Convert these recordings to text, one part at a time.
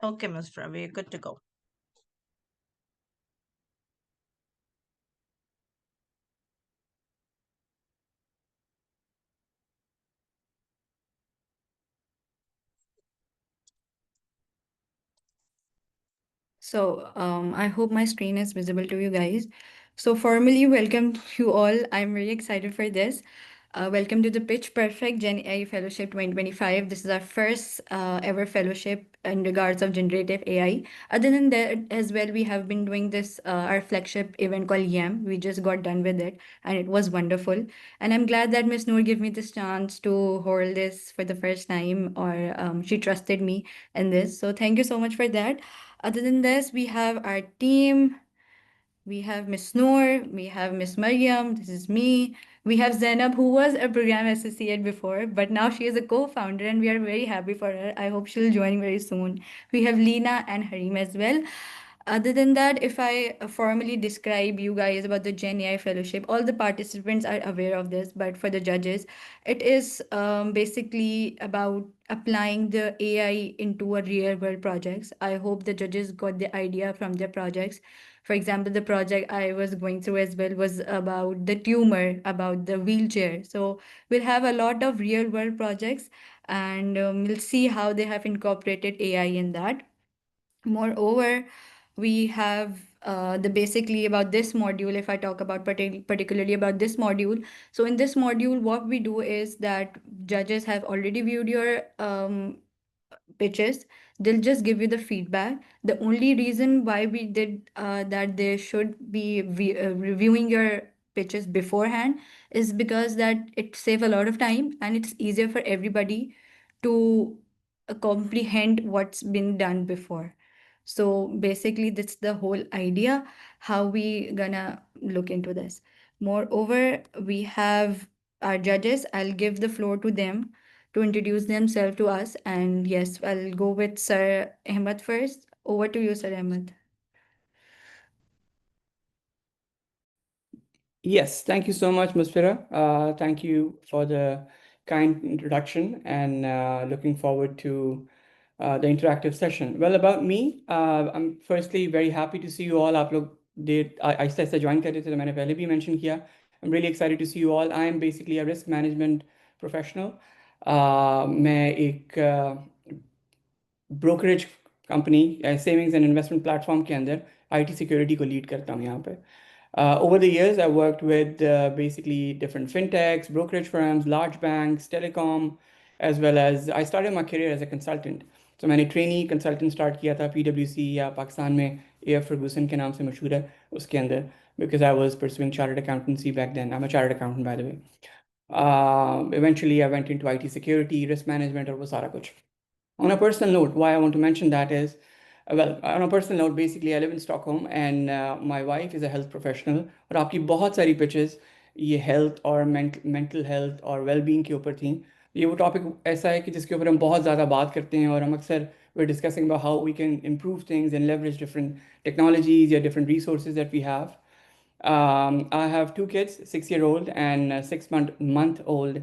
Okay, Ms. Ravi, you're good to go. So I hope my screen is visible to you guys. So formally welcome you all. I'm very excited for this. Welcome to the Pitch Perfect Gen AI Fellowship 2025. This is our first ever fellowship in regards of generative AI. Other than that, as well, we have been doing this our flagship event called YAM. We just got done with it, and it was wonderful. And I'm glad that Miss Noor gave me this chance to hold this for the first time, or she trusted me in this. So thank you so much for that. Other than this, we have our team. We have Miss Noor, we have Miss Mariam, this is me. We have Zainab, who was a program associate before, but now she is a co-founder and we are very happy for her. I hope she'll join very soon. We have Lena and Harim as well. Other than that, if I formally describe you guys about the Gen AI Fellowship, all the participants are aware of this, but for the judges, it is basically about applying the AI into a real world projects. I hope the judges got the idea from their projects. For example, the project I was going through as well was about the tumor, about the wheelchair. So we'll have a lot of real world projects, and we'll see how they have incorporated AI in that. Moreover, we have the basically about this module. If I talk about particularly about this module, so in this module, what we do is that judges have already viewed your pitches. They'll just give you the feedback. The only reason why we did that they should be reviewing your pitches beforehand is because that it save a lot of time and it's easier for everybody to comprehend what's been done before. So basically that's the whole idea how we gonna look into this. Moreover, we have our judges. I'll give the floor to them to introduce themselves to us. And yes, I'll go with Sir Ahmed first. Over to you, Sir Ahmed. Yes, thank you so much, Musfira. Thank you for the kind introduction and looking forward to the interactive session. Well, about me, I'm firstly very happy to see you all. आप लोग did Aahista Aahista join कर रहे थे तो मैंने पहले भी mention किया. I'm really excited to see you all. I am basically a risk management professional. मैं एक brokerage company savings and investment platform के अंदर आईटी सिक्योरिटी को लीड करता हूँ यहाँ पे. Over the years, I worked with basically different fintechs, brokerage firms, large banks, telecom, as well as I started my career as a consultant. So मैंने trainee consultant start किया था PwC या पाकिस्तान में AF Ferguson के नाम से मशहूर है उसके अंदर, because I was pursuing chartered accountancy back then. I'm a chartered accountant, by the way. Eventually, I went into IT security, risk management, और वो सारा कुछ. On a personal note, why I want to mention that is, well, on a personal note, basically, I live in Stockholm and my wife is a health professional. और आपकी बहुत सारी pitches ये health और mental health और well-being के ऊपर थी. ये वो topic ऐसा है कि जिसके ऊपर हम बहुत ज़्यादा बात करते हैं और हम अक्सर we're discussing about how we can improve things and leverage different technologies or different resources that we have. I have two kids, 6-year-old and a 6-month old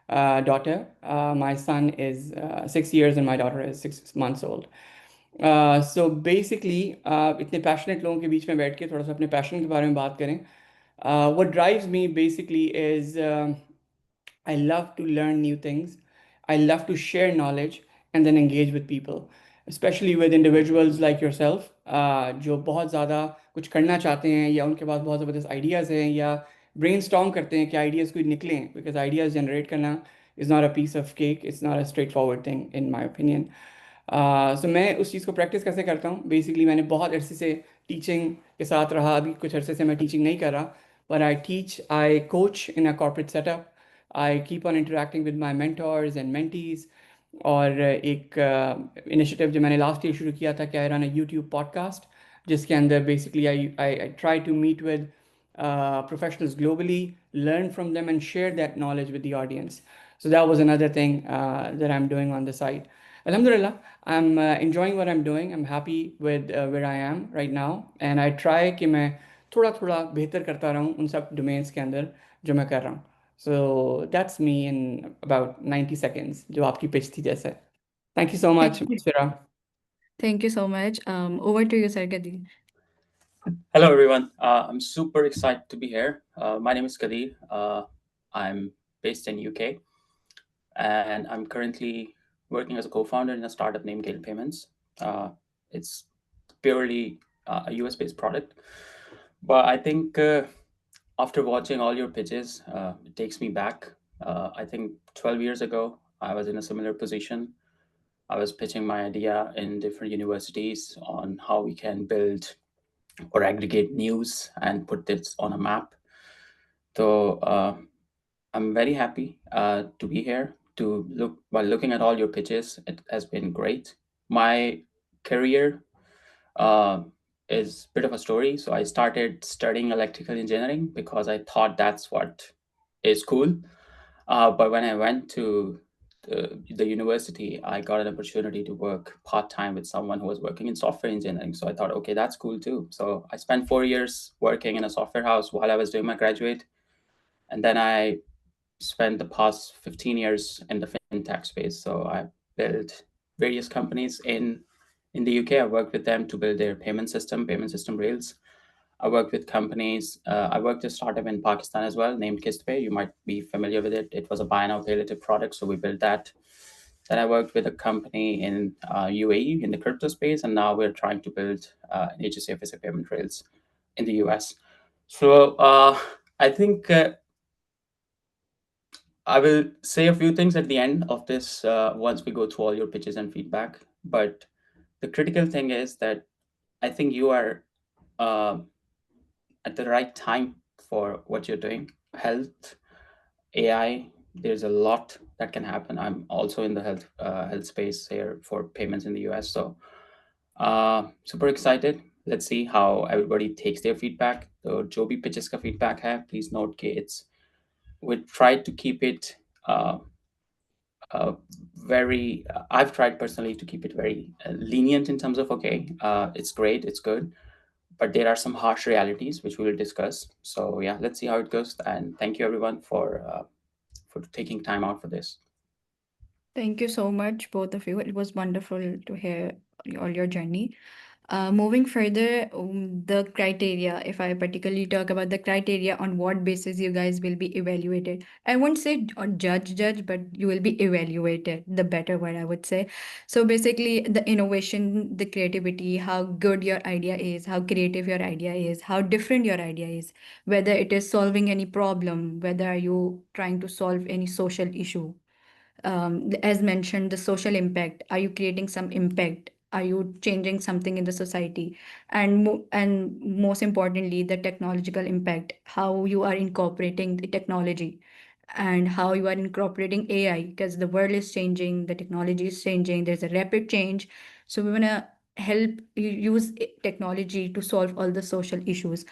daughter. My son is 6 years and my daughter is 6 months old. So basically, इतने passionate लोगों के बीच में बैठ के थोड़ा सा अपने passion के बारे में बात करें. What drives me basically is I love to learn new things. I love to share knowledge and then engage with people, especially with individuals like yourself, जो बहुत ज़्यादा कुछ करना चाहते हैं या उनके पास बहुत ज़बरदस्त ideas हैं या brainstorm करते हैं कि ideas कोई निकलें, because ideas generate करना is not a piece of cake, it's not a straightforward thing in my opinion. So मैं उस चीज़ को practice कैसे करता हूँ? Basically मैंने बहुत अरसे से teaching के साथ रहा, अभी कुछ अरसे से मैं teaching नहीं कर रहा, but I teach, I coach in a corporate setup. I keep on interacting with my mentors and mentees. और एक इनिशिएटिव जो मैंने लास्ट ईयर शुरू किया था कि I run a YouTube podcast जिसके अंदर basically I try to meet with professionals globally, learn from them and share that knowledge with the audience. So that was another thing that I'm doing on the side. Alhamdulillah, I'm enjoying what I'm doing. I'm happy with where I am right now. And I try कि मैं थोड़ा थोड़ा बेहतर करता रहूँ उन सब domains के अंदर जो मैं कर रहा हूँ. So that's me in about 90 seconds, जो आपकी pitch थी जैसे. Thank you so much, Thank you. Sfira. Thank you so much. Over to you, Sargadi. Hello, everyone. I'm super excited to be here. My name is Kadir. I'm based in UK, and I'm currently working as a co-founder in a startup named Gale Payments. It's purely a US-based product, but I think after watching all your pitches, it takes me back. I think 12 years ago, I was in a similar position. I was pitching my idea in different universities on how we can build or aggregate news and put this on a map. So I'm very happy to be here to look while looking at all your pitches. It has been great. My career uh, is a bit of a story. So I started studying electrical engineering because I thought that's what is cool. But when I went to the university, I got an opportunity to work part time with someone who was working in software engineering. So I thought, okay, that's cool too. So I spent 4 years working in a software house while I was doing my graduate. And then I spent the past 15 years in the fintech space. So I built various companies in the UK. I worked with them to build their payment system rails. I worked with companies. I worked at a startup in Pakistan as well named KistPay. You might be familiar with it. It was a buy now pay later product, so we built that. Then I worked with a company in UAE in the crypto space, and now we're trying to build an HSA payment rails in the US. So I think I will say a few things at the end of this once we go through all your pitches and feedback. But the critical thing is that I think you are uh, at the right time for what you're doing. Health, AI, there's a lot that can happen. I'm also in the health space here for payments in the US. So super excited. Let's see how everybody takes their feedback. तो जो भी pitches का feedback है, please note कि it's we try to keep it uh, uh, very I've tried personally to keep it very lenient in terms of okay, it's great, it's good, but there are some harsh realities which we will discuss. So yeah, let's see how it goes. And thank you everyone for taking time out for this. Thank you so much, both of you. It was wonderful to hear all your journey. Moving further, the criteria, if I particularly talk about the criteria on what basis you guys will be evaluated. I won't say judge, but you will be evaluated, the better word I would say. So basically, the innovation, the creativity, how good your idea is, how creative your idea is, how different your idea is, whether it is solving any problem, whether are you trying to solve any social issue, as mentioned, the social impact. Are you creating some impact? Are you changing something in the society? And most importantly, the technological impact. How you are incorporating the technology, and how you are incorporating AI, because the world is changing, the technology is changing. There's a rapid change, so we wanna help you use technology to solve all the social issues.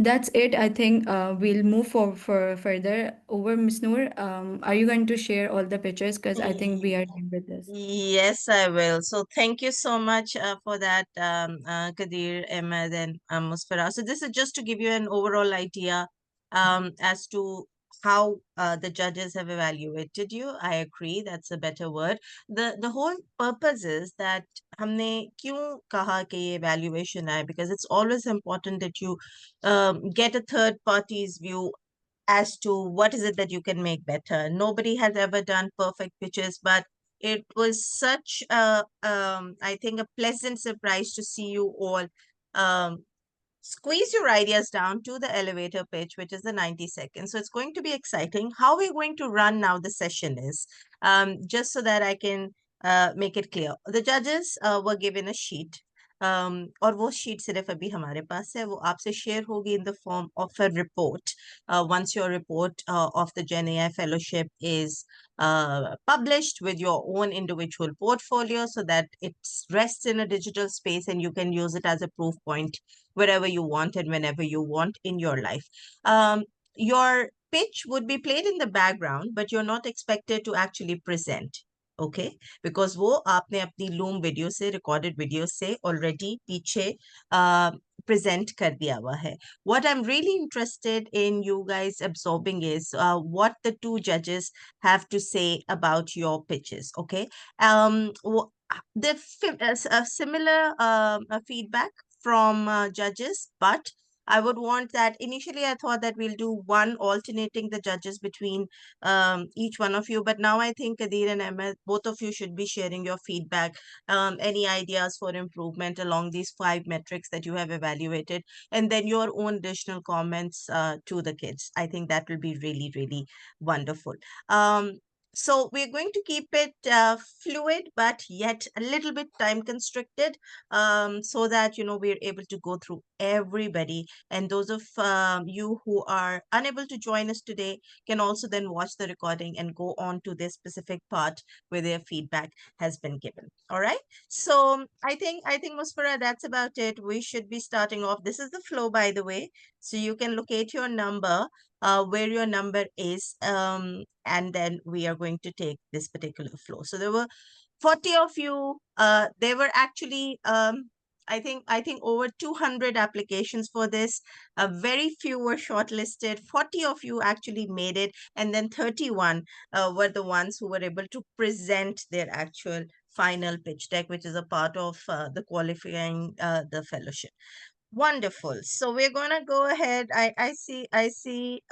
That's it. I think we'll move for further. Over, Miss Noor. Are you going to share all the pictures? Because I think we are done with this. Yes, I will. So thank you so much for that, Kadir, Ahmed, and Musfira. So this is just to give you an overall idea as to how the judges have evaluated you. I agree, that's a better word. The whole purpose is that हमने क्यों कहा कि ये evaluation है, because it's always important that you get a third party's view as to what is it that you can make better. Nobody has ever done perfect pitches, but it was such a, I think, a pleasant surprise to see you all um, squeeze your ideas down to the elevator pitch, which is the 90 seconds. So it's going to be exciting. How we're going to run now the session is, just so that I can make it clear. The judges were given a sheet. और वो sheet सिर्फ अभी हमारे पास है, वो आपसे share होगी in the form of a report. Once your report of the Gen AI Fellowship is published with your own individual portfolio, so that it rests in a digital space and you can use it as a proof point wherever you want and whenever you want in your life. Your pitch would be played in the background, but you're not expected to actually present. Okay, because वो आपने अपनी loom video से, recorded video से already पीछे present kar diya hua hai. What I'm really interested in you guys absorbing is what the two judges have to say about your pitches. Okay. Similar feedback from judges, but I would want that initially I thought that we'll do one alternating the judges between each one of you. But now I think Kadir and Ahmed, both of you should be sharing your feedback, any ideas for improvement along these 5 metrics that you have evaluated, and then your own additional comments to the kids. I think that will be really, really wonderful. So we're going to keep it fluid, but yet a little bit time constricted, so that, you know, we're able to go through everybody. And those of you who are unable to join us today can also then watch the recording and go on to this specific part where their feedback has been given. All right. So I think Musfira, that's about it. We should be starting off. This is the flow, by the way. So you can locate your number, where your number is, and then we are going to take this particular flow. So there were 40 of you. There were actually I think over 200 applications for this. Very few were shortlisted. 40 of you actually made it, and then 31 were the ones who were able to present their actual final pitch deck, which is a part of the qualifying the fellowship. Wonderful. So we're gonna go ahead. I see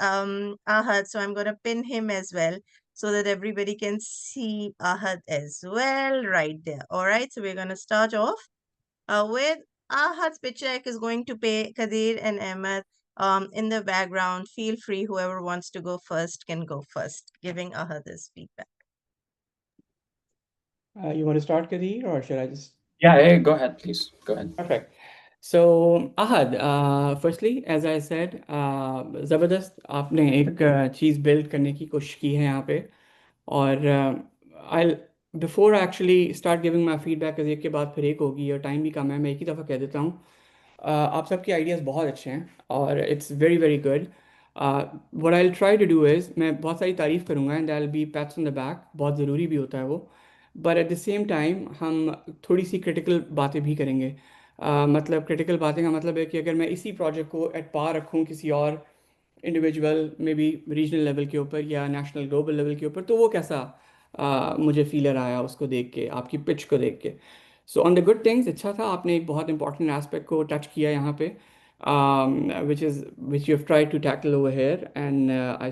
Ahad, so I'm gonna pin him as well so that everybody can see Ahad as well right there. All right, so we're gonna start off with Ahad's pitch deck is going to pay Kadir and Ahmed in the background. Feel free, whoever wants to go first can go first, giving Ahad his feedback. You want to start, Kadir, or should I just? Yeah, go ahead, please. Go ahead. Perfect. So Ahad, firstly, as I said, ज़बरदस्त आपने एक चीज़ build करने की कोशिश की है यहाँ पे, और I'll before I actually start giving my feedback, एक के बाद फिर एक होगी और टाइम भी कम है, मैं एक ही दफ़ा कह देता हूँ, आप सबके आइडियाज़ बहुत अच्छे हैं और it's very very good. What I'll try to do is मैं बहुत सारी तारीफ़ करूँगा and I'll be pats on the back, बहुत ज़रूरी भी होता है वो, but at the same time हम थोड़ी सी critical बातें भी करेंगे. मतलब क्रिटिकल बातें का मतलब है कि अगर मैं इसी प्रोजेक्ट को एट पार रखूं किसी और individual may be regional level के ऊपर या नेशनल ग्लोबल लेवल के ऊपर, तो वो कैसा मुझे फीलर आया उसको देख के, आपकी पिच को देख के. So on the good things अच्छा था, आपने एक बहुत इंपॉर्टेंट एस्पेक्ट को टच किया यहाँ पे, which you've tried to tackle over here, and I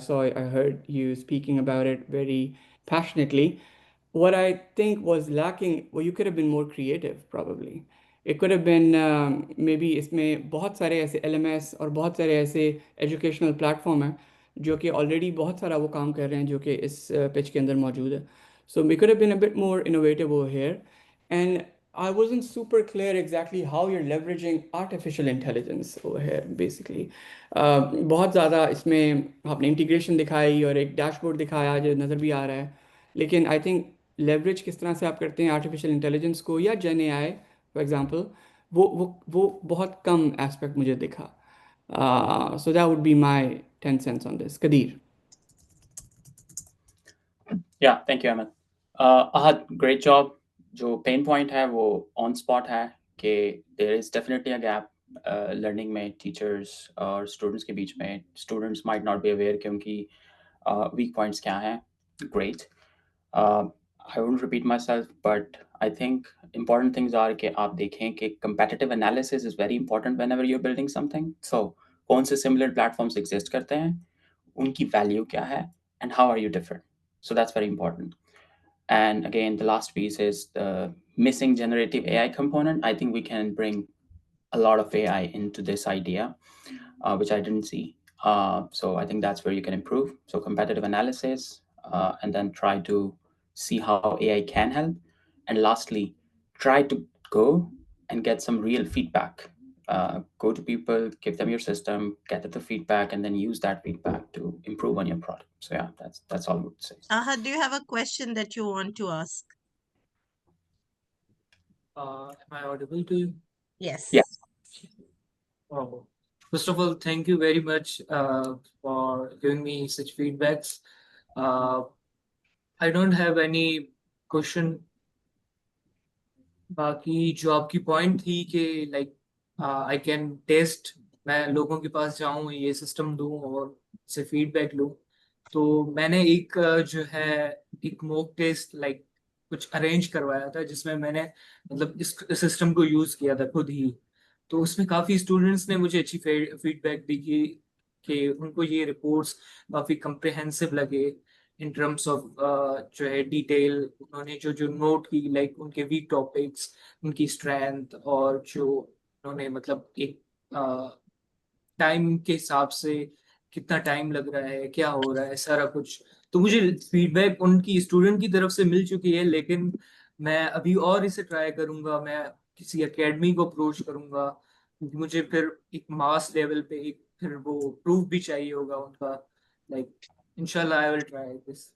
heard you speaking about it very passionately. What I think was lacking, well, you could have been more creative probably. It could have been maybe इसमें बहुत सारे ऐसे LMS और बहुत सारे ऐसे educational platform हैं जो कि ऑलरेडी बहुत सारा वो काम कर रहे हैं जो कि इस पिच के अंदर मौजूद है. So we could have been a bit more innovative over here, and I wasn't super clear exactly how you're leveraging artificial intelligence over here basically. बहुत ज़्यादा इसमें आपने इंटीग्रेशन दिखाई और एक डैशबोर्ड दिखाया जो नज़र भी आ रहा है, लेकिन आई थिंक लेवरेज किस तरह से आप करते हैं आर्टिफिशियल इंटेलिजेंस को या जेन एआई फॉर एग्जांपल, वो बहुत कम एस्पेक्ट मुझे दिखा. So that would be my 10 cents on this. Kadir. Yeah, thank you, Ahmed. Ahad, great job. जो पेन पॉइंट है वो ऑन स्पॉट है कि there is definitely a gap learning में टीचर्स और स्टूडेंट्स के बीच में. Students might not be aware कि उनकी वीक पॉइंट्स क्या हैं. Great. I won't repeat myself, but I think important things are कि आप देखें कि competitive analysis is very important whenever you're building something. So कौन से similar platforms exist करते हैं, उनकी value क्या है, and how are you different. So that's very important. And again, the last piece is the missing generative AI component. I think we can bring a lot of AI into this idea, which I didn't see. So I think that's where you can improve. So competitive analysis, and then try to see how AI can help. And lastly, try to go and get some real feedback. Go to people, give them your system, get the feedback, and then use that feedback to improve on your product. So yeah, that's all I would say. Ahad, do you have a question that you want to ask? Am I audible to you? Yes. Yeah. Oh. First of all, thank you very much for giving me such feedbacks. I don't have any question. बाकी जो आपकी point थी कि like I can test, मैं लोगों के पास जाऊं, ये सिस्टम दूं और से फीडबैक लूं। तो मैंने एक जो है एक मॉक टेस्ट लाइक कुछ अरेंज करवाया था, जिसमें मैंने मतलब इस सिस्टम को यूज किया था खुद ही। तो उसमें काफी स्टूडेंट्स ने मुझे अच्छी फीडबैक दी कि उनको ये रिपोर्ट्स काफी कंप्रिहेंसिव लगे इन टर्म्स ऑफ जो है डिटेल। उन्होंने जो जो नोट की लाइक उनके वीक टॉपिक्स, उनकी स्ट्रेंथ, और जो उन्होंने मतलब एक टाइम के हिसाब से कितना टाइम लग रहा है, क्या हो रहा है, सारा कुछ। तो मुझे फीडबैक उनकी स्टूडेंट की तरफ से मिल चुकी है, लेकिन मैं अभी और इसे ट्राई करूंगा। मैं किसी एकेडमी को अप्रोच करूंगा, क्योंकि मुझे फिर एक मास लेवल पे एक फिर वो प्रूफ भी चाहिए होगा उनका। लाइक इंशाल्लाह I will try this.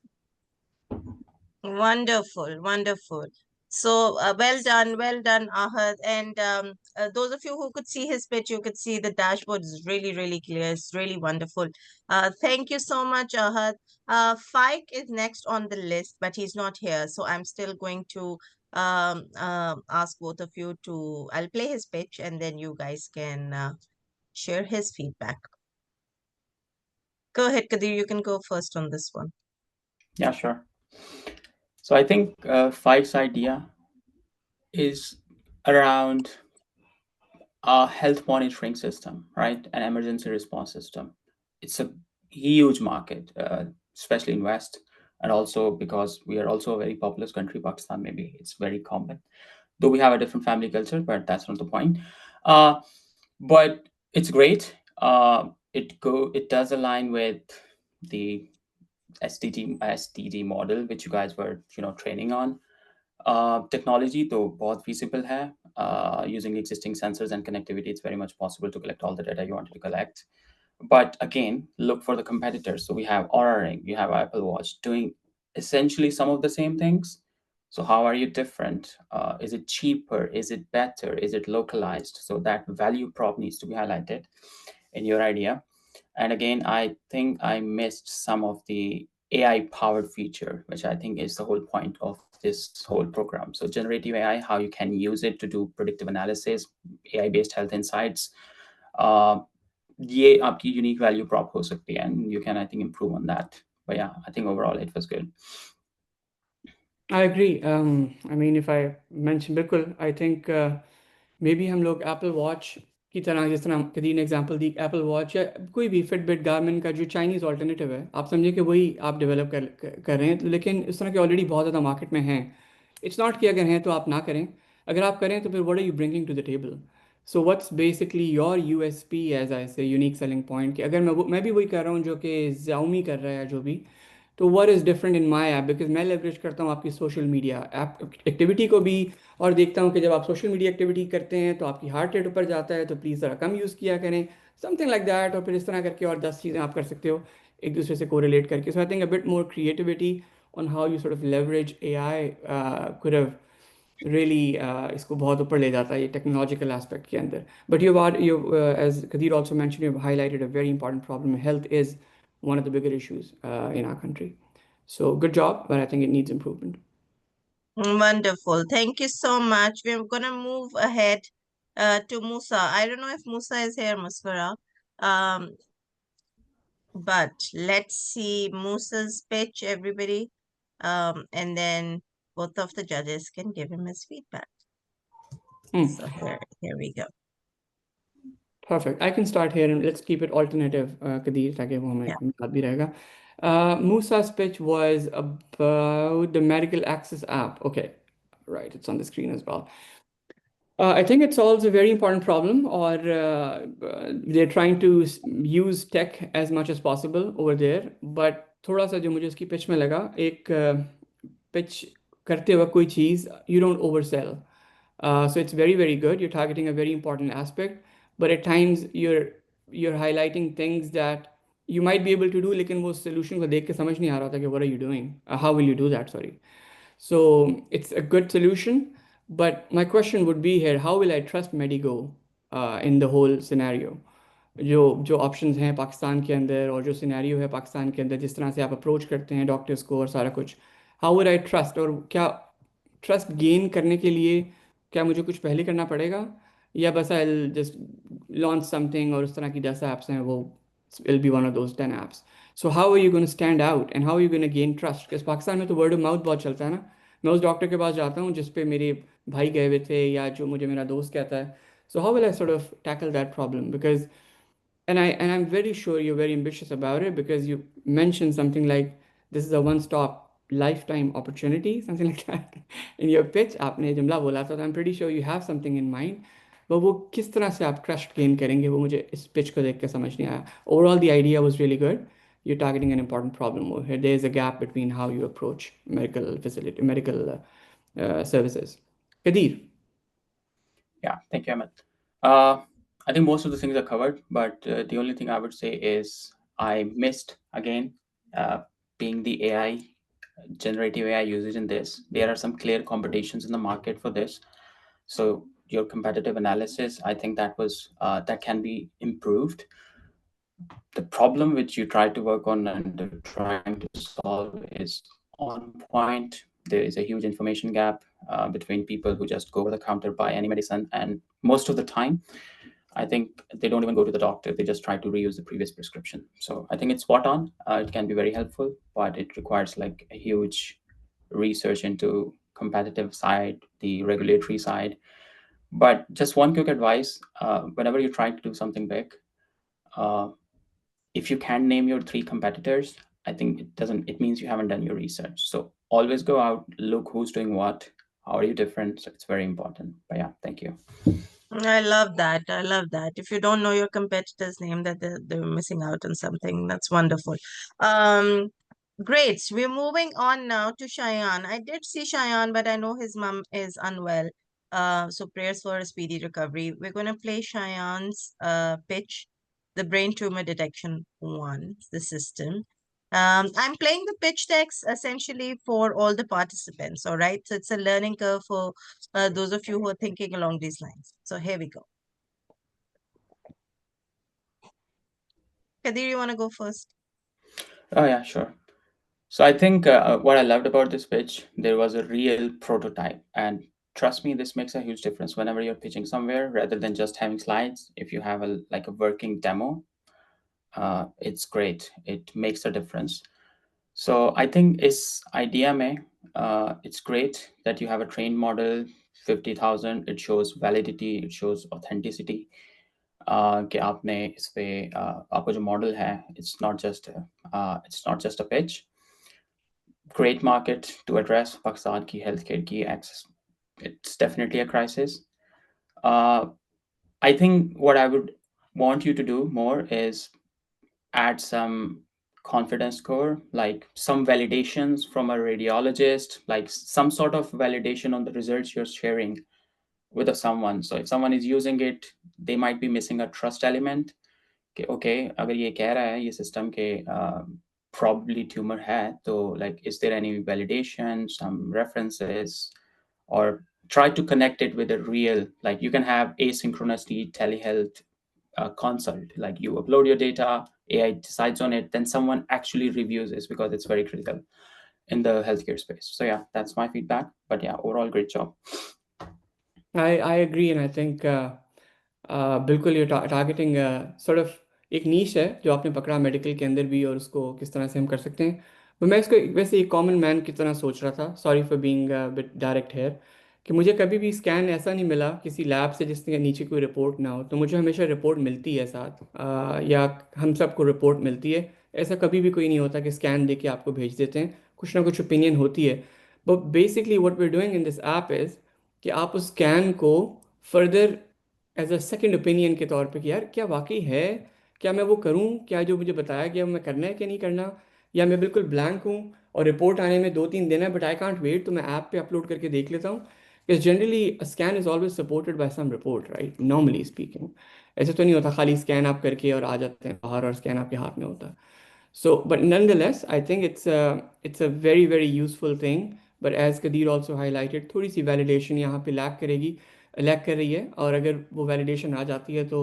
Wonderful, wonderful. So well done, Ahad. And those of you who could see his pitch, you could see the dashboard is really, really clear. It's really wonderful. Thank you so much, Ahad. Faik is next on the list, but he's not here. So I'm still going to ask both of you to, I'll play his pitch and then you guys can share his feedback. Go ahead, Kadir. You can go first on this one. Yeah, sure. So I think Faik's idea is around a health monitoring system, right? An emergency response system. It's a huge market, especially in West, and also because we are also a very populous country, Pakistan. Maybe it's very common, though we have a different family culture, but that's not the point. But it's great. It does align with the SDG model, which you guys were training on. Technology though बहुत feasible है. Using existing sensors and connectivity, it's very much possible to collect all the data you wanted to collect. But again, look for the competitors. So we have Oura Ring, you have Apple Watch doing essentially some of the same things. So how are you different? Is it cheaper? Is it better? Is it localized? So that value prop needs to be highlighted in your idea. And again, I think I missed some of the AI-powered feature, which I think is the whole point of this whole program. So generative AI, how you can use it to do predictive analysis, AI-based health insights. ये आपकी unique value prop हो सकती है, and you can, I think, improve on that. But yeah, I think overall it was good. I agree. I mean, if I mention बिल्कुल, I think maybe हम लोग Apple Watch की तरह, जिस तरह कदीर ने एग्जांपल दी, Apple Watch या कोई भी फिटबिट, गारमिन का जो चाइनीज़ ऑल्टरनेटिव है, आप समझिए कि वही आप डेवलप कर रहे हैं, लेकिन इस तरह के ऑलरेडी बहुत ज़्यादा मार्केट में हैं. इट्स नॉट कि अगर हैं तो आप ना करें, अगर आप करें तो फिर what are you bringing to the table. So what's basically your USP as I say unique selling point, कि अगर मैं भी वही कर रहा हूँ जो कि Xiaomi कर रहा है, जो भी, तो what is different in my app, because मैं लेवरेज करता हूँ आपकी सोशल मीडिया ऐप एक्टिविटी को भी, और देखता हूँ कि जब आप सोशल मीडिया एक्टिविटी करते हैं तो आपकी हार्ट रेट ऊपर जाता है, तो प्लीज़ ज़रा कम यूज़ किया करें, समथिंग लाइक दैट. और फिर इस तरह करके और 10 चीज़ें आप कर सकते हो एक दूसरे से कोरिलेट करके. So I think a bit more creativity on how you sort of leverage AI could have really इसको बहुत ऊपर ले जाता है ये टेक्नोलॉजिकल एस्पेक्ट के अंदर. But you as Kadir also mentioned, you've highlighted a very important problem. Health is one of the bigger issues in our country. So good job, but I think it needs improvement. Wonderful. Thank you so much. We're going to move ahead to Musa. I don't know if Musa is here, Musfara. But let's see Musa's pitch, everybody. And then both of the judges can give him his feedback. So here we go. Perfect. I can start here and let's keep it alternative, Kadir, ताकि वो हमें याद भी रहेगा. Musa's pitch was about the medical access app. Okay, right. It's on the screen as well. I think it solves a very important problem, or they're trying to use tech as much as possible over there. But थोड़ा सा जो मुझे उसकी pitch में लगा, एक pitch करते वक्त कोई चीज़, you don't oversell. So it's very, very good. You're targeting a very important aspect, but at times you're highlighting things that you might be able to do, लेकिन वो solution को देख के समझ नहीं आ रहा था कि what are you doing? How will you do that? Sorry. So it's a good solution, but my question would be here, how will I trust Medigo in the whole scenario? जो options हैं पाकिस्तान के अंदर और जो scenario है पाकिस्तान के अंदर, जिस तरह से आप अप्रोच करते हैं डॉक्टर्स को और सारा कुछ, हाउ वुड आई ट्रस्ट, और क्या ट्रस्ट गेन करने के लिए क्या मुझे कुछ पहले करना पड़ेगा, या बस I'll just launch something और उस तरह की 10 apps हैं वो will be one of those 10 apps. So how are you going to stand out and how are you going to gain trust? Because Pakistan में तो word of mouth बहुत चलता है ना. मैं उस डॉक्टर के पास जाता हूँ जिस पे मेरे भाई गए हुए थे या जो मुझे मेरा दोस्त कहता है. So how will I sort of tackle that problem? Because I'm very sure you're very ambitious about it because you mentioned something like this is a one-stop lifetime opportunity, something like that in your pitch. आपने जुमला बोला था, तो I'm pretty sure you have something in mind. But वो किस तरह से आप trust gain करेंगे वो मुझे इस pitch को देख के समझ नहीं आया. Overall, the idea was really good. You're targeting an important problem over here. There is a gap between how you approach medical services. Kadir. Yeah, thank you, Ahmed. I think most of the things are covered, but the only thing I would say is I missed again being the AI, generative AI usage in this. There are some clear competitions in the market for this. So your competitive analysis, I think that can be improved. The problem which you try to work on and trying to solve is on point. There is a huge information gap between people who just go over the counter, buy any medicine, and most of the time, I think they don't even go to the doctor. They just try to reuse the previous prescription. So I think it's spot on. It can be very helpful, but it requires like a huge research into competitive side, the regulatory side. But just one quick advice: whenever you're trying to do something big, if you can't name your 3 competitors, I think it means you haven't done your research. So always go out, look who's doing what, how are you different. So it's very important. But yeah, thank you. I love that. I love that. If you don't know your competitor's name, that they're missing out on something. That's wonderful. Great. We're moving on now to Shayan. I did see Shayan, but I know his mom is unwell. So prayers for a speedy recovery. We're going to play Shayan's pitch, the brain tumor detection one, the system. I'm playing the pitch text essentially for all the participants. All right. So it's a learning curve for those of you who are thinking along these lines. So here we go. Kadir, you want to go first? Oh yeah, sure. So I think what I loved about this pitch, there was a real prototype, and trust me, this makes a huge difference whenever you're pitching somewhere rather than just having slides. If you have a working demo, it's great. It makes a difference. So I think इस idea में it's great that you have a trained model 50,000. It shows validity, it shows authenticity. कि आपने इस पे आपका जो model है, it's not just a pitch. Great market to address Pakistan की healthcare की access. It's definitely a crisis. I think what I would want you to do more is add some confidence score, like some validations from a radiologist, like some sort of validation on the results you're sharing with someone. So if someone is using it, they might be missing a trust element. Okay, अगर ये कह रहा है ये system के probably tumor है, तो like is there any validation, some references, or try to connect it with a real, like you can have asynchronously telehealth consult, like you upload your data, AI decides on it, then someone actually reviews this because it's very critical in the healthcare space. So yeah, that's my feedback. But yeah, overall, great job. I agree, and I think बिल्कुल ये targeting sort of एक नीश है जो आपने पकड़ा medical के अंदर भी और उसको किस तरह से हम कर सकते हैं. तो मैं इसको वैसे एक कॉमन मैन की तरह सोच रहा था. Sorry for being bit direct here कि मुझे कभी भी स्कैन ऐसा नहीं मिला किसी लैब से जिसके नीचे कोई रिपोर्ट ना हो. तो मुझे हमेशा रिपोर्ट मिलती है साथ या हम सबको रिपोर्ट मिलती है. ऐसा कभी भी कोई नहीं होता कि स्कैन दे के आपको भेज देते हैं. कुछ ना कुछ ओपिनियन होती है. But basically what we are doing in this app is कि आप उस स्कैन को further as a second opinion के तौर पे कि यार क्या वाकई है, क्या मैं वो करूं, क्या जो मुझे बताया गया मैं करना है कि नहीं करना, या मैं बिल्कुल ब्लैंक हूं और रिपोर्ट आने में 2-3 दिन है बट आई कांट वेट, तो मैं ऐप पे अपलोड करके देख लेता हूँ. Because generally scan is always supported by some report, right, normally speaking. ऐसे तो नहीं होता खाली स्कैन आप करके और आ जाते हैं बाहर और स्कैन आपके हाथ में होता. So, but nonetheless, I think it's a very very useful thing. But as Kadir also highlighted, थोड़ी सी validation यहाँ पे लैग कर रही है. और अगर वो validation आ जाती है तो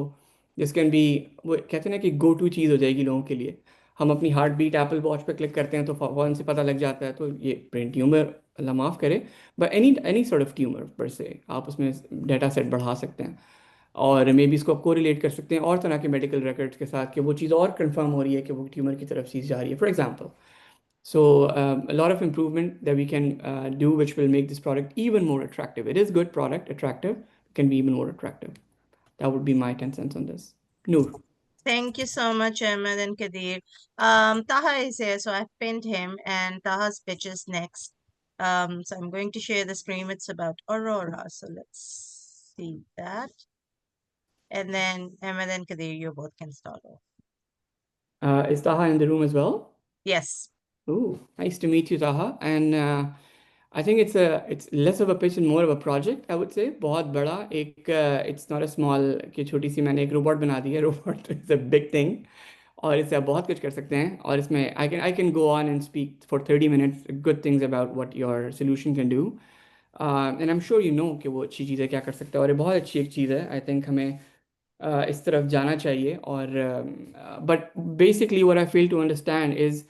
this can be, वो कहते हैं ना कि go to चीज़ हो जाएगी लोगों के लिए. हम अपनी हार्ट बीट एप्पल वॉच पे क्लिक करते हैं तो फ़ौरन से पता लग जाता है. तो ये ब्रेन ट्यूमर अल्लाह माफ़ करे, but any sort of tumour पर से आप उसमें डेटा सेट बढ़ा सकते हैं. और मे बी इसको आप कोरिलेट कर सकते हैं और तरह के मेडिकल रिकॉर्ड्स के साथ कि वो चीज़ और कंफर्म हो रही है कि वो ट्यूमर की तरफ चीज़ जा रही है, for example. So a lot of improvement that we can do, which will make this product even more attractive. It is good product, attractive, can be even more attractive. That would be my 10 cents on this. Noor. Thank you so much, Ahmed and Kadir. Taha is here, so I've pinned him, and Taha's pitch is next. So I'm going to share the screen. It's about Aurora. So let's see that. And then Ahmed and Kadir, you both can start off. Is Taha in the room as well? Yes. Ooh, nice to meet you, Taha. And I think it's less of a pitch and more of a project, I would say. बहुत बड़ा एक it's not a small कि छोटी सी मैंने एक robot बना दी है. Robot is a big thing. और इससे आप बहुत कुछ कर सकते हैं. और इसमें I can go on and speak for 30 minutes good things about what your solution can do. And I'm sure you know कि वो अच्छी चीज़ है, क्या कर सकता है. और ये बहुत अच्छी एक चीज़ है. I think हमें इस तरफ जाना चाहिए. और but basically what I fail to understand is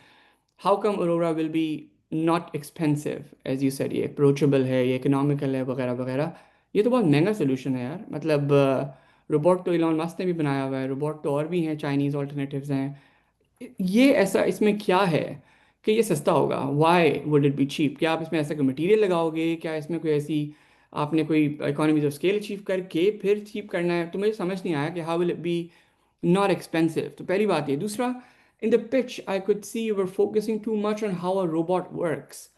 how come Aurora will be not expensive, as you said. ये approachable है, ये economical है, वगैरह वगैरह. ये तो बहुत महंगा solution है यार. मतलब रोबोट तो इलॉन मस्क ने भी बनाया हुआ है, रोबोट तो और भी हैं, चाइनीज़ ऑल्टरनेटिव्स हैं. ये ऐसा इसमें क्या है कि ये सस्ता होगा? Why would it be cheap? क्या आप इसमें ऐसा कोई मटेरियल लगाओगे? क्या इसमें कोई ऐसी आपने कोई इकोनॉमीज ऑफ स्केल अचीव करके फिर चीप करना है? तो मुझे समझ नहीं आया कि how will it be not expensive. तो पहली बात ये. दूसरा, in the pitch I could see you were focusing too much on how a robot works.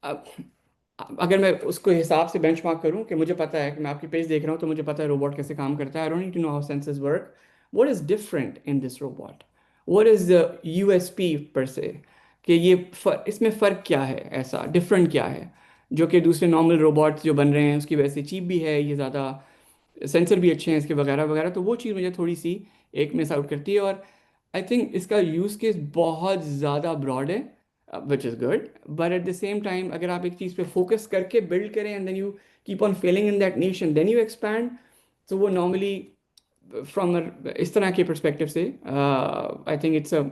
अगर मैं उसको हिसाब से बेंचमार्क करूं कि मुझे पता है कि मैं आपकी पेज देख रहा हूं तो मुझे पता है रोबोट कैसे काम करता है. I don't need to know how sensors work. What is different in this robot? What is the USP per se कि ये इसमें फ़र्क क्या है, ऐसा डिफरेंट क्या है जो कि दूसरे नॉर्मल रोबोट्स जो बन रहे हैं उसकी वजह से चीप भी है, ये ज़्यादा सेंसर भी अच्छे हैं इसके, वगैरह वगैरह. तो वो चीज़ मुझे थोड़ी सी एक मिस आउट करती है. और आई थिंक इसका यूज़ केस बहुत ज़्यादा ब्रॉड है, which is good. But at the same time अगर आप एक चीज़ पे फोकस करके बिल्ड करें and then you keep on failing in that nation, then you expand. तो वो नॉर्मली फ्रॉम इस तरह के परस्पेक्टिव से I think it's a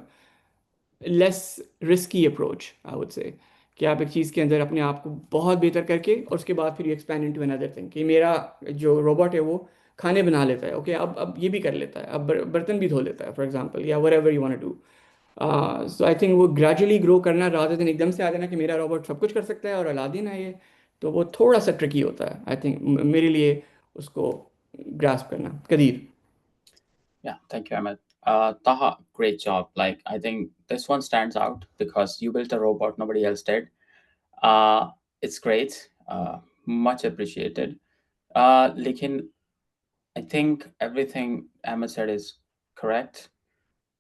less risky approach, I would say. कि आप एक चीज़ के अंदर अपने आप को बहुत बेहतर करके और उसके बाद फिर you expand into another thing. कि मेरा जो रोबोट है वो खाने बना लेता है, ओके, अब ये भी कर लेता है, अब बर्तन भी धो लेता है, फॉर एग्जांपल, या whatever you want to do. So I think वो ग्रेजुअली ग्रो करना रादर देन एकदम से आ जाना कि मेरा रोबोट सब कुछ कर सकता है और अलादीन है ये. तो वो थोड़ा सा ट्रिकी होता है आई थिंक मेरे लिए उसको ग्रास्प करना. Qadeer. Yeah, thank you, Ahmed. Taha, great job. Like, I think this one stands out because you built a robot nobody else did. It's great. Much appreciated. Lekin, I think everything Ahmed said is correct.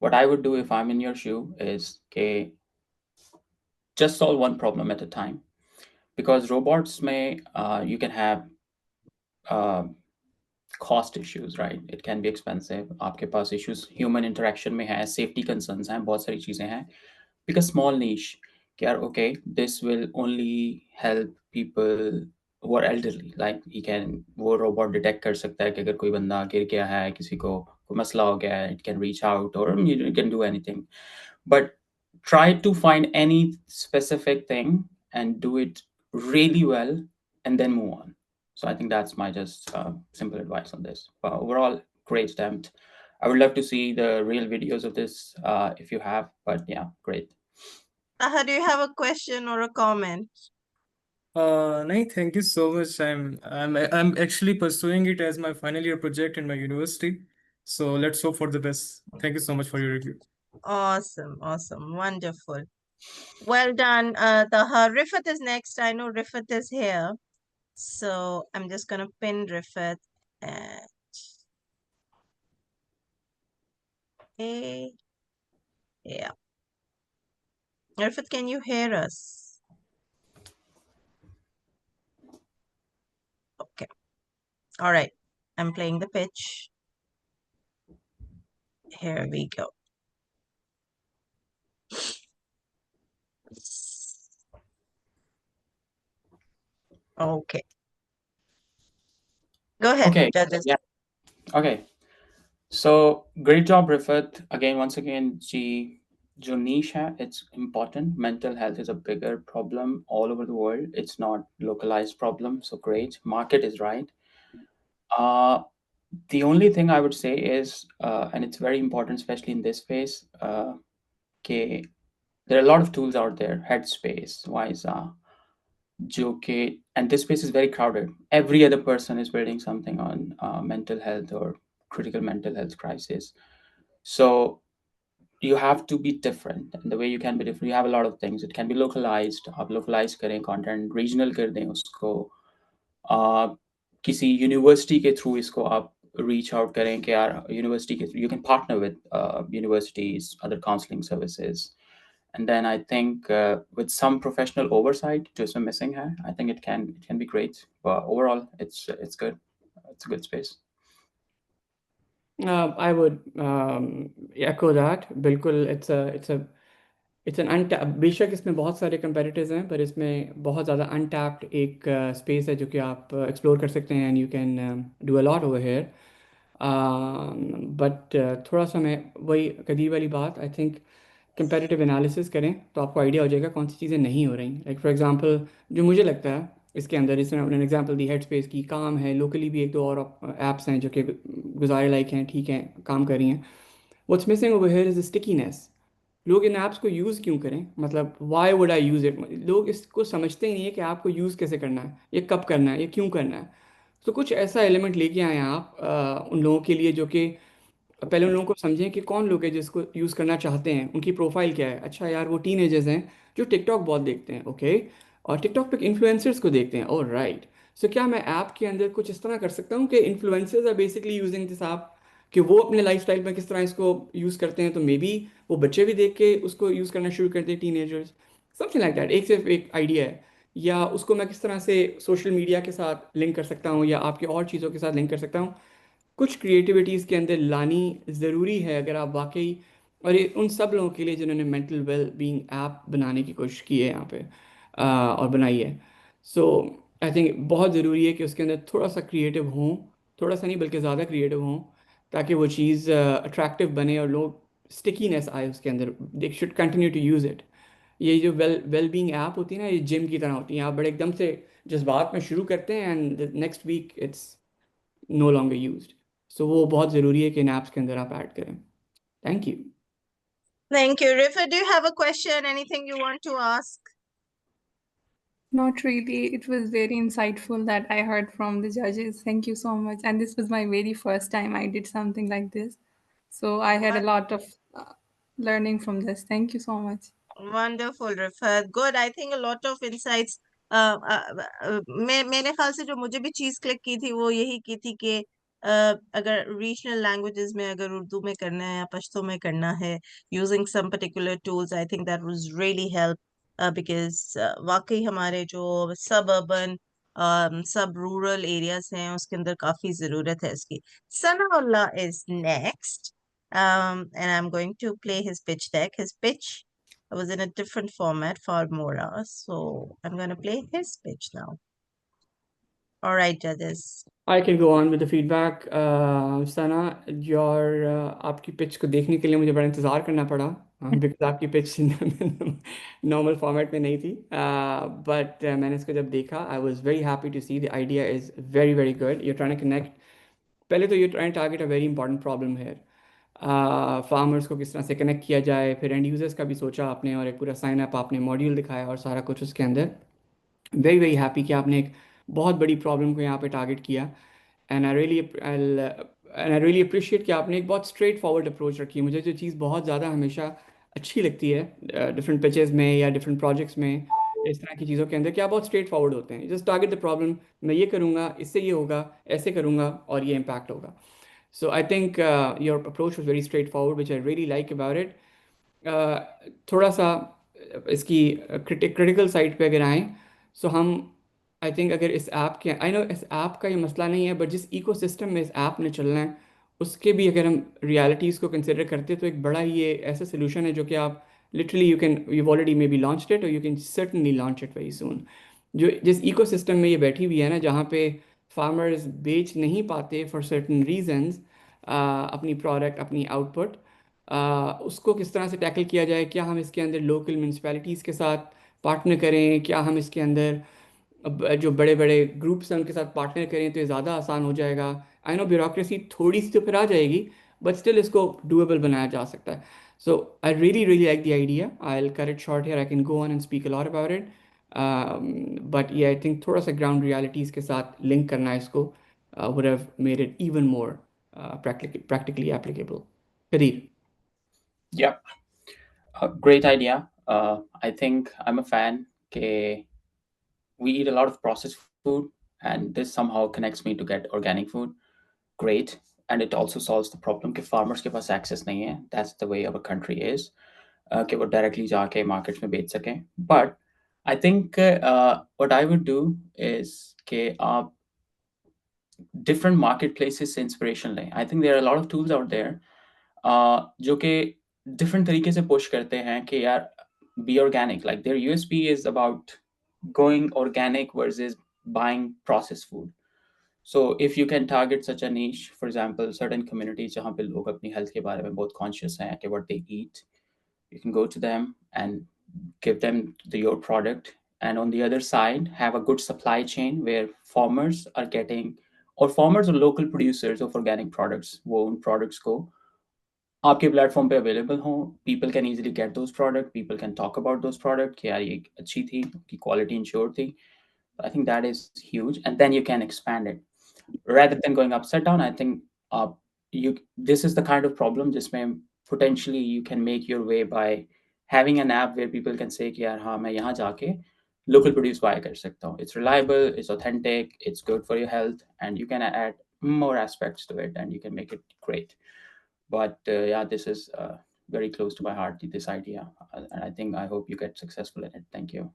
What I would do if I'm in your shoe is, okay, just solve one problem at a time. Because robots you can have cost issues, right? It can be expensive. आपके पास issues human interaction में है, safety concerns हैं, बहुत सारी चीजें हैं. Pick a small niche. कि यार, okay, this will only help people who are elderly. Like वो robot detect कर सकता है कि अगर कोई बंदा गिर गया है, किसी को कोई मसला हो गया है, it can reach out or you can do anything. But try to find any specific thing and do it really well and then move on. So I think that's my just simple advice on this. But overall, great attempt. I would love to see the real videos of this if you have, but yeah, great. Taha, do you have a question or a comment? No, thank you so much. I'm actually pursuing it as my final year project in my university. So let's hope for the best. Thank you so much for your review. Awesome, awesome, wonderful. Well done, Taha. Rifat is next. I know Rifat is here. So I'm just gonna pin Rifat and yeah. Rifat, can you hear us? Okay. All right. I'm playing the pitch. Here we go. Okay. Go ahead, Okay. judges. Yeah. Okay. So great job, Rifat. Once again, जो niche है, it's important. Mental health is a bigger problem all over the world. It's not localized problem. So great. Market is right. The only thing I would say is, and it's very important, especially in this space, कि there are a lot of tools out there, Headspace, Wyza, Joke, and this space is very crowded. Every other person is building something on mental health or critical mental health crisis. So you have to be different, and the way you can be different, you have a lot of things. It can be localized. आप localize करें content, regional कर दें उसको. किसी university के through इसको आप reach out करें कि यार यूनिवर्सिटी के you can partner with universities, other counseling services, and then I think with some professional oversight, जो इसमें missing है, I think it can be great, but overall it's good. It's a good space. I would echo that. बिल्कुल, it's an untapped, बेशक इसमें बहुत सारे competitors हैं, पर इसमें बहुत ज़्यादा untapped एक space है जो कि आप explore कर सकते हैं, and you can do a lot over here. But थोड़ा सा मैं वही कदीर वाली बात, I think competitive analysis करें तो आपको आइडिया हो जाएगा कौन सी चीज़ें नहीं हो रही. Like for example, जो मुझे लगता है इसके अंदर, इसमें अपने एग्जांपल दी हेडस्पेस की, काम है लोकली भी एक दो और ऐप्स हैं जो कि गुजारे लायक हैं, ठीक हैं, काम कर रही हैं. What's missing over here is stickiness. लोग इन ऐप्स को यूज़ क्यों करें, मतलब why would I use it. लोग इसको समझते ही नहीं है कि ऐप को यूज़ कैसे करना है, ये कब करना है, ये क्यों करना है. तो कुछ ऐसा एलिमेंट लेके आए हैं आप उन लोगों के लिए, जो कि पहले उन लोगों को समझें कि कौन लोग हैं जिसको यूज़ करना चाहते हैं, उनकी प्रोफाइल क्या है. अच्छा यार, वो टीनेजर्स हैं जो टिकटॉक बहुत देखते हैं, ओके, और टिकटॉक पे इन्फ्लुएंसर्स को देखते हैं, और राइट. सो क्या मैं ऐप के अंदर कुछ इस तरह कर सकता हूँ कि influencers are basically using this app, कि वो अपने लाइफस्टाइल में किस तरह इसको यूज़ करते हैं, तो मे बी वो बच्चे भी देख के उसको यूज़ करना शुरू करते हैं, टीनेजर्स, समथिंग लाइक दैट. एक सिर्फ एक आइडिया है. या उसको मैं किस तरह से सोशल मीडिया के साथ लिंक कर सकता हूँ, या आपके और चीज़ों के साथ लिंक कर सकता हूँ. कुछ क्रिएटिविटी इसके अंदर लानी ज़रूरी है अगर आप वाकई, और ये उन सब लोगों के लिए जिन्होंने मेंटल वेल बीइंग ऐप बनाने की कोशिश की है यहाँ पे, और बनाई है. सो आई थिंक बहुत ज़रूरी है कि उसके अंदर थोड़ा सा क्रिएटिव हों, थोड़ा सा नहीं बल्कि ज़्यादा क्रिएटिव हों, ताकि वो चीज़ अट्रैक्टिव बने और लोग, स्टिकीनेस आए उसके अंदर, they should continue to use it. ये जो वेल बीइंग ऐप होती है ना, ये जिम की तरह होती है. आप बड़े एकदम से जज्बात में शुरू करते हैं, and next week it's no longer used. So वो बहुत ज़रूरी है कि इन ऐप्स के अंदर आप ऐड करें. Thank you. Thank you. Rifa, do you have a question? Anything you want to ask? Not really. It was very insightful that I heard from the judges. Thank you so much. And this was my very first time I did something like this. So I had a lot of learning from this. Thank you so much. Wonderful, Rifat. Good. I think a lot of insights. मेरे ख्याल से जो मुझे भी चीज click की थी वो यही की थी कि अगर रीजनल लैंग्वेजेस में, अगर उर्दू में करना है या पश्तो में करना है, using some particular tools, I think that was really help, because वाकई हमारे जो सब अर्बन सब रूरल एरियाज हैं उसके अंदर काफी जरूरत है इसकी. Sanaullah is next, and I'm going to play his pitch deck. His pitch was in a different format for Mora, so I'm going to play his pitch now. All right, judges. I can go on with the feedback. Sana, your आपकी pitch को देखने के लिए मुझे बड़ा इंतज़ार करना पड़ा, बिकॉज आपकी पिच नॉर्मल फॉर्मेट में नहीं थी. बट मैंने इसको जब देखा, I was very happy to see the idea is very very good. You're trying to connect, पहले तो you're trying to target a very important problem है. फार्मर्स को किस तरह से कनेक्ट किया जाए, फिर एंड यूजर्स का भी सोचा आपने, और एक पूरा साइन अप आपने मॉड्यूल दिखाया और सारा कुछ उसके अंदर. वेरी वेरी हैप्पी कि आपने एक बहुत बड़ी प्रॉब्लम को यहाँ पे टारगेट किया. एंड आई रियली अप्रिशिएट कि आपने एक बहुत स्ट्रेट फॉरवर्ड अप्रोच रखी. मुझे जो चीज़ बहुत ज़्यादा हमेशा अच्छी लगती है डिफरेंट पिचेस में या डिफरेंट प्रोजेक्ट्स में, इस तरह की चीज़ों के अंदर, कि आप बहुत स्ट्रेट फॉरवर्ड होते हैं. जस्ट टारगेट द प्रॉब्लम, मैं ये करूँगा, इससे ये होगा, ऐसे करूँगा और ये इम्पैक्ट होगा. So I think your approach was very straightforward, which I really like about it. थोड़ा सा इसकी क्रिटिकल साइड पे अगर आएँ, सो हम, आई थिंक अगर इस ऐप के, आई नो इस ऐप का ये मसला नहीं है, बट जिस इकोसिस्टम में इस ऐप ने चलना है उसके भी अगर हम रियलिटीज़ को कंसिडर करते हैं, तो एक बड़ा ही ये ऐसा सोल्यूशन है जो कि आप literally you already may be launched it, और you can certainly launch it very soon. जो जिस इकोसिस्टम में ये बैठी हुई है ना, जहाँ पे फार्मर्स बेच नहीं पाते फॉर सर्टन रीजंस अपनी प्रोडक्ट, अपनी आउटपुट, उसको किस तरह से टैकल किया जाए. क्या हम इसके अंदर लोकल म्यूनसिपैलिटीज़ के साथ पार्टनर करें, क्या हम इसके अंदर जो बड़े बड़े ग्रुप्स हैं उनके साथ पार्टनर करें, तो ये ज़्यादा आसान हो जाएगा. आई नो ब्यूरोक्रेसी थोड़ी सी तो फिर आ जाएगी, बट स्टिल इसको डूएबल बनाया जा सकता है. So I really, really like the idea. I'll cut it short here. I can go on and speak a lot about it. But yeah, I think थोड़ा सा ground realities के साथ link करना इसको would have made it even more practically applicable. Kadir. Yep. Great idea. I think I'm a fan. Okay, we eat a lot of processed food, and this somehow connects me to get organic food. Great. And it also solves the problem कि farmers के पास access नहीं है. That's the way our country is. कि वो directly जाके markets में बेच सकें. But I think what I would do is कि आप different marketplaces से inspiration लें. I think there are a lot of tools out there जो कि different तरीके से push करते हैं कि यार be organic. Like their USP is about going organic versus buying processed food. So if you can target such a niche, for example, certain communities जहाँ पे लोग अपनी health के बारे में बहुत conscious हैं कि what they eat, you can go to them and give them your product. And on the other side, have a good supply chain where farmers are getting, or farmers or local producers of organic products, वो उन products को आपके platform पे available हों. People can easily get those products. People can talk about those products कि यार ये अच्छी थी, की quality ensured थी. I think that is huge, and then you can expand it rather than going upside down. I think this is the kind of problem जिसमें potentially you can make your way by having an app where people can say कि यार हाँ मैं यहाँ जाके local produce buy कर सकता हूँ. It's reliable, it's authentic, it's good for your health, and you can add more aspects to it, and you can make it great. But yeah, this is very close to my heart, this idea, and I think I hope you get successful in it. Thank you.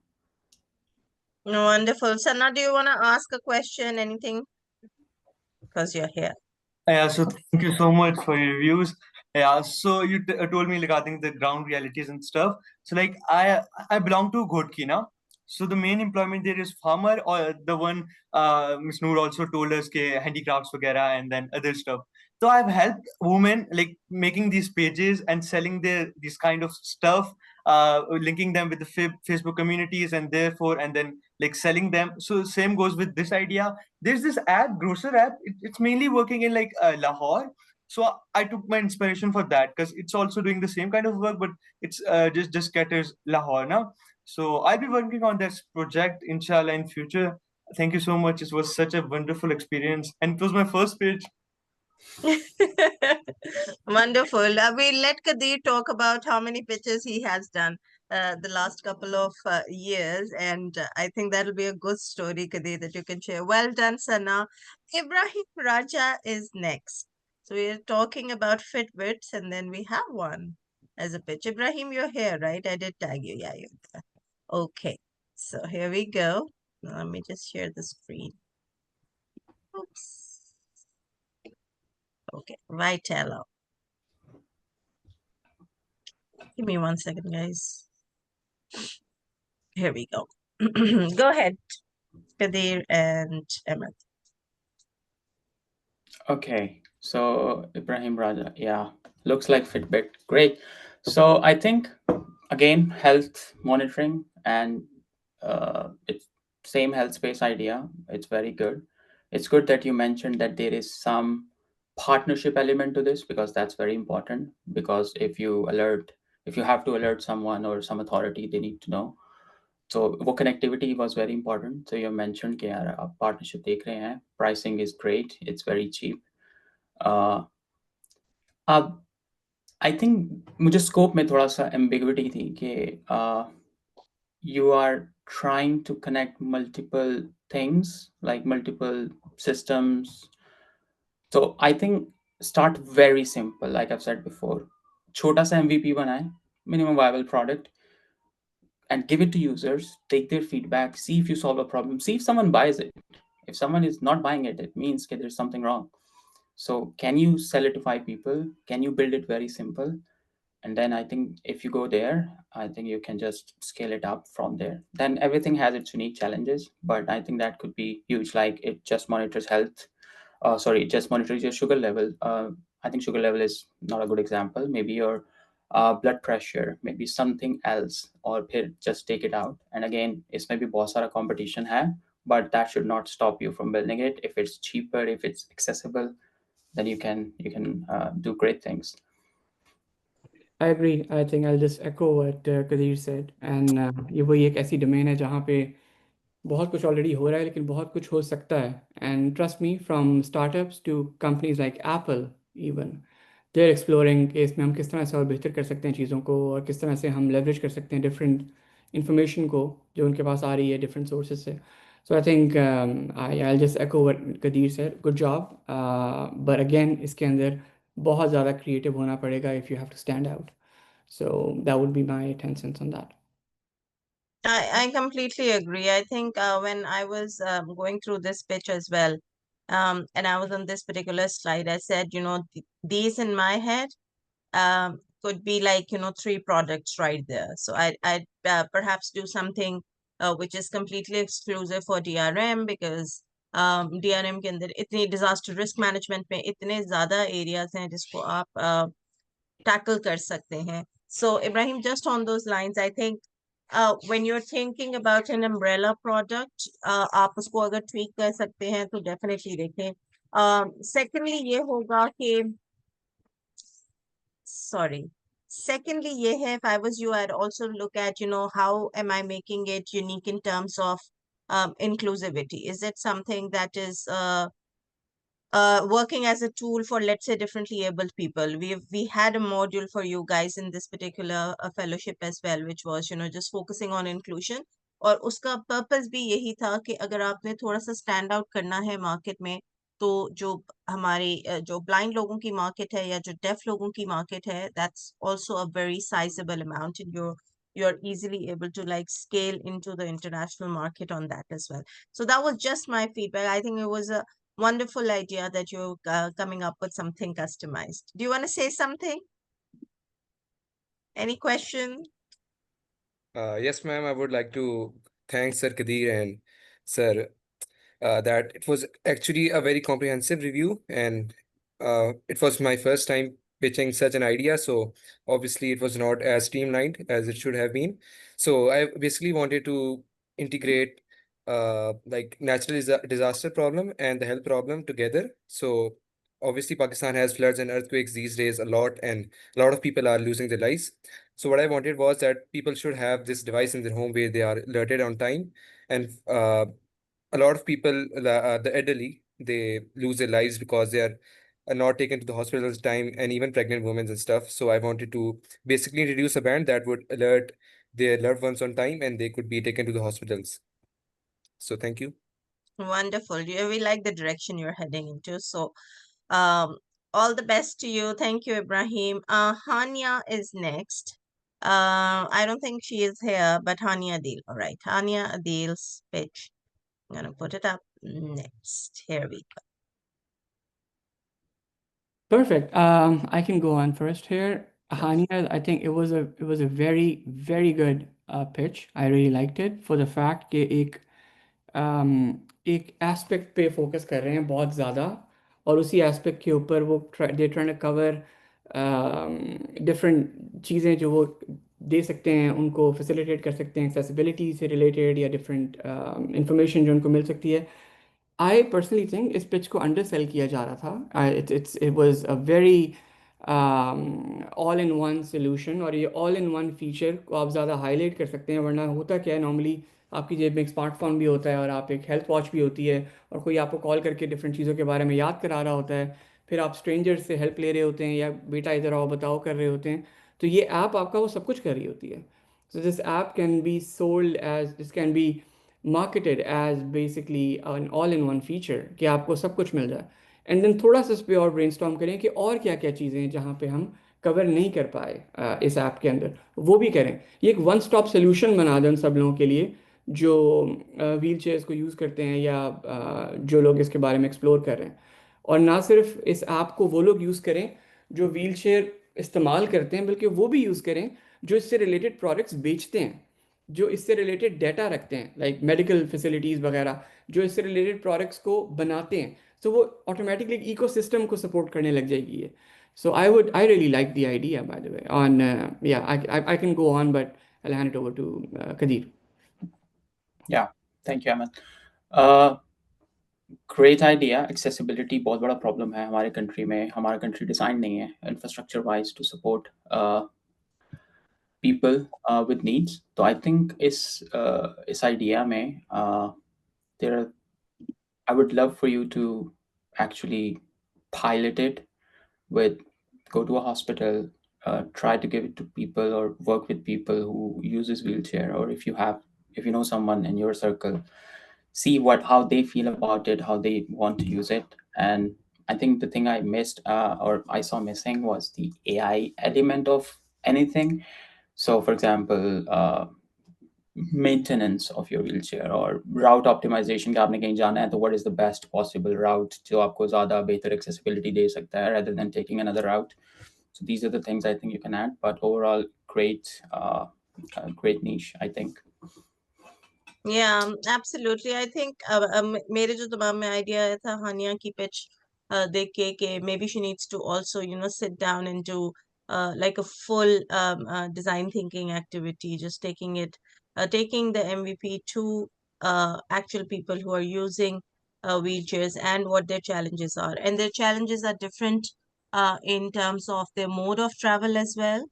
Wonderful. Sana, do you want to ask a question, anything? Because you're here. Yeah, so thank you so much for your reviews. Yeah, so you told me regarding the ground realities and stuff. So like I belong to Ghodki now. So the main employment there is farmer, or the one Ms. Noor also told us ke handicrafts vagera and then other stuff. So I've helped women like making these pages and selling these kind of stuff, linking them with the Facebook communities, and therefore and then like selling them. So same goes with this idea. There's this app, grocer app. It's mainly working in like Lahore. So I took my inspiration for that because it's also doing the same kind of work, but it's just caters Lahore now. So I'll be working on this project inshallah in future. Thank you so much. It was such a wonderful experience, and it was my first page. Wonderful. We'll let Kadir talk about how many pitches he has done the last couple of years, and I think that'll be a good story, Kadir, that you can share. Well done, Sana. Ibrahim Raja is next. So we're talking about Fitbits, and then we have one as a pitch. Ibrahim, you're here, right? I did tag you. Yeah, you're there. Okay. So here we go. Now, let me just share the screen. Oops. Okay, Vitello. Give me 1 second, guys. Here we go. Go ahead, Kadir and Emma. Okay, so Ibrahim Raja, yeah, looks like Fitbit. Great. So I think again, health monitoring and it's same health space idea. It's very good. It's good that you mentioned that there is some partnership element to this, because that's very important. Because if you have to alert someone or some authority, they need to know. So वो connectivity was very important. So you mentioned कि यार आप partnership देख रहे हैं. Pricing is great. It's very cheap. अब I think मुझे scope में थोड़ा सा ambiguity थी कि you are trying to connect multiple things, like multiple systems. So I think start very simple, like I've said before. छोटा सा MVP बनाएं, minimum viable product, and give it to users, take their feedback, see if you solve a problem, see if someone buys it. If someone is not buying it, it means that there's something wrong. So can you sell it to 5 people? Can you build it very simple? And then I think if you go there, I think you can just scale it up from there. Then everything has its unique challenges, but I think that could be huge. Like it just monitors health. It just monitors your sugar level. I think sugar level is not a good example. Maybe your blood pressure, maybe something else, or just take it out. And again, इसमें भी बहुत सारा competition है. but that should not stop you from building it. If it's cheaper, if it's accessible, then you can do great things. I agree. I think I'll just echo what Kadir said. And ये वही एक ऐसी domain है जहाँ पे बहुत कुछ already हो रहा है, लेकिन बहुत कुछ हो सकता है. And trust me, from startups to companies like Apple even, they are exploring कि इसमें हम किस तरह से और बेहतर कर सकते हैं चीज़ों को, और किस तरह से हम लेवरेज कर सकते हैं डिफरेंट इंफॉर्मेशन को जो उनके पास आ रही है डिफरेंट सोर्सेज से. So I think I just echo what Qadir sir, good job. But again इसके अंदर बहुत ज़्यादा क्रिएटिव होना पड़ेगा if you have to stand out. So that would be my 10 cents on that. I completely agree. I think when I was going through this pitch as well, and I was on this particular slide, I said, these in my head could be like, 3 products right there. So I'd perhaps do something which is completely exclusive for DRM, because DRM के अंदर इतनी disaster risk management में इतने ज़्यादा areas हैं जिसको आप tackle कर सकते हैं. So Ibrahim, just on those lines, I think when you're thinking about an umbrella product, आप उसको अगर tweak कर सकते हैं तो definitely देखें. Secondly, ये होगा कि Secondly, if I was you, I'd also look at, how am I making it unique in terms of inclusivity? Is it something that is working as a tool for, let's say, differently abled people? We had a module for you guys in this particular fellowship as well, which was, just focusing on inclusion. और उसका purpose भी यही था कि अगर आपने थोड़ा सा stand out करना है market में, तो जो हमारी जो blind लोगों की market है या जो deaf लोगों की market है, that's also a very sizable amount, and you're easily able to like scale into the international market on that as well. So that was just my feedback. I think it was a wonderful idea that you're coming up with something customized. Do you want to say something? Any question? Yes, ma'am. I would like to thank Sir Kadir and Sir that it was actually a very comprehensive review, and it was my first time pitching such an idea. So obviously it was not as streamlined as it should have been. So I basically wanted to integrate like natural disaster problem and the health problem together. So obviously Pakistan has floods and earthquakes these days a lot, and a lot of people are losing their lives. So what I wanted was that people should have this device in their home where they are alerted on time. And a lot of people, the elderly, they lose their lives because they are not taken to the hospitals time, and even pregnant women and stuff. So I wanted to basically introduce a band that would alert their loved ones on time, and they could be taken to the hospitals. So thank you. Wonderful. We like the direction you're heading into. So all the best to you. Thank you, Ibrahim. Hania is next. I don't think she is here, but Hania Adil. All right, Hania Adil's pitch. I'm gonna put it up next. Here we go. Perfect. I can go on first here. Hania, I think it was a very, very good pitch. I really liked it for the fact कि एक aspect पे focus कर रहे हैं बहुत ज़्यादा, और उसी एस्पेक्ट के ऊपर वो they trying to cover different चीज़ें जो वो दे सकते हैं, उनको फैसिलिटेट कर सकते हैं एक्सेसिबिलिटी से रिलेटेड या डिफरेंट इंफॉर्मेशन जो उनको मिल सकती है. I personally think इस पिच को अंडर सेल किया जा रहा था. It was a very all in one solution, और ये all in one फीचर को आप ज़्यादा हाईलाइट कर सकते हैं. वरना होता क्या है, नॉर्मली आपकी जेब में एक स्मार्टफोन भी होता है और आप एक हेल्थ वॉच भी होती है, और कोई आपको कॉल करके डिफरेंट चीज़ों के बारे में याद करा रहा होता है, फिर आप स्ट्रेंजर से हेल्प ले रहे होते हैं या बेटा इधर आओ बताओ कर रहे होते हैं. तो ये ऐप आपका वो सब कुछ कर रही होती है. So this app can be sold as, this can be marketed as basically an all-in-one feature कि आपको सब कुछ मिल जाए. एंड देन थोड़ा सा इस पे और ब्रेनस्टॉर्म करें कि और क्या क्या चीज़ें हैं जहाँ पे हम कवर नहीं कर पाए इस ऐप के अंदर, वो भी करें. ये एक वन स्टॉप सोल्यूशन बना दें उन सब लोगों के लिए जो व्हील चेयर्स को यूज़ करते हैं या जो लोग इसके बारे में एक्सप्लोर कर रहे हैं. और ना सिर्फ इस ऐप को वो लोग यूज़ करें जो व्हील चेयर इस्तेमाल करते हैं, बल्कि वो भी यूज़ करें जो इससे रिलेटेड प्रोडक्ट्स बेचते हैं, जो इससे रिलेटेड डाटा रखते हैं, लाइक मेडिकल फैसिलिटीज़ वगैरह, जो इससे रिलेटेड प्रोडक्ट्स को बनाते हैं. तो वो ऑटोमेटिकली इकोसिस्टम को सपोर्ट करने लग जाएगी ये. So I really like the idea by the way. On yeah I can go on, but I'll hand it over to Kadir. Yeah, thank you, Ahmed. Great idea. Accessibility बहुत बड़ा problem है हमारे country में। हमारा country design नहीं है infrastructure wise to support people with needs. तो I think इस idea में there are, I would love for you to actually pilot it with, go to a hospital, try to give it to people or work with people who uses wheelchair, or if you know someone in your circle, see how they feel about it, how they want to use it. And I think the thing I missed or I saw missing was the AI element of anything. So, for example, maintenance of your wheelchair or route optimization. कि आपने कहीं जाना है तो what is the best possible route जो आपको ज़्यादा बेहतर accessibility दे सकता है rather than taking another route. So these are the things I think you can add. But overall, great niche, I think. Yeah, absolutely. I think मेरे जो दिमाग में idea आया था हानिया की pitch देख के maybe she needs to also sit down and do like a full design thinking activity, just taking the MVP to actual people who are using wheelchairs and what their challenges are, and their challenges are different in terms of their mode of travel as well.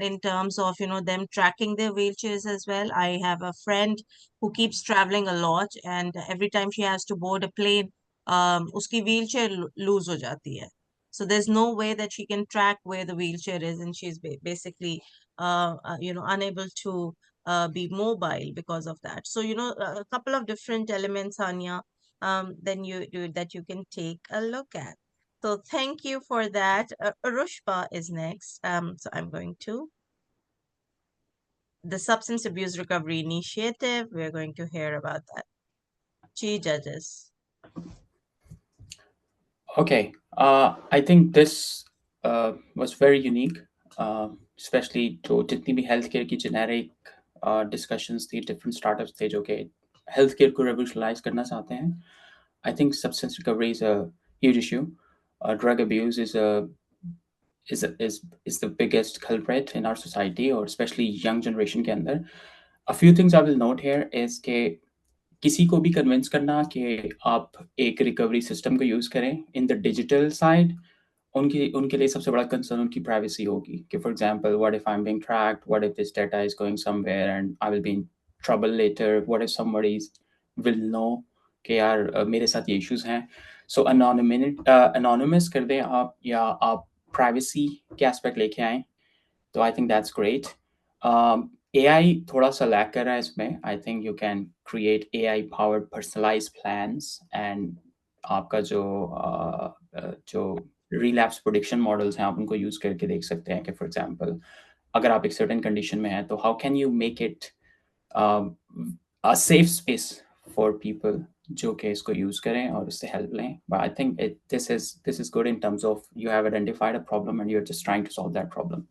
In terms of them tracking their wheelchairs as well. I have a friend who keeps traveling a lot, and every time she has to board a plane, uski wheelchair lose ho jati hai. So there's no way that she can track where the wheelchair is, and she's basically unable to be mobile because of that. So a couple of different elements, Anya, then that you can take a look at. So thank you for that. Arushpa is next. So I'm going to the Substance Abuse Recovery Initiative. We're going to hear about that. Chi judges. Okay, I think this was very unique, especially जो जितनी भी healthcare की generic discussions थी, different startups थे जो कि healthcare को revolutionize करना चाहते हैं. I think substance recovery is a huge issue. Drug abuse is the biggest culprit in our society, or especially young generation के अंदर. A few things I will note here is कि किसी को भी कन्विंस करना कि आप एक रिकवरी सिस्टम को यूज़ करें इन द डिजिटल साइड, उनके लिए सबसे बड़ा कंसर्न उनकी प्राइवेसी होगी कि for example what if I am being tracked, what if this data is going somewhere and I will be in trouble later, what if somebody will know कि यार मेरे साथ ये इश्यूज हैं. सो अनोनिमस कर दें आप, या आप प्राइवेसी के एस्पेक्ट लेके आएँ, तो I think that's great. AI थोड़ा सा लैक कर रहा है इसमें. I think you can create AI powered personalised plans, and आपका जो रिलैप्स प्रेडिक्शन मॉडल्स हैं आप उनको यूज़ करके देख सकते हैं कि फॉर एग्जांपल अगर आप एक सर्टेन कंडीशन में हैं तो how can you make it a safe space for people जो कि इसको यूज़ करें और इससे हेल्प लें. But I think this is good in terms of you have identified a problem and you're just trying to solve that problem.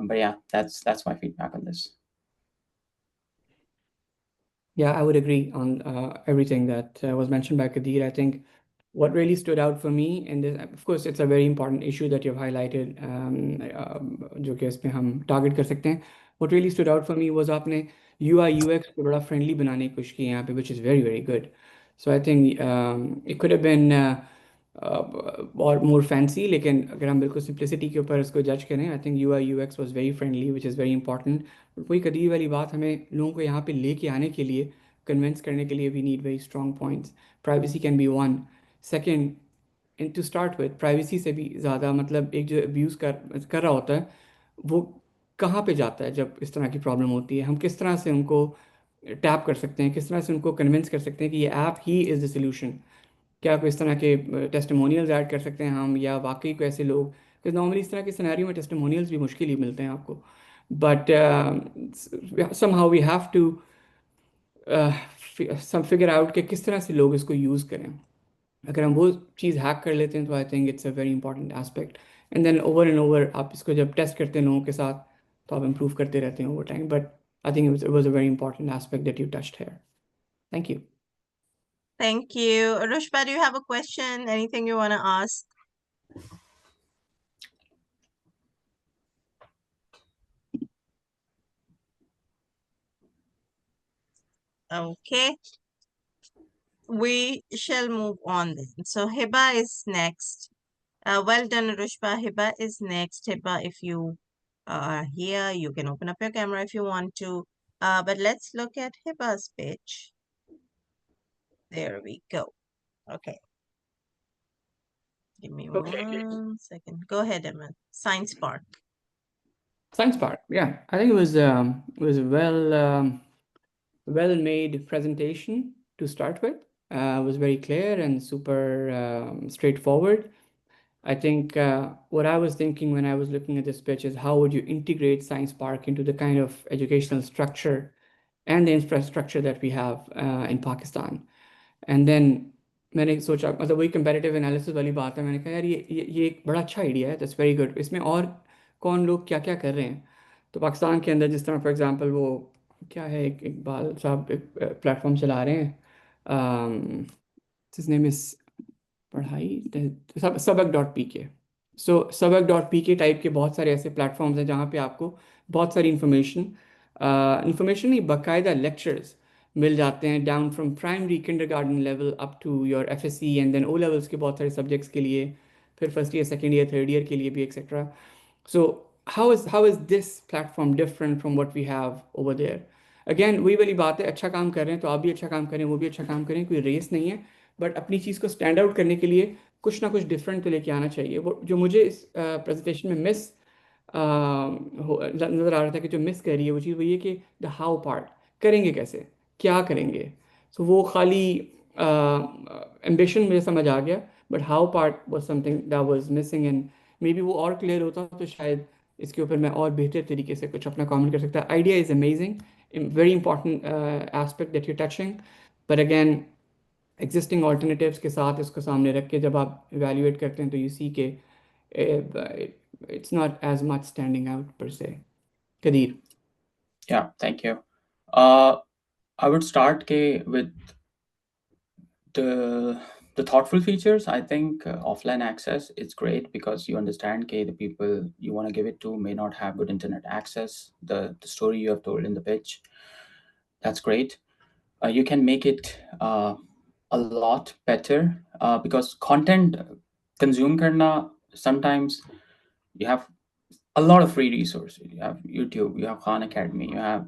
But yeah, that's my feedback on this. Yeah, I would agree on everything that was mentioned by Kadir. I think what really stood out for me, and of course, it's a very important issue that you've highlighted, जो कि इसमें हम target कर सकते हैं. What really stood out for me was आपने UI UX को बड़ा friendly बनाने की कोशिश की यहाँ पे, which is very very good. So I think it could have been और more fancy, लेकिन अगर हम बिल्कुल simplicity के ऊपर इसको judge करें, I think UI UX was very friendly, which is very important. वही कदीर वाली बात, हमें लोगों को यहाँ पे लेके आने के लिए, कन्विंस करने के लिए, we need very strong points. Privacy can be one. Second, and to start with, privacy से भी ज़्यादा मतलब एक जो abuse कर रहा होता है वो कहाँ पे जाता है जब इस तरह की प्रॉब्लम होती है. हम किस तरह से उनको टैप कर सकते हैं, किस तरह से उनको कन्विंस कर सकते हैं कि ये app he is the solution. क्या कोई इस तरह के टेस्टिमोनियल्स ऐड कर सकते हैं हम, या वाकई को ऐसे लोग, बिकॉज नॉर्मली इस तरह के सिनेरियो में टेस्टिमोनियल्स भी मुश्किल ही मिलते हैं आपको. But somehow we have to figure out कि किस तरह से लोग इसको यूज़ करें. अगर हम वो चीज़ हैक कर लेते हैं तो I think it's a very important aspect. And then over and over आप इसको जब टेस्ट करते हैं लोगों के साथ तो आप इम्प्रूव करते रहते हैं over time. But I think it was a very important aspect that you touched here. Thank you. Thank you. Arushpa, do you have a question? Anything you want to ask? Okay. we shall move on then. So Hiba is next. Well done, Arushba. Hiba is next. Hiba, if you are here, you can open up your camera if you want to. But let's look at Hiba's pitch. There we go. Okay. Give me Okay. 1 second. Go ahead, Emma. Science Park. Science Park, yeah. I think it was a well-made presentation to start with. It was very clear and super straightforward. I think what I was thinking when I was looking at this pitch is how would you integrate Science Park into the kind of educational structure and the infrastructure that we have in Pakistan. And then मैंने सोचा मतलब वही comparative analysis वाली बात है मैंने कहा यार ये एक बड़ा अच्छा आइडिया है दैट्स वेरी गुड इसमें और कौन लोग क्या क्या कर रहे हैं तो पाकिस्तान के अंदर जिस तरह फॉर एग्जांपल वो क्या है एक इकबाल साहब एक प्लेटफॉर्म चला रहे हैं जिसने मिस पढ़ाई सबक.pk सो सबक.pk टाइप के बहुत सारे ऐसे प्लेटफॉर्म्स हैं जहाँ पे आपको बहुत सारी इंफॉर्मेशन नहीं बाकायदा लेक्चर्स मिल जाते हैं down from primary kindergarten level up to your FSc and then O levels के बहुत सारे सब्जेक्ट्स के लिए फिर first year second year third year के लिए भी etcetera so how is this platform different from what we have over there? Again वही वाली बात है अच्छा काम कर रहे हैं तो आप भी अच्छा काम करें वो भी अच्छा काम करें कोई रेस नहीं है बट अपनी चीज़ को स्टैंड आउट करने के लिए कुछ ना कुछ डिफरेंट तो लेके आना चाहिए वो जो मुझे इस प्रेजेंटेशन में मिस नज़र आ रहा था कि जो मिस कर रही है वो चीज़ वही है कि द हाउ पार्ट करेंगे कैसे क्या करेंगे सो वो खाली एम्बिशन मुझे समझ आ गया but how part was something that was missing and may be वो और क्लियर होता तो शायद इसके ऊपर मैं और बेहतर तरीके से कुछ अपना कमेंट कर सकता idea is amazing very important aspect that you touching but again existing alternatives के साथ इसको सामने रख के जब आप इवेल्युएट करते हैं तो यू सी के it's not as much standing out per se. Kadir. Yeah, thank you. I would start with the thoughtful features. I think offline access is great because you understand the people you want to give it to may not have good internet access. The story you have told in the pitch, that's great. You can make it a lot better because content consume karna, sometimes you have a lot of free resources. You have YouTube, you have Khan Academy, you have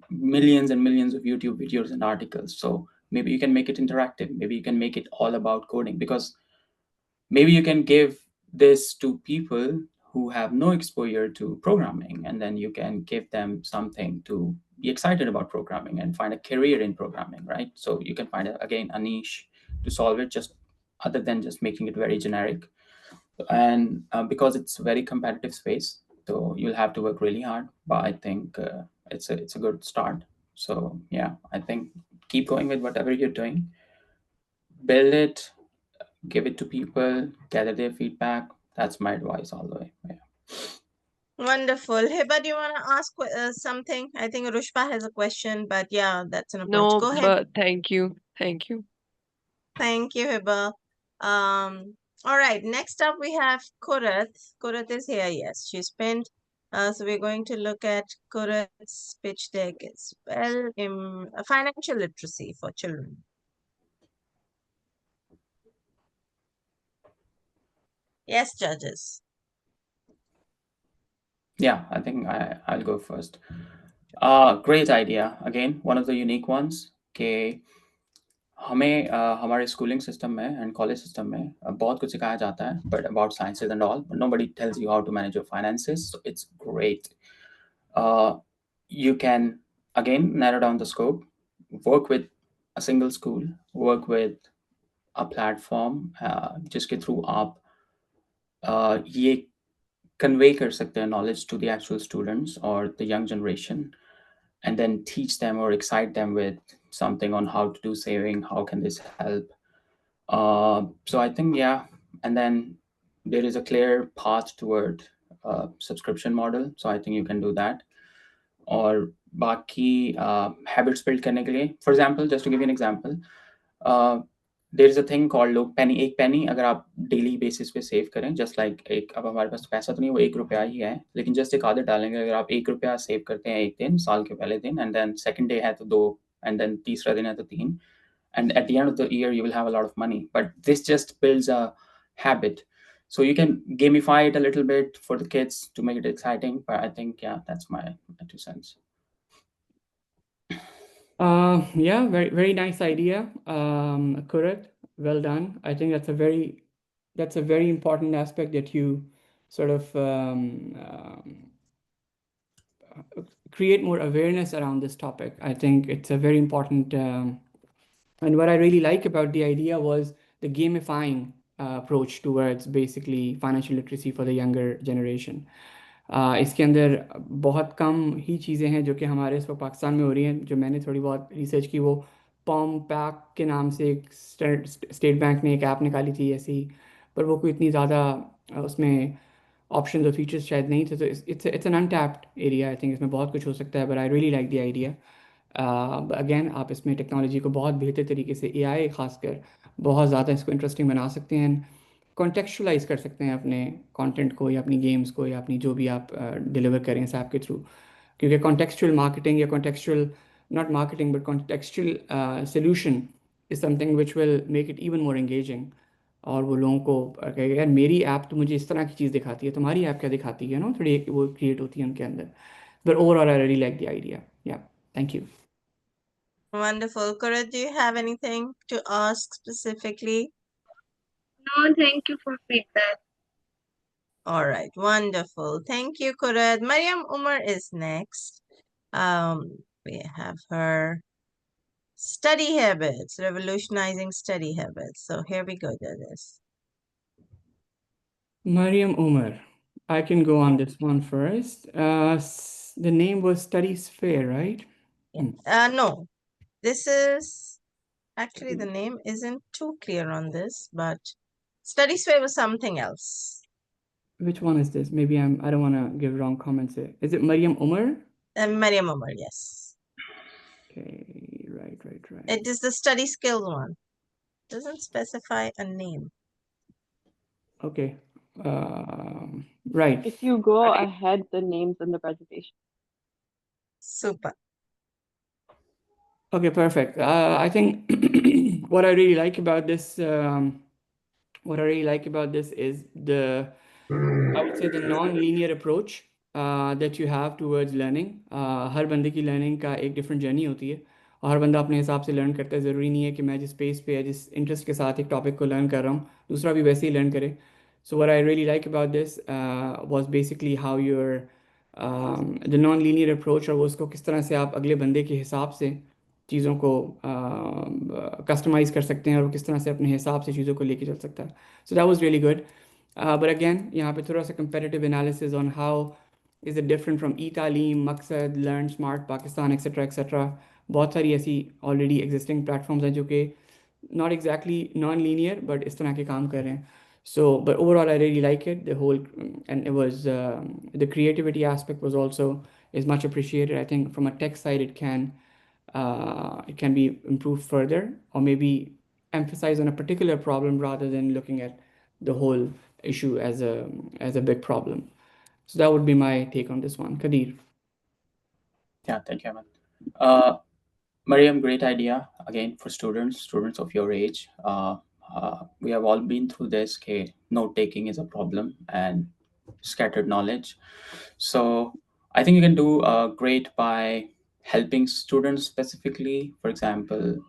millions and millions of YouTube videos and articles. So maybe you can make it interactive. Maybe you can make it all about coding because maybe you can give this to people who have no exposure to programming, and then you can give them something to be excited about programming and find a career in programming, right? So you can find, again, a niche to solve it, just other than just making it very generic. And because it's a very competitive space, so you'll have to work really hard, but I think it's a good start. So yeah, I think keep going with whatever you're doing, build it, give it to people, gather their feedback. That's my advice all the way. Yeah. Wonderful. Hiba, do you want to ask something? I think Arushba has a question, but yeah, that's an approach. No, Go ahead. but thank you. Thank you. Thank you, Hiba. All right, next up we have Kurat. Kurat is here, yes, she's pinned. So we're going to look at Kurat's pitch deck as well in financial literacy for children. Yes, judges. Yeah, I think I'll go first. Great idea. Again, one of the unique ones कि हमें हमारे schooling system में and college system में बहुत कुछ सिखाया जाता है but about sciences and all nobody tells you how to manage your finances so it's great you can again narrow down the scope, work with a single school, work with a platform जिसके through आप ये convey कर सकते हैं knowledge to the actual students or the young generation, and then teach them or excite them with something on how to do saving, how can this help. So I think, yeah, and then there is a clear path toward subscription model. So I think you can do that. Or बाकी habits build करने के लिए, for example, just to give you an example, there is a thing called लोग penny, एक penny अगर आप daily basis पे save करें, just like एक, अब हमारे पास पैसा तो नहीं, वो ₹1 ही है, लेकिन just एक आदत डालेंगे, अगर आप ₹1 save करते हैं एक दिन, साल के पहले दिन, and then second day है तो 2, and then तीसरा दिन है तो 3, and at the end of the year you will have a lot of money. But this just builds a habit. So you can gamify it a little bit for the kids to make it exciting. But I think, yeah, that's my 2 cents. Yeah, very nice idea, Kurat. Well done. I think that's a very important aspect that you sort of create more awareness around this topic. I think it's a very important, and what I really like about the idea was the gamifying approach towards basically financial literacy for the younger generation. इसके अंदर बहुत कम ही चीज़ें हैं जो कि हमारे इस वक्त पाकिस्तान में हो रही हैं। जो मैंने थोड़ी बहुत रिसर्च की, वो पॉम पैक के नाम से एक स्टेट बैंक ने एक ऐप निकाली थी ऐसी, पर वो कोई इतनी ज़्यादा उसमें ऑप्शन और फीचर्स शायद नहीं थे। तो it's an untapped area. I think इसमें बहुत कुछ हो सकता है, but I really like the idea. Again, आप इसमें टेक्नोलॉजी को बहुत बेहतर तरीके से, एआई खासकर, बहुत ज़्यादा इसको इंटरेस्टिंग बना सकते हैं, कॉन्टेक्चुअलाइज कर सकते हैं अपने कंटेंट को या अपनी गेम्स को या अपनी जो भी आप डिलीवर करें इस ऐप के थ्रू। क्योंकि कॉन्टेक्चुअल मार्केटिंग या contextual, not marketing but contextual solution is something which will make it even more engaging. और वो लोगों को कहेगा, यार मेरी ऐप तो मुझे इस तरह की चीज़ दिखाती है, तुम्हारी ऐप क्या दिखाती है, नो थोड़ी वो क्रिएट होती है उनके अंदर। But overall I really like the idea. Yeah, thank you. Wonderful. Kurat, do you have anything to ask specifically? No, thank you for feedback. All right, wonderful. Thank you, Kurat. Mariam Umar is next. We have her study habits, revolutionizing study habits. So here we go to this. Mariam Umar, I can go on this one first. The name was Study Sphere, right? No, this is actually, the name isn't too clear on this, but Study Sphere was something else. Which one is this? Maybe I don't want to give wrong comments here. Is it Mariam Umar? Mariam Umar, yes. Okay, right. It is the study skills one. Doesn't specify a name. Okay. Right. If you go ahead, the names in the presentation. Super. Okay, perfect. I think what I really like about this, is I would say the non-linear approach that you have towards learning. हर बंदे की learning का एक different journey होती है, और हर बंदा अपने हिसाब से learn करता है। ज़रूरी नहीं है कि मैं जिस pace पे या जिस interest के साथ एक topic को learn कर रहा हूँ, दूसरा भी वैसे ही learn करे। So what I really like about this was basically how the non-linear approach, और वो उसको किस तरह से आप अगले बंदे के हिसाब से चीज़ों को कस्टमाइज़ कर सकते हैं, और वो किस तरह से अपने हिसाब से चीज़ों को लेके चल सकता है। So that was really good. But again, यहाँ पे थोड़ा सा competitive analysis on how is it different from e-Taaleem, Maqsad, Learn Smart Pakistan, etc. बहुत सारी ऐसी already existing platforms हैं जो कि not exactly non-linear but इस तरह के काम कर रहे हैं। So, but overall I really like it, the whole, and it was the creativity aspect was also is much appreciated. I think from a tech side it can be improved further, or maybe emphasize on a particular problem rather than looking at the whole issue as a big problem. So that would be my take on this one. Kadir. Yeah, thank you, Ahmed. Mariam, great idea again for students of your age. We have all been through this. Okay, note taking is a problem and scattered knowledge. So I think you can do great by helping students specifically. For example,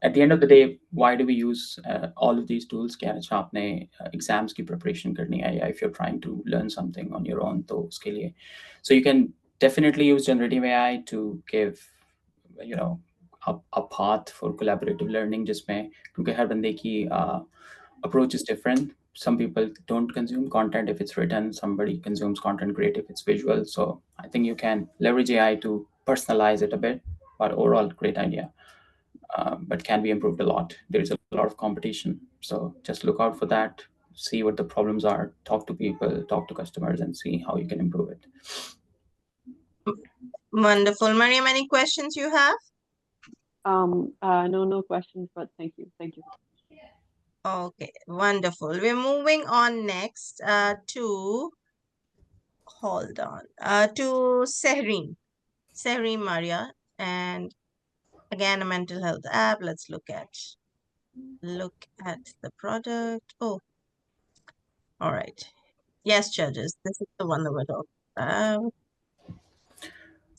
at the end of the day, why do we use all of these tools? क्या अच्छा आपने exams की preparation करनी है, या if you're trying to learn something on your own, तो उसके लिए, so you can definitely use generative AI to give, a path for collaborative learning, जिसमें क्योंकि हर बंदे की approach is different. Some people don't consume content if it's written. Somebody consumes content great if it's visual. So I think you can leverage AI to personalize it a bit. But overall, great idea. But can be improved a lot. There is a lot of competition. So just look out for that. See what the problems are. Talk to people, talk to customers, and see how you can improve it. Wonderful. Mariam, any questions you have? No questions, but thank you. Okay, wonderful. We're moving on next to Sehreen Maria, and Again, a mental health app. Let's look at the product. Oh, all right. Yes, judges. This is the one that we're talking about.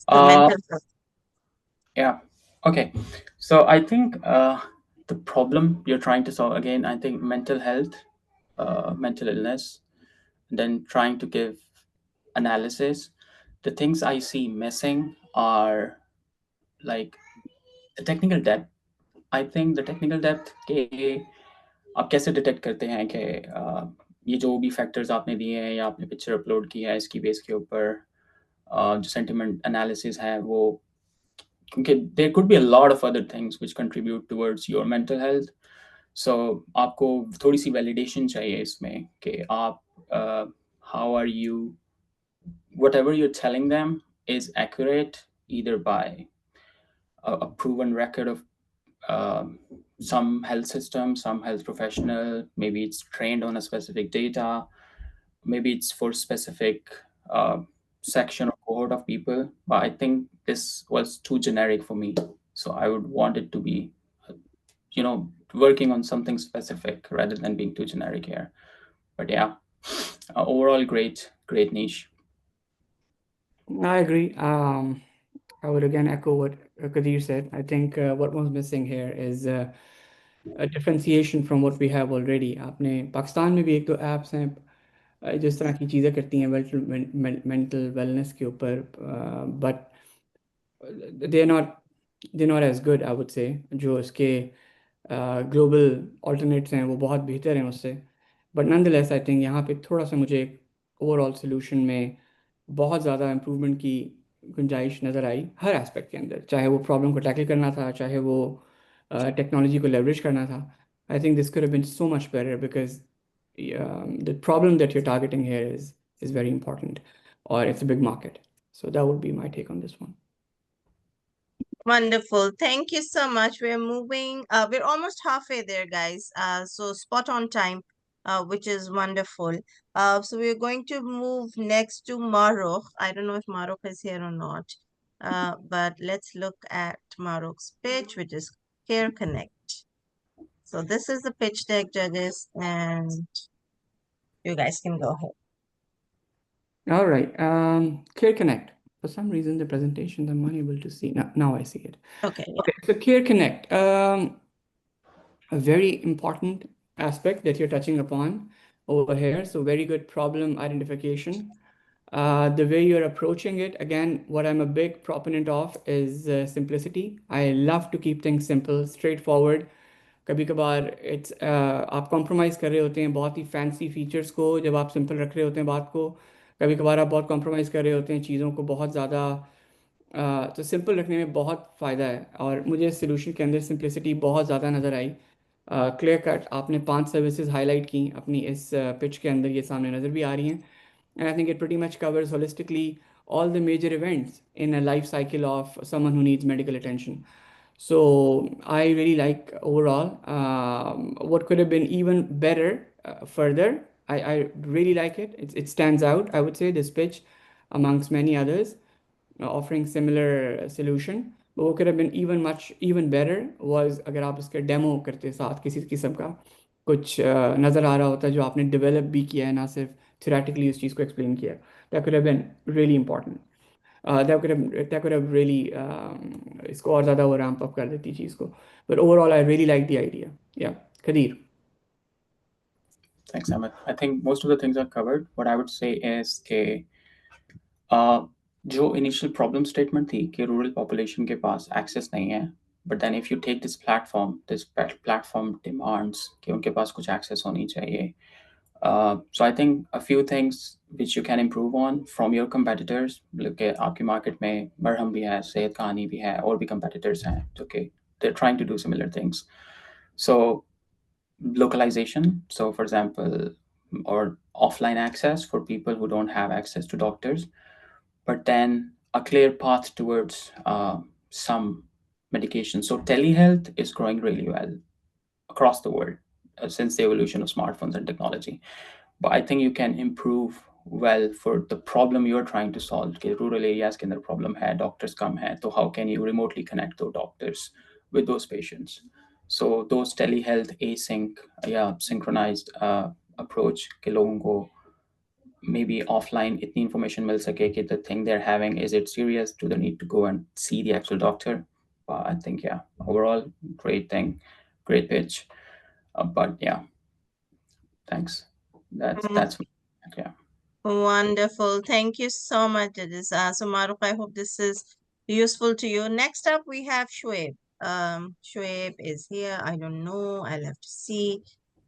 The mental health. Yeah. Okay. So I think the problem you're trying to solve, again, I think mental health, mental illness, then trying to give analysis. The things I see missing are like the technical depth. I think the technical depth के आप कैसे detect करते हैं कि ये जो भी factors आपने दिए हैं या आपने पिक्चर अपलोड की है इसकी बेस के ऊपर जो सेंटिमेंट एनालिसिस है वो क्योंकि there could be a lot of other things which contribute towards your mental health so आपको थोड़ी सी वैलिडेशन चाहिए इसमें कि आप how are you whatever you're telling them is accurate either by a proven record of some health system, some health professional, maybe it's trained on a specific data, maybe it's for specific section or cohort of people. But I think this was too generic for me. So I would want it to be, working on something specific rather than being too generic here. But yeah, overall, great niche. I agree. I would again echo what Kadir said. I think what was missing here is a differentiation from what we have already. आपने पाकिस्तान में भी एक दो apps हैं जिस तरह की चीज़ें करती हैं mental wellness के ऊपर, but they're not as good, I would say. जो इसके global alternates हैं वो बहुत बेहतर हैं उससे. But nonetheless, I think यहाँ पे थोड़ा सा मुझे overall solution में बहुत ज़्यादा improvement की गुंजाइश नज़र आई हर एस्पेक्ट के अंदर, चाहे वो प्रॉब्लम को टैकल करना था, चाहे वो टेक्नोलॉजी को लेवरेज करना था. I think this could have been so much better because the problem that you targeting here is very important और it's a big market. So that would be my take on this one. Wonderful. Thank you so much. We're moving. We're almost halfway there, guys. So spot on time, which is wonderful. So we're going to move next to Marok. I don't know if Marok is here or not. But let's look at Marok's pitch, which is Care Connect. So this is the pitch deck, judges, and you guys can go ahead. All right. Care Connect. For some reason, the presentations I'm unable to see. Now I see it. Okay. Yeah. Okay. So Care Connect. A very important aspect that you're touching upon over here. So very good problem identification. The way you're approaching it, again, what I'm a big proponent of is simplicity. I love to keep things simple, straightforward. कभी कभार it's आप compromise कर रहे होते हैं बहुत ही fancy features को जब आप सिंपल रख रहे होते हैं बात को. कभी कभार आप बहुत कॉम्प्रोमाइज़ कर रहे होते हैं चीज़ों को बहुत ज़्यादा. तो सिंपल रखने में बहुत फ़ायदा है और मुझे इस सोल्यूशन के अंदर सिंप्लिसिटी बहुत ज़्यादा नज़र आई. क्लियर कट आपने 5 सर्विसेज हाईलाइट की अपनी इस पिच के अंदर, ये सामने नज़र भी आ रही हैं. And I think it pretty much covers holistically all the major events in a life cycle of someone who needs medical attention. So I really like overall. What could have been even better further, I really like it. It stands out, I would say, this pitch amongst many others offering similar solution. But what could have been even better was अगर आप इसका demo करते साथ किसी किस्म का कुछ नज़र आ रहा होता जो आपने डेवलप भी किया है, ना सिर्फ theoretically उस चीज़ को एक्सप्लेन किया. That could have been really important. That could have really इसको और ज़्यादा वो रैम्प अप कर देती चीज़ को. But overall, I really like the idea. Yeah, Kadir. Thanks, Ahmed. I think most of the things are covered. What I would say is कि जो initial problem statement थी कि rural population के पास access नहीं है, but then if you take this platform demands कि उनके पास कुछ access होनी चाहिए. So I think a few things which you can improve on from your competitors. Look at आपके market में मरहम भी है, सेहत कहानी भी है, और भी competitors हैं जो कि they're trying to do similar things. So localization. So for example, or offline access for people who don't have access to doctors, but then a clear path towards some medication. So telehealth is growing really well across the world since the evolution of smartphones and technology. But I think you can improve well for the problem you're trying to solve. कि rural areas के अंदर problem है, doctors कम हैं, तो how can you remotely connect those doctors with those patients? So those telehealth async या synchronized approach के लोगों को maybe offline इतनी information मिल सके कि the thing they're having, is it serious? Do they need to go and see the actual doctor? I think, yeah, overall, great thing, great pitch. But yeah, thanks. That's yeah. Wonderful. Thank you so much, judges. So Maruf, I hope this is useful to you. Next up, we have Shoaib. Shoaib is here. I don't know. I'll have to see.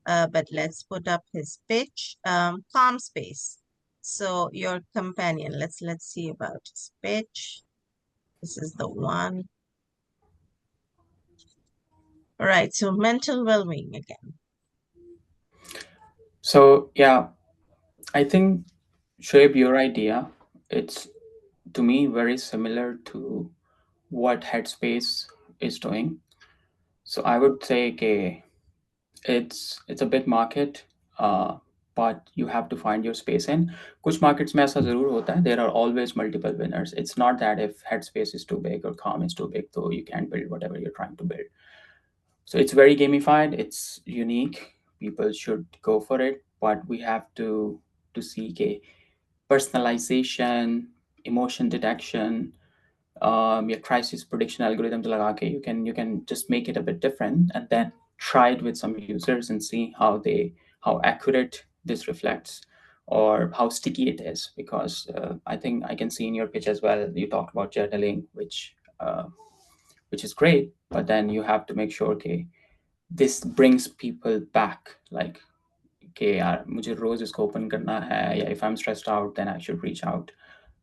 But let's put up his pitch. Calm space. So your companion. Let's see about his pitch. This is the one. All right. So mental well-being again. So yeah, I think, Shoaib, your idea, it's to me very similar to what Headspace is doing. So I would say okay, it's a big market, but you have to find your space in. कुछ markets में ऐसा ज़रूर होता है, there are always multiple winners. It's not that if Headspace is too big or Calm is too big, so you can't build whatever you're trying to build. So it's very gamified, it's unique, people should go for it, but we have to see के personalization, emotion detection, your crisis prediction algorithms लगा के you can just make it a bit different and then try it with some users and see how accurate this reflects or how sticky it is. Because I think I can see in your pitch as well, you talked about journaling, which is great, but then you have to make sure that this brings people back, like कि यार मुझे रोज इसको open करना है, या if I'm stressed out, then I should reach out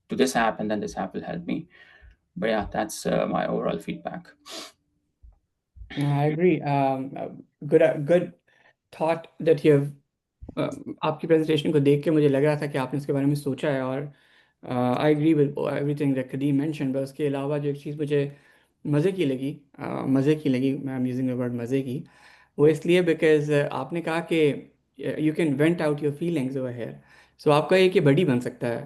to this app and then this app will help me. But yeah, that's my overall feedback. I agree. Good thought that you have. आपकी presentation को देख के मुझे लग रहा था कि आपने इसके बारे में सोचा है, और I agree with everything that Kadeem mentioned. बस उसके अलावा जो एक चीज़ मुझे मज़े की लगी, I'm using the word मज़े की, वो इसलिए because आपने कहा कि you can vent out your feelings over here. So आपका एक ये बड़ी बन सकता है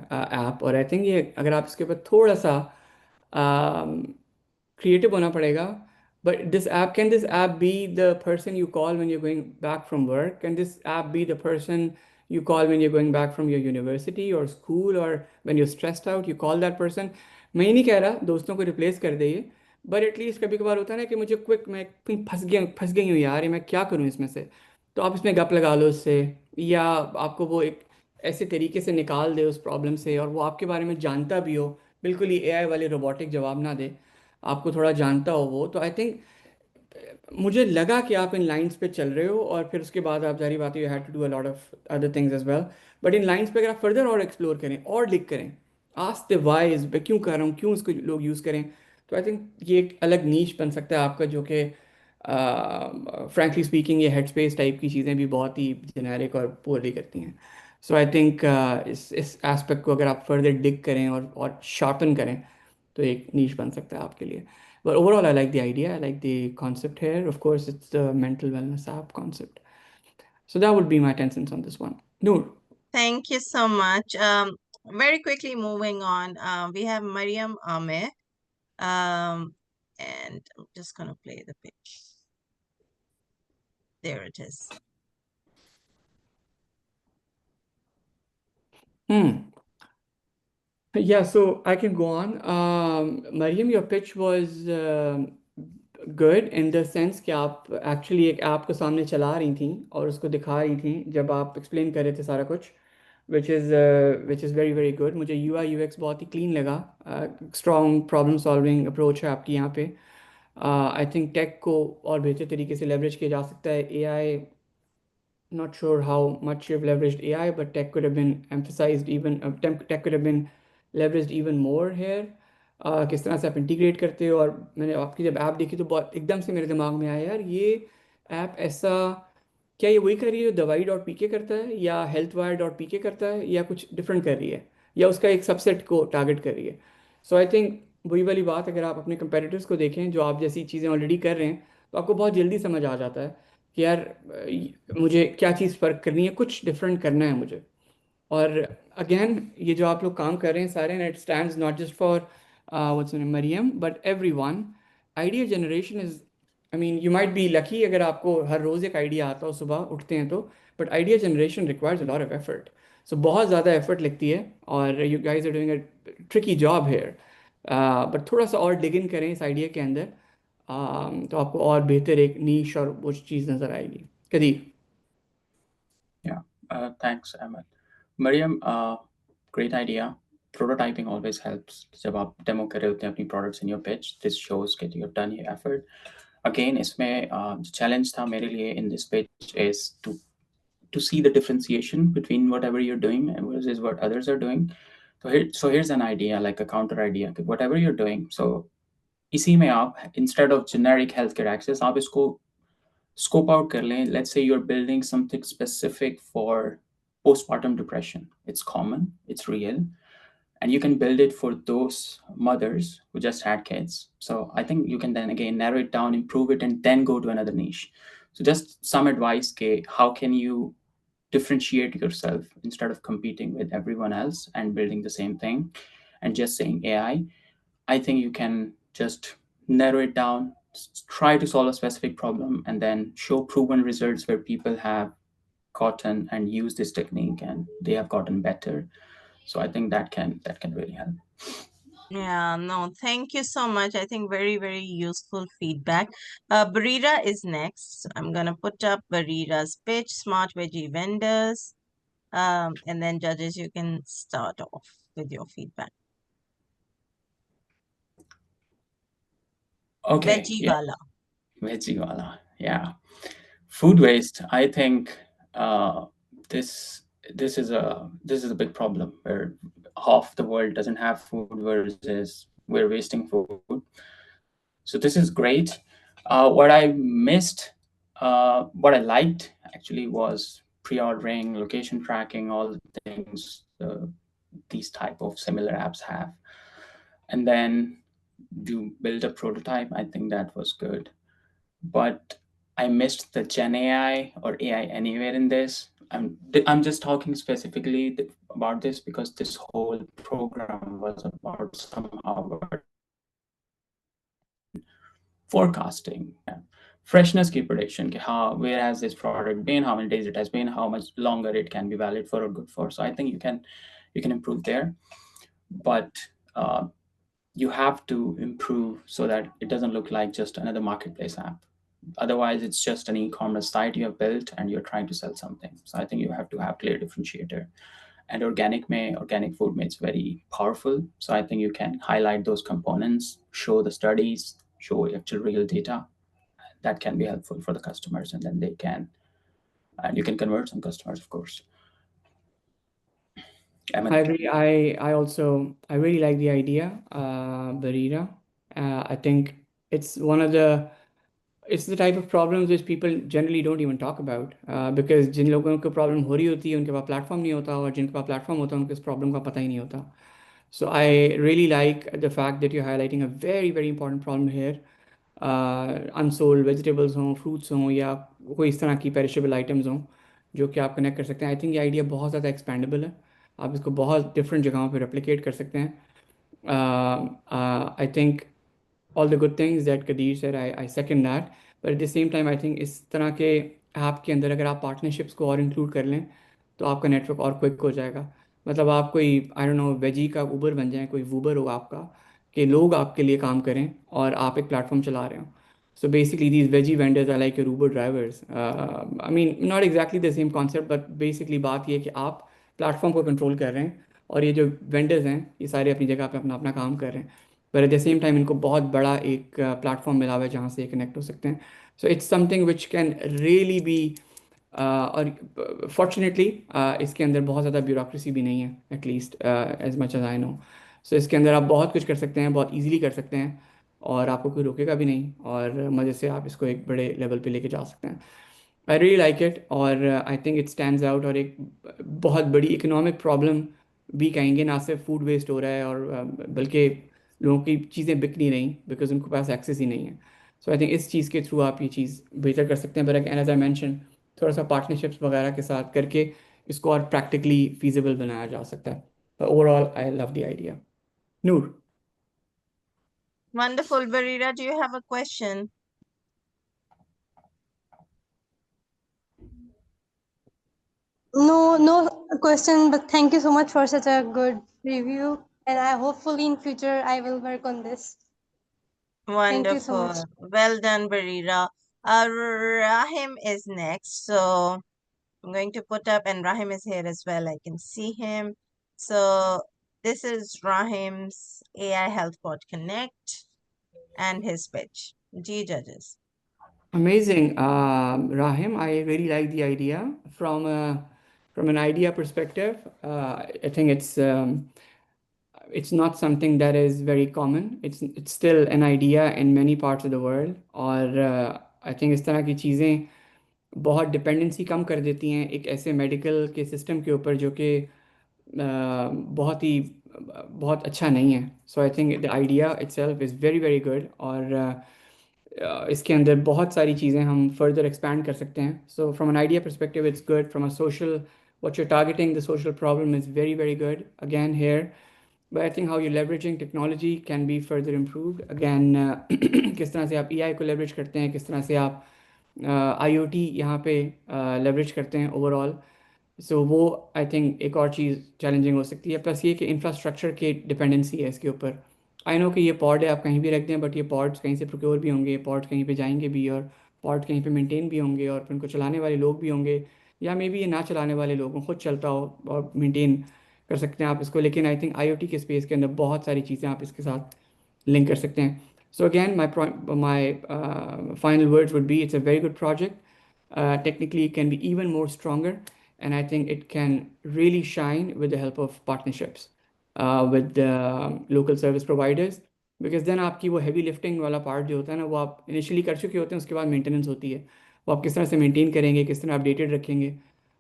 ऐप, और I think ये अगर आप इसके ऊपर थोड़ा सा creative होना पड़ेगा. But can this app be the person you call when you're going back from work? Can this app be the person you call when you're going back from your university or school, or when you're stressed out, you call that person? मैं ये नहीं कह रहा दोस्तों को replace कर दे ये, but at least कभी कभार होता है ना कि मुझे मैं कहीं फंस गई हूँ यार, ये मैं क्या करूँ इसमें से, तो आप इसमें गप लगा लो उससे, या आपको वो एक ऐसे तरीके से निकाल दे उस प्रॉब्लम से, और वो आपके बारे में जानता भी हो, बिल्कुल ही एआई वाले रोबोटिक जवाब ना दे, आपको थोड़ा जानता हो वो, तो आई थिंक मुझे लगा कि आप इन लाइंस पे चल रहे हो, और फिर उसके बाद आप जारी बात है, you had to do a lot of other things as well, but in lines पे अगर आप फर्दर और एक्सप्लोर करें और लिख करें, आस्क द व्हाईज, मैं क्यों कर रहा हूँ, क्यों इसको लोग यूज़ करें, तो आई थिंक ये एक अलग नीश बन सकता है आपका, जो कि फ्रैंकली स्पीकिंग ये हेड स्पेस टाइप की चीज़ें भी बहुत ही जेनेरिक और पोरली करती हैं. सो आई थिंक इस एस्पेक्ट को अगर आप फर्दर डिग करें और शार्पन करें, तो एक नीश बन सकता है आपके लिए. But overall, I like the idea. I like the concept here. Of course, it's the mental wellness app concept. So that would be my 10 cents on this one. Noor. Thank you so much. Very quickly moving on, we have Mariam Ameh. And I'm just going to play the pitch. There it is. Yeah, so I can go on. Mariam, your pitch was good in the sense कि आप actually एक app को सामने चला रही थी और उसको दिखा रही थी जब आप explain कर रहे थे सारा कुछ, which is very very good. मुझे UI UX बहुत ही clean लगा. Strong problem solving approach है आपकी यहाँ पे. I think tech को और बेहतर तरीके से leverage किया जा सकता है. AI, not sure how much you've leveraged AI, but tech could have been emphasized even, tech could have been leveraged even more here. किस तरह से आप इंटीग्रेट करते हो, और मैंने आपकी जब ऐप देखी तो बहुत एकदम से मेरे दिमाग में आया यार, ये ऐप ऐसा क्या ये वही कर रही है जो दवाई.pk करता है, या healthwire.pk करता है, या कुछ डिफरेंट कर रही है, या उसका एक सबसेट को टारगेट कर रही है. सो आई थिंक वही वाली बात, अगर आप अपने कंपेटिटर्स को देखें जो आप जैसी चीज़ें ऑलरेडी कर रहे हैं, तो आपको बहुत जल्दी समझ आ जाता है कि यार मुझे क्या चीज़ फ़र्क करनी है, कुछ डिफरेंट करना है मुझे. और अगेन ये जो आप लोग काम कर रहे हैं सारे, and it stands not just for what's Maryam but everyone, idea generation is, I mean you might be lucky अगर आपको हर रोज़ एक आइडिया आता हो सुबह उठते हैं तो, but idea generation requires a lot of effort. So बहुत ज़्यादा एफर्ट लगती है, और you guys are doing a tricky job here. But थोड़ा सा और डिग इन करें इस आइडिया के अंदर, तो आपको और बेहतर एक नीश और वो चीज़ नज़र आएगी. Qadeer. Yeah, thanks, Ahmed. Mariam, great idea. Prototyping always helps. जब आप demo कर रहे होते हैं अपनी products in your pitch, this shows that you have done your effort. Again, इसमें challenge था मेरे लिए in this pitch is to see the differentiation between whatever you're doing and versus what others are doing. So here's an idea, like a counter idea. Whatever you're doing, so इसी में आप instead of generic healthcare access, आप इसको scope out कर लें. Let's say you're building something specific for postpartum depression. It's common, it's real, and you can build it for those mothers who just had kids. So I think you can then again narrow it down, improve it, and then go to another niche. So just some advice, Kay, how can you differentiate yourself instead of competing with everyone else and building the same thing and just saying AI? I think you can just narrow it down, try to solve a specific problem, and then show proven results where people have gotten and used this technique and they have gotten better. So I think that can really help. Yeah, no, thank you so much. I think very, very useful feedback. Barira is next. So I'm gonna put up Barira's pitch, smart veggie vendors. And then judges, you can start off with your feedback. Okay. Veggie Yeah. wala. Veggie wala. Yeah. Food waste. I think this is a big problem where half the world doesn't have food versus we're wasting food. So this is great. What I missed, what I liked actually was pre-ordering, location tracking, all the things these type of similar apps have. And then build a prototype. I think that was good. But I missed the Gen AI or AI anywhere in this. I'm just talking specifically about this because this whole program was about somehow forecasting, freshness की prediction कि हाँ, where has this product been, how many days it has been, how much longer it can be valid for or good for. So I think you can improve there, but you have to improve so that it doesn't look like just another marketplace app. Otherwise, it's just an e-commerce site you have built and you're trying to sell something. So I think you have to have clear differentiator. And organic food it's very powerful. So I think you can highlight those components, show the studies, show actual real data. That can be helpful for the customers, and then you can convert some customers, of course. I agree. I really like the idea, Barira. I think it's the type of problems which people generally don't even talk about, because जिन लोगों को problem हो रही होती है उनके पास platform नहीं होता, और जिनके पास प्लेटफॉर्म होता है उनको इस प्रॉब्लम का पता ही नहीं होता. So I really like the fact that you're highlighting a very, very important problem here. Unsold vegetables हों, fruits हों, या कोई इस तरह की perishable items हों जो कि आप कनेक्ट कर सकते हैं. आई थिंक ये आइडिया बहुत ज़्यादा एक्सपेंडेबल है. आप इसको बहुत डिफरेंट जगहों पे रेप्लिकेट कर सकते हैं. I think all the good things that Kadir said, I second that. But at the same time, I think इस तरह के ऐप के अंदर अगर आप पार्टनरशिप्स को और इंक्लूड कर लें तो आपका नेटवर्क और क्विक हो जाएगा. मतलब आप कोई आई डोंट नो वेजी का ऊबर बन जाए, कोई वूबर हो आपका, कि लोग आपके लिए काम करें और आप एक प्लेटफॉर्म चला रहे हो. So basically, these veggie vendors are like your Uber drivers. I mean, not exactly the same concept, but basically बात ये है कि आप प्लेटफॉर्म को कंट्रोल कर रहे हैं और ये जो वेंडर्स हैं ये सारे अपनी जगह पे अपना अपना काम कर रहे हैं. पर एट द सेम टाइम इनको बहुत बड़ा एक प्लेटफॉर्म मिला हुआ है जहाँ से ये कनेक्ट हो सकते हैं. So it's something which can really be, और फॉर्चुनेटली इसके अंदर बहुत ज़्यादा ब्यूरोक्रेसी भी नहीं है, at least as much as I know. So इसके अंदर आप बहुत कुछ कर सकते हैं, बहुत ईजिली कर सकते हैं, और आपको कोई रोकेगा भी नहीं, और मज़े से आप इसको एक बड़े लेवल पे लेके जा सकते हैं. आई रियली लाइक इट, और I think it stands out, और एक बहुत बड़ी इकोनॉमिक प्रॉब्लम भी कहेंगे. ना सिर्फ फूड वेस्ट हो रहा है, और बल्कि लोगों की चीज़ें बिक नहीं रही बिकॉज उनके पास एक्सेस ही नहीं है. सो आई थिंक इस चीज़ के थ्रू आप ये चीज़ बेहतर कर सकते हैं. बट एज आई मेंशन, थोड़ा सा पार्टनरशिप्स वगैरह के साथ करके इसको और practically feasible बनाया जा सकता है. But overall, I love the idea. Noor. Wonderful. Barira, do you have a question? No question, but thank you so much for such a good review. And hopefully in future I will work on this. Thank you so much. Wonderful. Well done, Barira. Rahim is next. So I'm going to put up, and Rahim is here as well. I can see him. So this is Rahim's AI Health Pod Connect and his pitch. G judges. Amazing. Rahim, I really like the idea. From an idea perspective, I think it's not something that is very common. It's still an idea in many parts of the world. और I think इस तरह की चीज़ें बहुत dependency कम कर देती हैं एक ऐसे मेडिकल के सिस्टम के ऊपर जो कि बहुत अच्छा नहीं है. So I think the idea itself is very very good. और इसके अंदर बहुत सारी चीज़ें हम फर्दर एक्सपैंड कर सकते हैं. So from an idea perspective it's good. From a social what you're targeting, the social problem is very very good again here. But I think how you're leveraging technology can be further improved. Again, किस तरह से आप AI को leverage करते हैं, किस तरह से आप IoT यहाँ पे leverage करते हैं overall. सो वो आई थिंक एक और चीज़ चैलेंजिंग हो सकती है. प्लस ये कि इंफ्रास्ट्रक्चर की डिपेंडेंसी है इसके ऊपर. आई नो कि ये पॉड है, आप कहीं भी रख दें, बट ये पॉड्स कहीं से प्रोक्योर भी होंगे, पॉड्स कहीं पे जाएंगे भी, और पॉड कहीं पे मेंटेन भी होंगे, और फिर उनको चलाने वाले लोग भी होंगे, या मे बी ये ना चलाने वाले लोगों खुद चलता हो और मेंटेन कर सकते हैं आप इसको. लेकिन आई थिंक IoT के स्पेस के अंदर बहुत सारी चीज़ें आप इसके साथ लिंक कर सकते हैं. So again my final words would be it's a very good project. Technically it can be even more stronger, and I think it can really shine with the help of partnerships with the local service providers, because then आपकी वो heavy lifting वाला part जो होता है ना, वो आप initially कर चुके होते हैं, उसके बाद maintenance होती है. वो आप किस तरह से maintain करेंगे, किस तरह updated रखेंगे.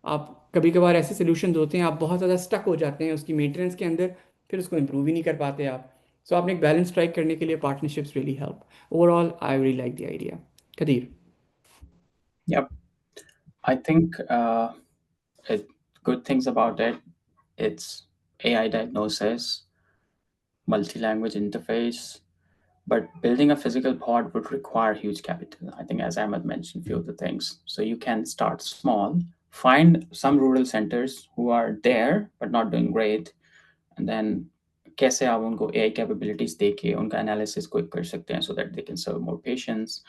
आप कभी कभार ऐसे solutions होते हैं आप बहुत ज़्यादा stuck हो जाते हैं उसकी maintenance के अंदर, फिर उसको improve ही नहीं कर पाते आप. So आपने एक balance strike करने के लिए partnerships really help. Overall, I really like the idea. Kadir. Yep. I think good things about it. It's AI diagnosis, multi-language interface, but building a physical pod would require huge capital. I think, as Ahmed mentioned, few of the things. So you can start small, find some rural centers who are there but not doing great, and then कैसे आप उनको AI capabilities देके उनका analysis quick कर सकते हैं so that they can serve more patients.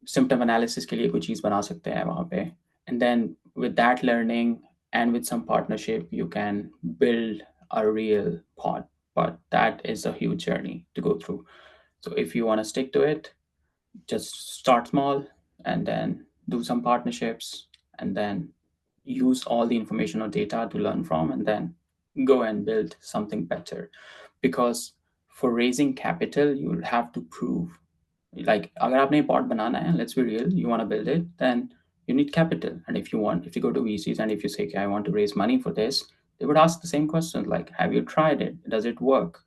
Symptom analysis के लिए कोई चीज़ बना सकते हैं वहाँ पे. And then with that learning and with some partnership, you can build a real pod. But that is a huge journey to go through. So if you want to stick to it, just start small and then do some partnerships and then use all the information or data to learn from, and then go and build something better. Because for raising capital, you'll have to prove, like अगर आपने pod बनाना है, let's be real, you want to build it, then you need capital. And if you go to VCs and if you say, okay, I want to raise money for this, they would ask the same questions like, have you tried it? Does it work?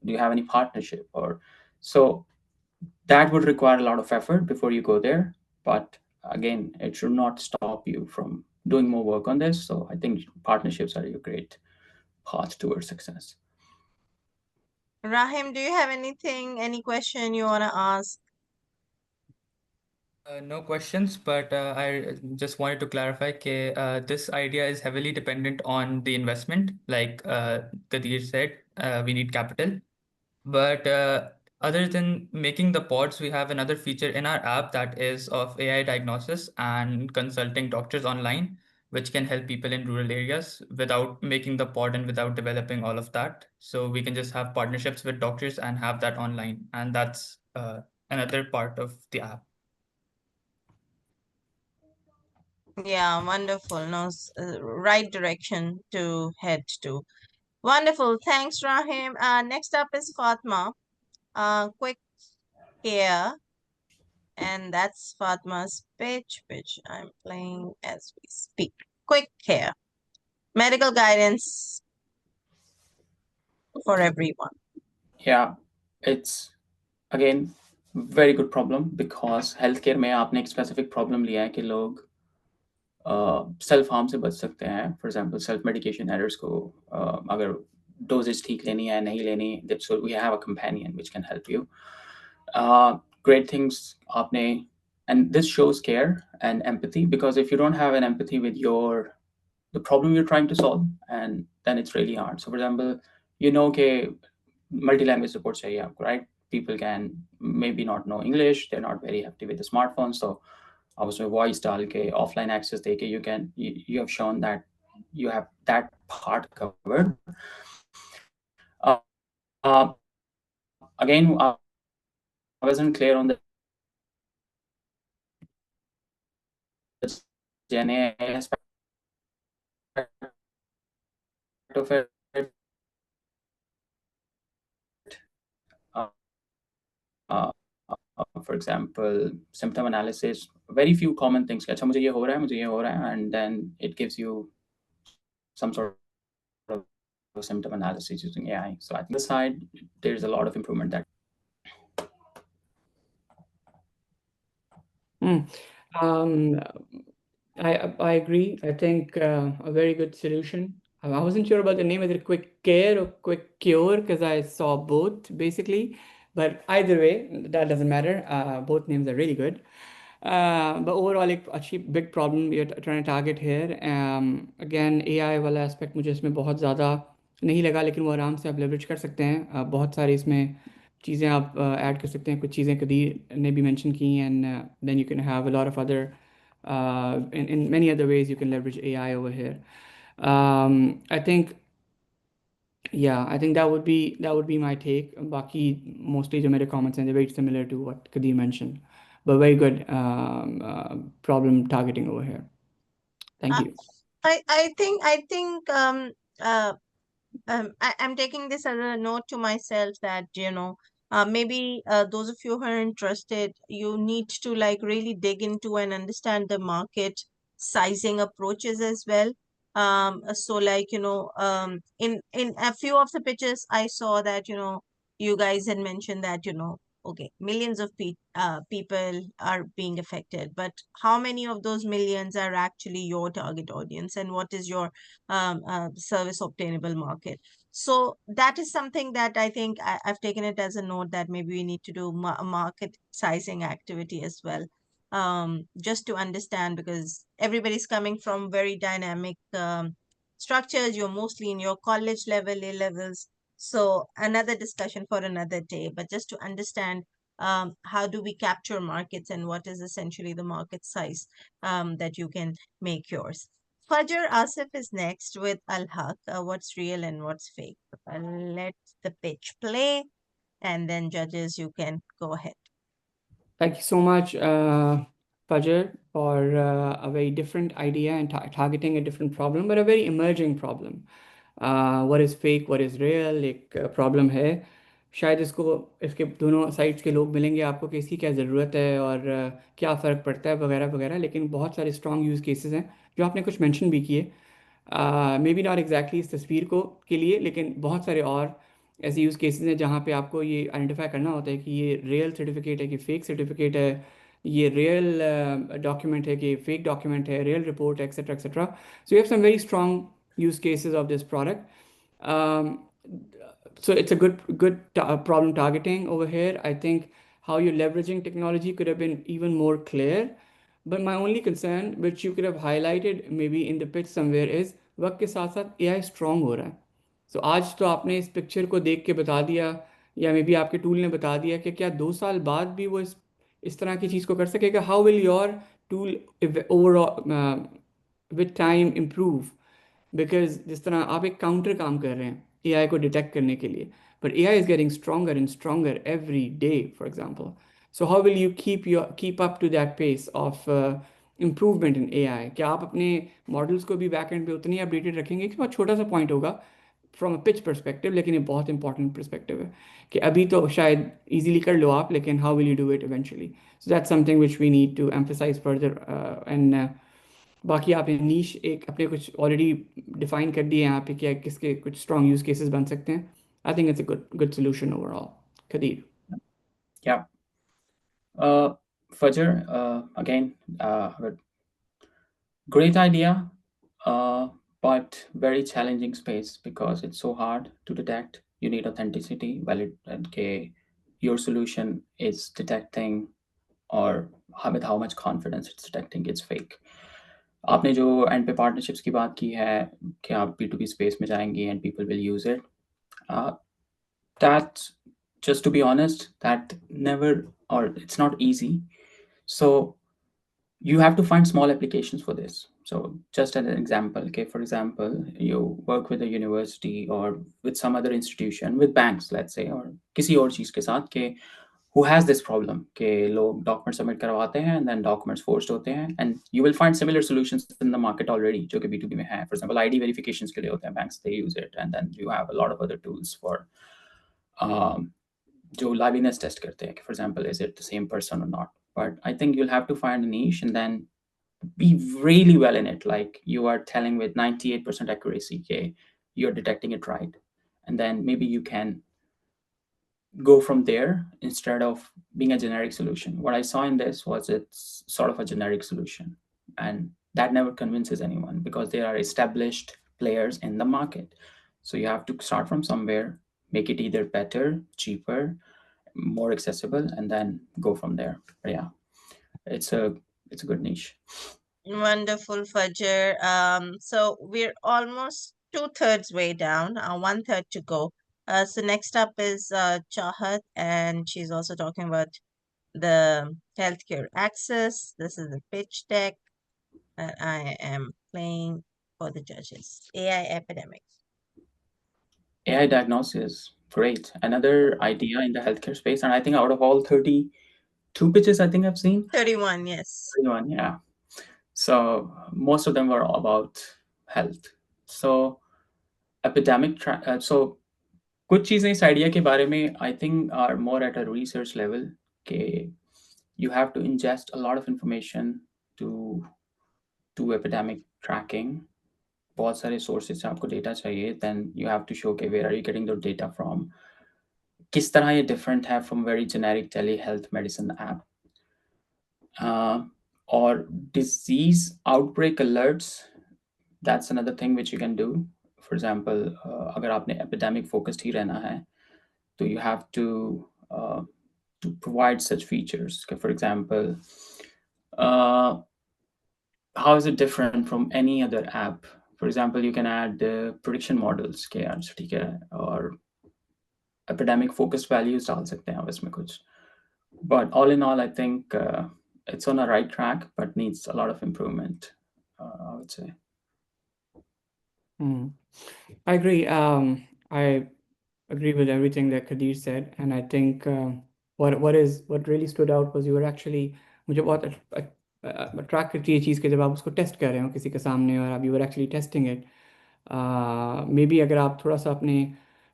Do you have any partnership? Or so that would require a lot of effort before you go there. But again, it should not stop you from doing more work on this. So I think partnerships are a great path towards success. Rahim, do you have any question you want to ask? No questions, but I just wanted to clarify that this idea is heavily dependent on the investment. Like Kadir said, we need capital. But other than making the pods, we have another feature in our app that is of AI diagnosis and consulting doctors online, which can help people in rural areas without making the pod and without developing all of that. So we can just have partnerships with doctors and have that online. And that's another part of the app. Yeah, wonderful. No, right direction to head to. Wonderful. Thanks, Rahim. Next up is Fatma. Quick care. And that's Fatma's pitch, which I'm playing as we speak. Quick care. Medical guidance for everyone. Yeah, it's again very good problem, because healthcare में आपने एक specific problem लिया है कि लोग self harm से बच सकते हैं. For example self medication errors को अगर डोजेज ठीक लेनी है नहीं लेनी, so we have a companion which can help you. Great things आपने, and this shows care and empathy, because if you don't have an empathy with the problem you're trying to solve, and then it's really hard. So for example, you know कि multi-language support चाहिए आपको, right? People can maybe not know English, they're not very happy with the smartphone, so आप उसमें voice डाल के offline access दे के you have shown that you have that part covered. Again, I wasn't clear on the Gen AI aspect of it. For example, symptom analysis, very few common things. अच्छा मुझे ये हो रहा है, and then it gives you some sort of symptom analysis using AI. So at this side, there's a lot of improvement that. I agree. I think a very good solution. I wasn't sure about the name, whether Quick Care or Quick Cure, because I saw both basically. But either way, that doesn't matter. Both names are really good. But overall, एक अच्छी big problem you're trying to target here. Again, AI वाला aspect मुझे इसमें बहुत ज़्यादा नहीं लगा, लेकिन वो आराम से आप leverage कर सकते हैं. बहुत सारी इसमें चीज़ें आप ऐड कर सकते हैं. कुछ चीज़ें कदीर ने भी mention की, and then you can have a lot of other in many other ways you can leverage AI over here. I think, yeah, I think that would be my take. Baki mostly जो मेरे comments हैं, they're very similar to what Kadir mentioned, but very good problem targeting over here. Thank you. I think I'm taking this as a note to myself that, maybe those of you who are interested, you need to like really dig into and understand the market sizing approaches as well. So like, in a few of the pitches, I saw that, you guys had mentioned that, okay, millions of people are being affected, but how many of those millions are actually your target audience, and what is your service obtainable market? So that is something that I think I've taken it as a note that maybe we need to do market sizing activity as well, just to understand, because everybody's coming from very dynamic structures. You're mostly in your college level, A levels. So another discussion for another day, but just to understand how do we capture markets and what is essentially the market size that you can make yours. Fajr Asif is next with Al-Haq, what's real and what's fake. Let the pitch play, and then judges, you can go ahead. Thank you so much, Fajr, for a very different idea and targeting a different problem, but a very emerging problem. What is fake, what is real, एक problem है. शायद इसके दोनों sides के लोग मिलेंगे आपको कि इसकी क्या ज़रूरत है और क्या फ़र्क पड़ता है वगैरह वगैरह, लेकिन बहुत सारे स्ट्रॉन्ग यूज़ केसेस हैं जो आपने कुछ मेंशन भी किए. मे बी नॉट एग्जैक्टली इस तस्वीर के लिए, लेकिन बहुत सारे और ऐसे यूज़ केसेस हैं जहाँ पे आपको ये आइडेंटिफाई करना होता है कि ये रियल सर्टिफिकेट है कि फेक सर्टिफिकेट है, ये रियल डॉक्यूमेंट है कि फेक डॉक्यूमेंट है, रियल रिपोर्ट है, etcetera etcetera. So you have some very strong use cases of this product. So it's a good problem targeting over here. I think how you're leveraging technology could have been even more clear. But my only concern, which you could have highlighted maybe in the pitch somewhere, is वक्त के साथ साथ AI strong हो रहा है. So आज तो आपने इस पिक्चर को देख के बता दिया, या मे बी आपके टूल ने बता दिया कि क्या 2 साल बाद भी वो इस तरह की चीज़ को कर सकेगा. How will your tool overall with time improve? Because जिस तरह आप एक काउंटर काम कर रहे हैं AI को डिटेक्ट करने के लिए, but AI is getting stronger and stronger every day, for example. So how will you keep up to that pace of improvement in AI? क्या आप अपने मॉडल्स को भी बैक एंड पे उतनी अपडेटेड रखेंगे? कि बहुत छोटा सा पॉइंट होगा फ्रॉम अ पिच परस्पेक्टिव, लेकिन ये बहुत इंपॉर्टेंट परस्पेक्टिव है कि अभी तो शायद इजीली कर लो आप, लेकिन how will you do it eventually. So that's something which we need to emphasise further. And बाकी आपने नीश एक अपने कुछ ऑलरेडी डिफाइन कर दिए यहाँ पे क्या किसके कुछ स्ट्रॉन्ग यूज केसेस बन सकते हैं. आई think it's a good solution overall. Kadir. Yeah. Fajr, again, Great idea, but very challenging space because it's so hard to detect. You need authenticity, valid, okay, your solution is detecting or with how much confidence it's detecting it's fake. आपने जो and पे partnerships की बात की है कि आप B2B space में जाएंगे and people will use it that just to be honest that never or it's not easy, so you have to find small applications for this. So just as an example, okay, for example, you work with a university or with some other institution, with banks let's say, or किसी और चीज़ के साथ के who has this problem कि लोग document submit करवाते हैं and then documents forged होते हैं, and you will find similar solutions in the market already जो कि B2B में है. For example, ID verifications के लिए होते हैं, banks they use it, and then you have a lot of other tools for जो liveness test करते हैं, for example, is it the same person or not. But I think you'll have to find a niche and then be really well in it, like you are telling with 98% accuracy, okay, you're detecting it right, and then maybe you can go from there instead of being a generic solution. What I saw in this was it's sort of a generic solution, and that never convinces anyone because there are established players in the market. So you have to start from somewhere, make it either better, cheaper, more accessible, and then go from there. But yeah, it's a good niche. Wonderful, Fajr. So we're almost 2/3 way down, 1/3 to go. So next up is Chahat, and she's also talking about the healthcare access. This is the pitch deck that I am playing for the judges. AI epidemic. AI diagnosis, great. Another idea in the healthcare space, and I think out of all 32 pitches I think I've seen, 31, yes. 31, yeah. So most of them were about health. So epidemic, so कुछ चीज़ें इस idea के बारे में I think are more at a research level कि you have to ingest a lot of information to do epidemic tracking. बहुत सारे sources से आपको data चाहिए, then you have to show कि where are you getting the data from, किस तरह ये different है from very generic telehealth medicine app. Or disease outbreak alerts, that's another thing which you can do. For example, अगर आपने epidemic focused ही रहना है, so you have to provide such features. For example, how is it different from any other app? For example, you can add prediction models के यार ठीक है, और epidemic focused values डाल सकते हैं आप इसमें कुछ. But all in all, I think it's on a right track, but needs a lot of improvement, I would say. I agree. I agree with everything that Kadir said, and I think what really stood out was you were actually मुझे बहुत attract करती है चीज़ कि जब आप उसको test कर रहे हो किसी के सामने और आप you were actually testing it. Maybe अगर आप थोड़ा सा अपने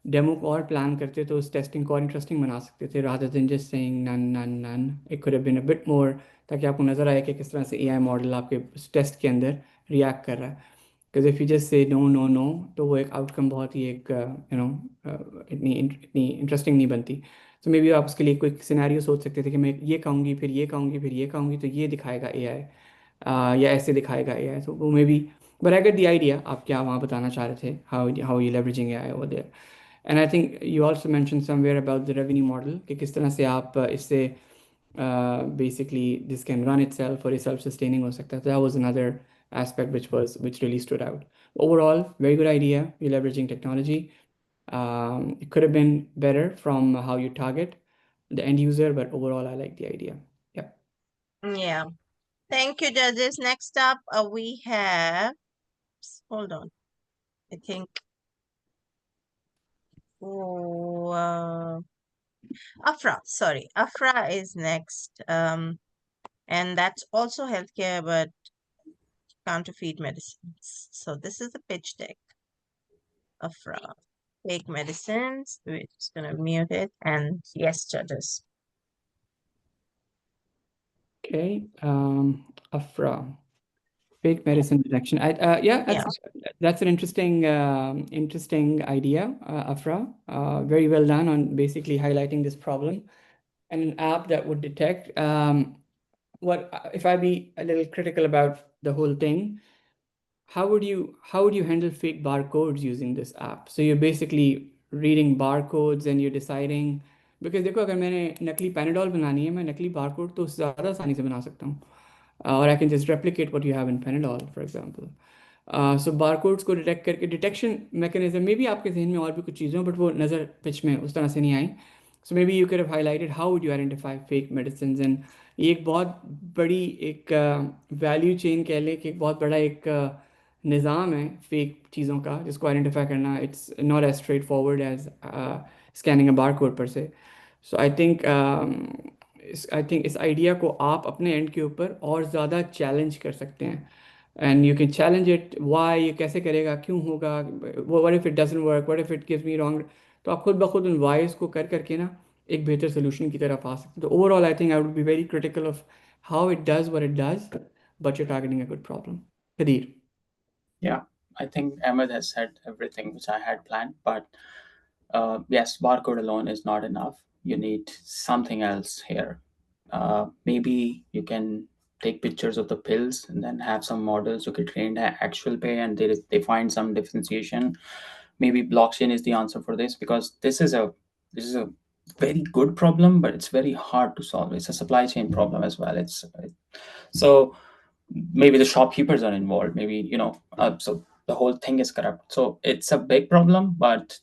डेमो को और प्लान करते तो उस टेस्टिंग को और इंटरेस्टिंग बना सकते थे rather than just saying none. It could have been a bit more ताकि आपको नज़र आए कि किस तरह से AI मॉडल आपके टेस्ट के अंदर रिएक्ट कर रहा है. Because if you just say no, तो वो एक आउटकम बहुत ही एक इतनी इंटरेस्टिंग नहीं बनती. So maybe आप उसके लिए कोई सिनेरियो सोच सकते थे कि मैं ये कहूँगी फिर ये कहूँगी फिर ये कहूँगी तो ये दिखाएगा AI, या ऐसे दिखाएगा AI. So वो may be, but I get the idea आप क्या वहाँ बताना चाह रहे थे, how you leveraging AI over there. And I think you also mentioned somewhere about the revenue model कि किस तरह से आप इससे basically this can run itself or self sustaining हो सकता है. So that was another aspect which really stood out. Overall, very good idea. You're leveraging technology. It could have been better from how you target the end user, but overall, I like the idea. Yeah. Thank you, judges. Next up, we have, hold on. I think, Afra, sorry. Afra is next. And that's also healthcare, but counterfeit medicines. So this is the pitch deck. Afra, fake medicines. We're just gonna mute it. And yes, judges. Okay, Afra, fake medicine detection. That's an interesting idea, Afra. Very well done on basically highlighting this problem, and an app that would detect. What if I be a little critical about the whole thing, how would you handle fake barcodes using this app? So you're basically reading barcodes and you're deciding, because देखो अगर मैंने नकली Panadol बनानी है, मैं नकली barcode तो ज़्यादा आसानी से बना सकता हूँ, or I can just replicate what you have in Panadol, for example. So barcodes को डिटेक्ट करके, डिटेक्शन मैकेनिज्म में भी आपके जहन में और भी कुछ चीज़ें बट वो नज़र पिच में उस तरह से नहीं आई. So maybe you could have highlighted how would you identify fake medicines, and ये एक बहुत बड़ी एक वैल्यू चेन कह लें कि एक बहुत बड़ा एक निज़ाम है फेक चीज़ों का जिसको आइडेंटिफाई करना. It's not as straightforward as scanning a barcode per se. So I think इस आइडिया को आप अपने एंड के ऊपर और ज़्यादा चैलेंज कर सकते हैं. And you can challenge it, why, ये कैसे करेगा, क्यों होगा, what if it doesn't work, what if it gives me wrong. तो आप खुद ब खुद उन वाइज को कर करके ना एक बेहतर सोल्यूशन की तरफ आ सकते हैं. तो overall I think I would be very critical of how it does what it does, but you're targeting a good problem. Kadir. Yeah, I think Ahmed has said everything which I had planned, but yes, barcode alone is not enough. You need something else here. Maybe you can take pictures of the pills and then have some models who get trained at actual pay, and they find some differentiation. Maybe blockchain is the answer for this, because this is a very good problem, but it's very hard to solve. It's a supply chain problem as well. So maybe the shopkeepers are involved. Maybe so the whole thing is corrupt. So it's a big problem, but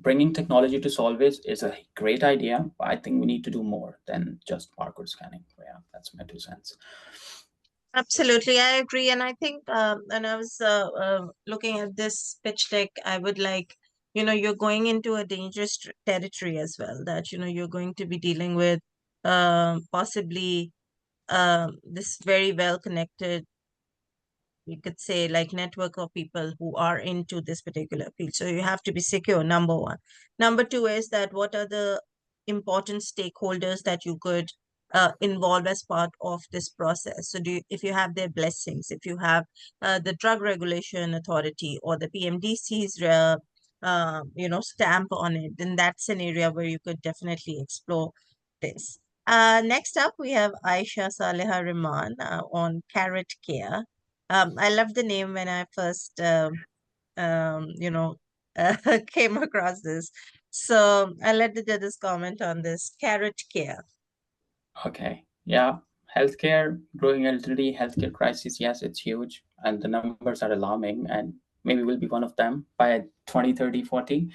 bringing technology to solve it is a great idea. But I think we need to do more than just barcode scanning. Yeah, that's my 2 cents. Absolutely, I agree. And I think when I was looking at this pitch deck, I would like, you're going into a dangerous territory as well, that, you're going to be dealing with possibly this very well connected, you could say, like, network of people who are into this particular field. So you have to be secure, number one. Number two is that what are the important stakeholders that you could involve as part of this process? So if you have their blessings, if you have the Drug Regulation Authority or the PMDC's stamp on it, then that's an area where you could definitely explore this. Next up, we have Aisha Saleha Rahman on Carrot Care. I love the name when I first, came across this. So I'll let the judges comment on this. Carrot Care. Okay. Yeah. Healthcare, growing elderly healthcare crisis. Yes, it's huge. And the numbers are alarming. And maybe we'll be one of them by 20, 30, 40,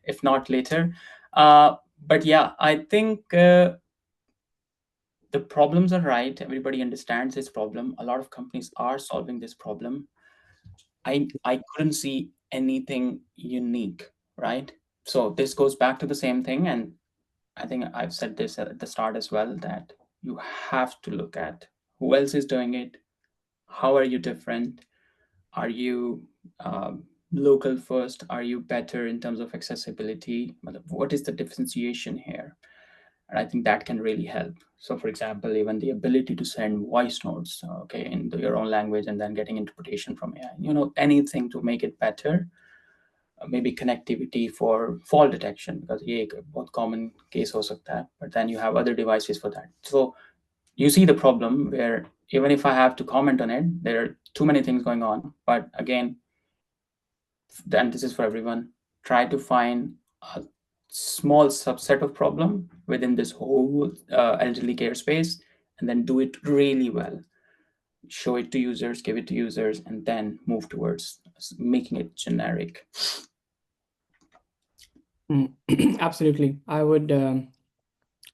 if not later. But yeah, I think the problems are right. Everybody understands this problem. A lot of companies are solving this problem. I couldn't see anything unique, right? So this goes back to the same thing. And I think I've said this at the start as well, that you have to look at who else is doing it. How are you different? Are you local first? Are you better in terms of accessibility? What is the differentiation here? And I think that can really help. So for example, even the ability to send voice notes, in your own language, and then getting interpretation from AI, anything to make it better. Maybe connectivity for fall detection, because ये एक बहुत common case हो सकता है, but then you have other devices for that. So you see the problem where even if I have to comment on it, there are too many things going on. But again, then this is for everyone. Try to find a small subset of problem within this whole elderly care space, and then do it really well. Show it to users, give it to users, and then move towards making it generic. Absolutely. I would,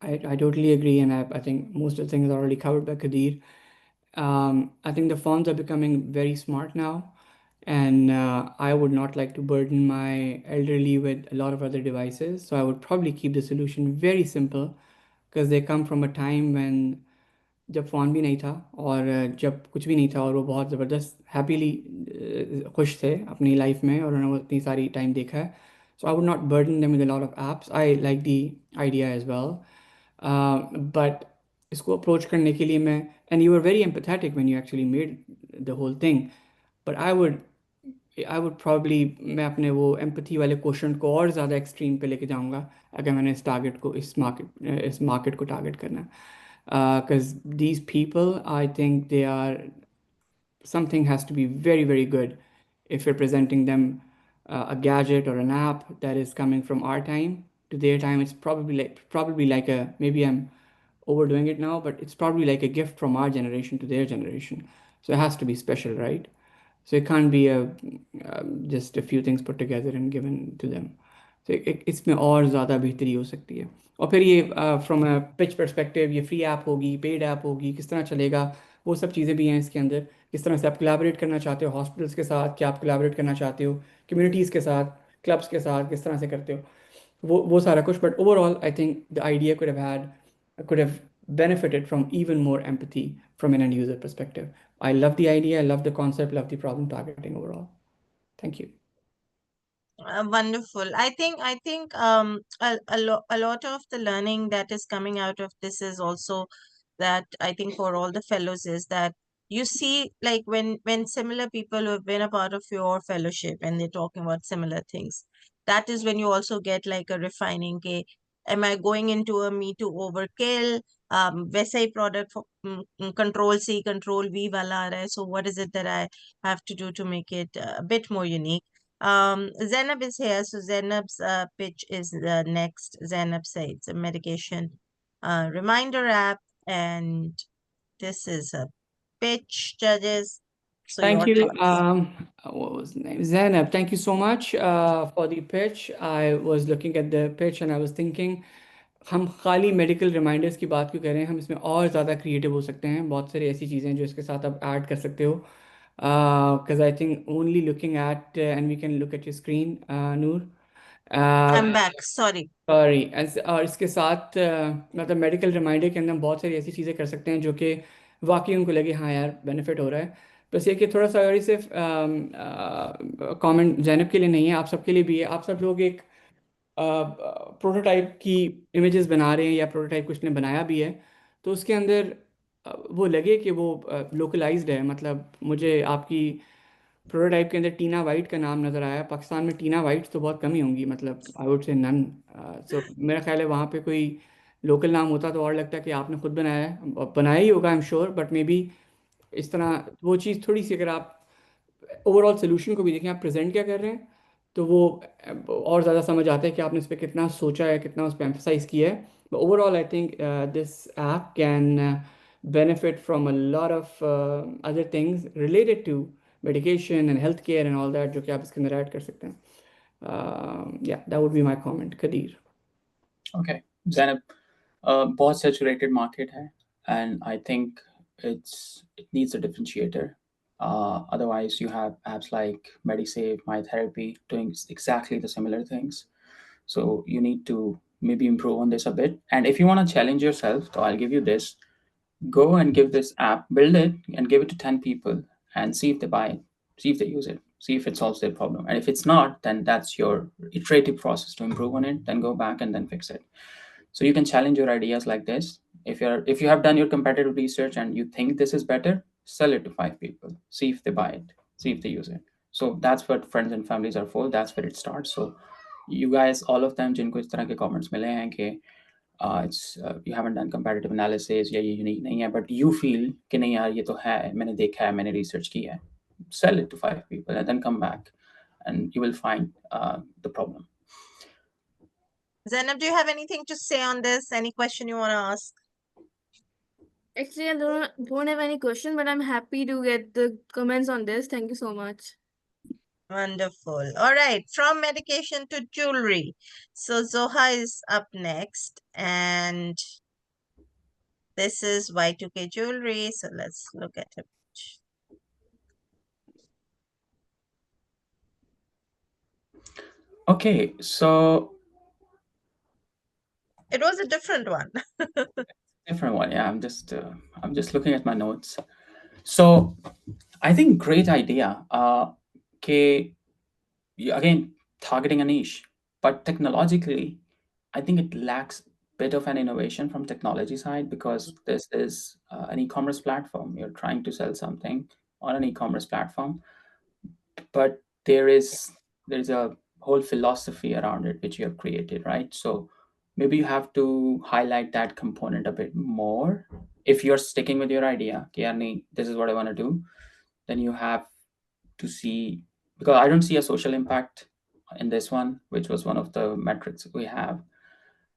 I totally agree. And I think most of the things are already covered by Kadir. I think the phones are becoming very smart now. And I would not like to burden my elderly with a lot of other devices. So I would probably keep the solution very simple, because they come from a time when जब phone भी नहीं था और जब कुछ भी नहीं था, और वो बहुत ज़बरदस्त हैप्पीली खुश थे अपनी लाइफ में, और उन्होंने इतनी सारी टाइम देखा है. So I would not burden them with a lot of apps. I like the idea as well, but इसको अप्रोच करने के लिए मैं, and you are very empathetic when you actually made the whole thing, but I would probably, मैं अपने वो empathy वाले question को और ज़्यादा एक्सट्रीम पे लेके जाऊँगा अगर मैंने इस मार्केट को टारगेट करना. Because these people, I think they are something has to be very, very good if you're presenting them a gadget or an app that is coming from our time to their time. It's probably like a, maybe I'm overdoing it now, but it's probably like a gift from our generation to their generation. So it has to be special, right? So it can't be just a few things put together and given to them. So इसमें और ज़्यादा बेहतरी हो सकती है. और फिर ये फ्रॉम अ पिच पर्सपेक्टिव, ये फ्री ऐप होगी, पेड ऐप होगी, किस तरह चलेगा, वो सब चीज़ें भी हैं इसके अंदर. किस तरह से आप कोलैबोरेट करना चाहते हो हॉस्पिटल्स के साथ, क्या आप कोलैबोरेट करना चाहते हो कम्युनिटीज़ के साथ, क्लब्स के साथ, किस तरह से करते हो, वो सारा कुछ. But overall I think the idea could have benefited from even more empathy from an end user perspective. I love the idea, I love the concept, love the problem targeting overall. Thank you. Wonderful. I think a lot of the learning that is coming out of this is also that I think for all the fellows is that you see, like when similar people who have been a part of your fellowship and they're talking about similar things, that is when you also get like a refining. Okay, am I going into a me too overkill? वैसा ही product for control C, control V वाला आ रहा है. So what is it that I have to do to make it a bit more unique? Zainab is here, so Zainab's pitch is next. Zainab said it's a medication reminder app, and this is a pitch, judges. So Thank your you. thoughts. What was the name? Zainab, thank you so much for the pitch. I was looking at the pitch and I was thinking, हम खाली medical reminders की बात क्यों कर रहे हैं, हम इसमें और ज़्यादा क्रिएटिव हो सकते हैं. बहुत सारी ऐसी चीज़ें हैं जो इसके साथ आप ऐड कर सकते हो. Because I think only looking at and we can look at your screen, Noor. I'm back. Sorry. Sorry. और इसके साथ मतलब मेडिकल रिमाइंडर के अंदर हम बहुत सारी ऐसी चीज़ें कर सकते हैं जो कि वाकई उनको लगे हाँ यार बेनिफिट हो रहा है. बस ये कि थोड़ा सा और सिर्फ कमेंट जैनब के लिए नहीं है, आप सबके लिए भी है. आप सब लोग एक प्रोटोटाइप की इमेजेस बना रहे हैं या प्रोटोटाइप कुछ ने बनाया भी है, तो उसके अंदर वो लगे कि वो लोकलाइज्ड है. मतलब मुझे आपकी प्रोटोटाइप के अंदर टीना वाइट का नाम नज़र आया. पाकिस्तान में टीना वाइट तो बहुत कम ही होंगी, मतलब आई वुड से नन. सो मेरा ख्याल है वहाँ पे कोई लोकल नाम होता तो और लगता है कि आपने खुद बनाया है. बनाया ही होगा I am sure, but may be इस तरह वो चीज़ थोड़ी सी, अगर आप ओवरऑल सोल्यूशन को भी देखें, आप प्रेजेंट क्या कर रहे हैं, तो वो और ज़्यादा समझ आता है कि आपने इस पर कितना सोचा है, कितना उस पर एम्फसाइज किया है. But overall I think this app can benefit from a lot of other things related to medication and healthcare and all that, जो कि आप इसके अंदर ऐड कर सकते हैं. Yeah, that would be my comment. Kadir. Okay, Zainab, बहुत saturated market है, and I think it needs a differentiator. Otherwise, you have apps like MediSave, MyTherapy doing exactly the similar things. So you need to maybe improve on this a bit. And if you want to challenge yourself, so I'll give you this. Go and give this app, build it and give it to 10 people and see if they buy it, see if they use it, see if it solves their problem. And if it's not, then that's your iterative process to improve on it, then go back and then fix it. So you can challenge your ideas like this. If you have done your competitive research and you think this is better, sell it to 5 people, see if they buy it, see if they use it. So that's what friends and families are for. That's where it starts. So you guys, all of them जिनको इस तरह के comments मिले हैं कि you haven't done comparative analysis या ये unique नहीं है, but you feel कि नहीं यार ये तो है, मैंने देखा है, मैंने research किया है, sell it to 5 people and then come back and you will find the problem. Zainab, do you have anything to say on this? Any question you want to ask? Actually, I don't have any question, but I'm happy to get the comments on this. Thank you so much. Wonderful. All right, from medication to jewelry. So Zoha is up next, and this is Y2K jewelry. So let's look at it. Okay, so it was a different one. Different one, yeah. I'm just looking at my notes. So I think great idea. Again, targeting a niche, but technologically, I think it lacks a bit of an innovation from technology side, because this is an e-commerce platform. You're trying to sell something on an e-commerce platform, but there is a whole philosophy around it which you have created, right? So maybe you have to highlight that component a bit more if you're sticking with your idea. This is what I want to do. then you have to see, because I don't see a social impact in this one, which was one of the metrics we have.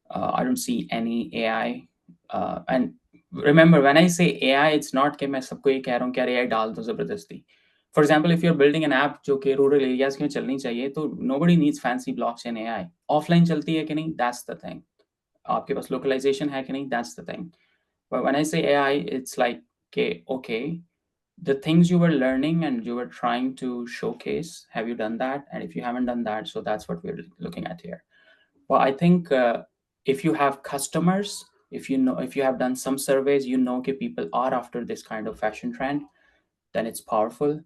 I don't see any AI. And remember, when I say AI, it's not कि मैं सबको ये कह रहा हूँ कि AI डाल दो ज़बरदस्ती. For example, if you're building an app जो कि rural areas में चलनी चाहिए, तो nobody needs fancy blockchain AI. Offline चलती है कि नहीं? That's the thing. आपके पास localization है कि नहीं? That's the thing. But when I say AI, it's like, okay, the things you were learning and you were trying to showcase, have you done that? And if you haven't done that, so that's what we're looking at here. Well, I think if you have customers, if you have done some surveys, you know that people are after this kind of fashion trend, then it's powerful.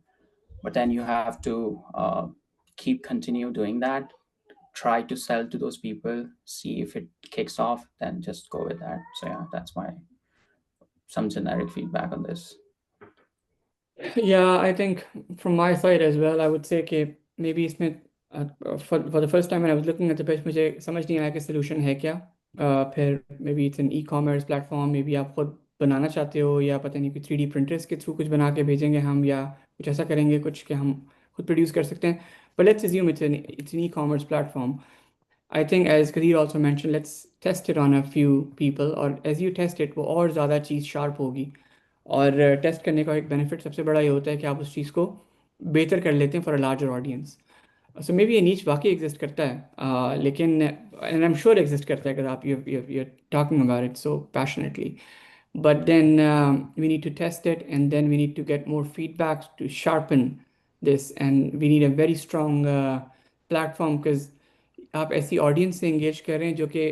But then you have to continue doing that, try to sell to those people, see if it kicks off, then just go with that. So yeah, that's some generic feedback on this. Yeah, I think from my side as well, I would say कि maybe इसमें for the first time when I was looking at the pitch, मुझे समझ नहीं आया कि solution है क्या. फिर maybe it's an e-commerce platform, maybe आप खुद बनाना चाहते हो या पता नहीं कि 3D printers के थ्रू कुछ बना के भेजेंगे हम या कुछ ऐसा करेंगे कुछ कि हम खुद प्रोड्यूस कर सकते हैं. But let's assume it's an e-commerce platform. I think as Kadir also mentioned, let's test it on a few people, और as you test it वो और ज़्यादा चीज़ sharp होगी. और टेस्ट करने का एक बेनिफिट सबसे बड़ा ये होता है कि आप उस चीज़ को बेहतर कर लेते हैं for a larger audience. So may be ये नीच वाकई एग्जिस्ट करता है, लेकिन and I am sure exist करता है अगर आप you talking about it so passionately. But then we need to test it, and then we need to get more feedback to sharpen this, and we need a very strong platform because आप ऐसी audience से engage कर रहे हैं जो कि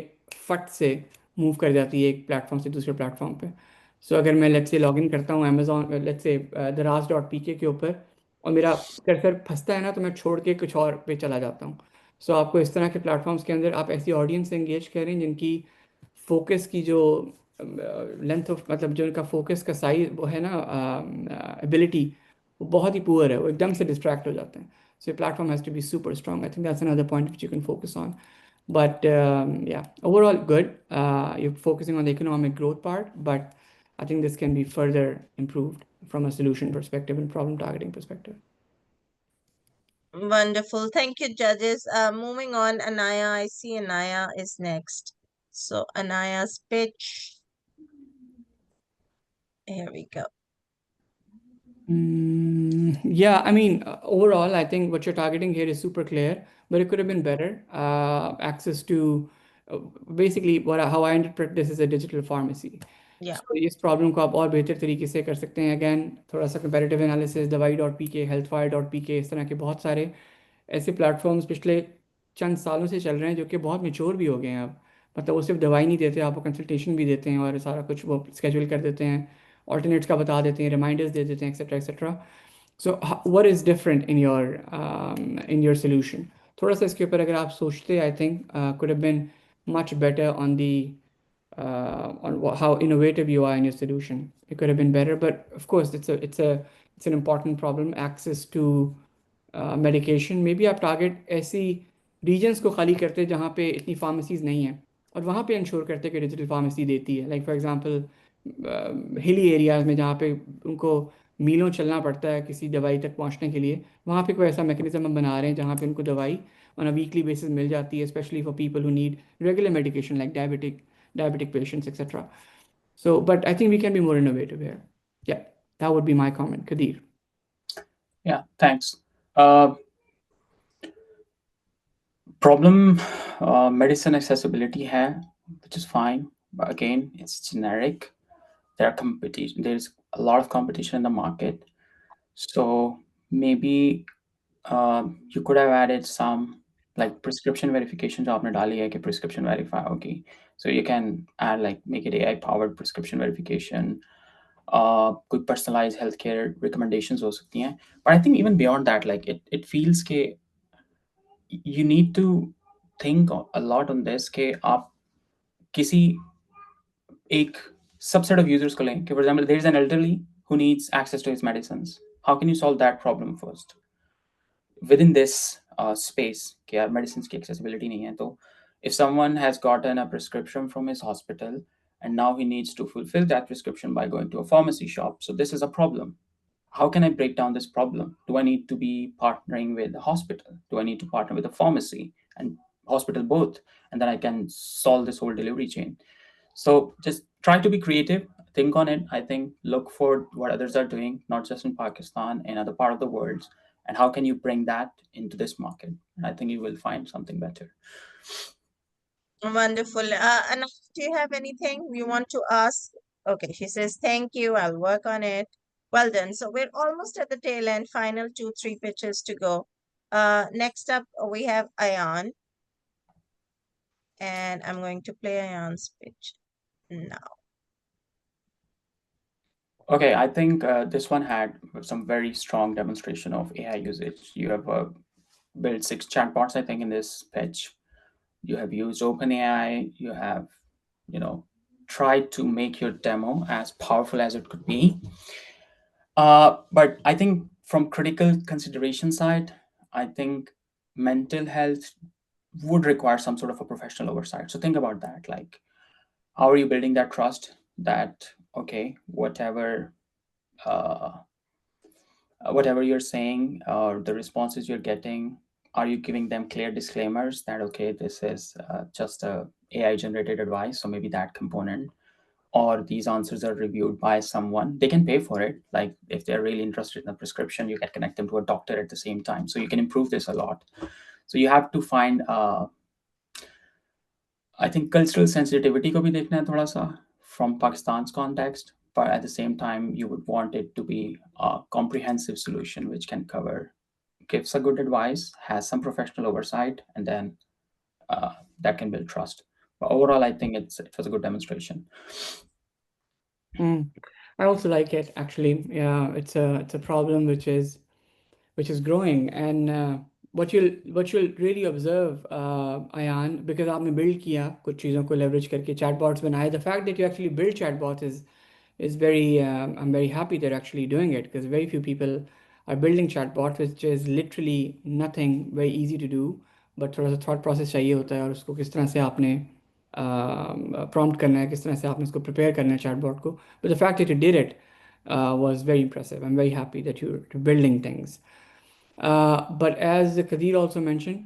फट से मूव कर जाती है एक प्लेटफॉर्म से दूसरे प्लेटफॉर्म पे. सो अगर मैं लेट्स से लॉगिन करता हूँ अमेजोन लेट्स से daraz.pk के ऊपर और मेरा कर्सर फंसता है ना, तो मैं छोड़ के कुछ और पे चला जाता हूँ. सो आपको इस तरह के प्लेटफॉर्म्स के अंदर आप ऐसी ऑडियंस से इंगेज करें जिनकी फोकस की जो लेंथ ऑफ मतलब जो उनका फोकस का साइज वो है ना एबिलिटी वो बहुत ही पुअर है, वो एकदम से डिस्ट्रैक्ट हो जाते हैं. So platform has to be super strong. I think that's another point which you can focus on. But yeah, overall good. You're focusing on the economic growth part, but I think this can be further improved from a solution perspective and problem targeting perspective. Wonderful. Thank you, judges. Moving on, Anaya. I see Anaya is next. So Anaya's pitch. Here we go. Yeah, I mean, overall, I think what you're targeting here is super clear, but it could have been better. Access to basically how I interpret this is a digital pharmacy. Yeah. So इस problem को आप और बेहतर तरीके से कर सकते हैं. अगेन थोड़ा सा कंपैरेटिव एनालिसिस, दवाई.pk, healthfire.pk, इस तरह के बहुत सारे ऐसे प्लेटफॉर्म्स पिछले चंद सालों से चल रहे हैं जो कि बहुत मेच्योर भी हो गए हैं अब. मतलब वो सिर्फ दवाई नहीं देते, आपको कंसल्टेशन भी देते हैं और सारा कुछ वो स्केड्यूल कर देते हैं, ऑल्टरनेट्स का बता देते हैं, रिमाइंडर्स दे देते हैं, etcetera etcetera. So what is different in your solution? थोड़ा सा इसके ऊपर अगर आप सोचते, I think could have been much better on the on how innovative you are in your solution. It could have been better, but of course it's an important problem. Access to medication. Maybe आप target ऐसी regions को खाली करते हैं जहाँ पे इतनी pharmacies नहीं हैं और वहाँ पे ensure करते हैं कि digital pharmacy देती है. Like for example hilly areas में जहाँ पे उनको मीलों चलना पड़ता है किसी दवाई तक पहुँचने के लिए, वहाँ पे कोई ऐसा mechanism हम बना रहे हैं जहाँ पे उनको दवाई on a weekly basis मिल जाती है, especially for people who need regular medication like diabetic patients, etc. So, but I think we can be more innovative here. Yeah, that would be my comment. Kadir. Yeah, thanks. Problem medicine accessibility hai, which is fine, but again, it's generic. There's a lot of competition in the market. So maybe you could have added some like prescription verification जो आपने डाली है कि prescription verify होगी. So you can add like make it AI powered prescription verification. कोई personalized healthcare recommendations हो सकती हैं. But I think even beyond that, like it feels कि you need to think a lot on this कि आप किसी एक subset of users को लें कि for example there is an elderly who needs access to his medicines. How can you solve that problem first? Within this space कि यार medicines की accessibility नहीं है, तो if someone has gotten a prescription from his hospital and now he needs to fulfill that prescription by going to a pharmacy shop, so this is a problem. how can I break down this problem? Do I need to be partnering with a hospital? Do I need to partner with a pharmacy and hospital both? And then I can solve this whole delivery chain. So just try to be creative, think on it. I think look for what others are doing, not just in Pakistan, in other part of the world, and how can you bring that into this market? And I think you will find something better. Wonderful. Anna, do you have anything you want to ask? Okay, she says, thank you. I'll work on it. Well done. So we're almost at the tail end, final 2-3 pitches to go. Next up, we have Ayan. And I'm going to play Ayan's pitch now. Okay, I think this one had some very strong demonstration of AI usage. You have built 6 chatbots, I think, in this pitch. You have used OpenAI. You have, tried to make your demo as powerful as it could be. But I think from critical consideration side, I think mental health would require some sort of a professional oversight. So think about that. Like, how are you building that trust that, okay, whatever you're saying or the responses you're getting, are you giving them clear disclaimers that, okay, this is just a AI generated advice, so maybe that component, or these answers are reviewed by someone. They can pay for it. Like if they're really interested in a prescription, you can connect them to a doctor at the same time. So you can improve this a lot. So you have to find, I think, cultural sensitivity ko bhi dekhna hai thoda sa from Pakistan's context, but at the same time, you would want it to be a comprehensive solution which can cover, gives a good advice, has some professional oversight, and then that can build trust. But overall, I think it was a good demonstration. I also like it actually. Yeah, it's a problem which is growing, and what you'll really observe, Ayan, because आपने build किया कुछ चीज़ों को leverage करके chatbots बनाए. The fact that you actually build chatbots is very I'm very happy they're actually doing it, because very few people are building chatbots, which is literally nothing, very easy to do, but थोड़ा सा thought process चाहिए होता है और उसको किस तरह से आपने prompt करना है, किस तरह से आपने उसको prepare करना है chatbot को. But the fact that you did it was very impressive. I'm very happy that you're building things. But as Kadir also mentioned,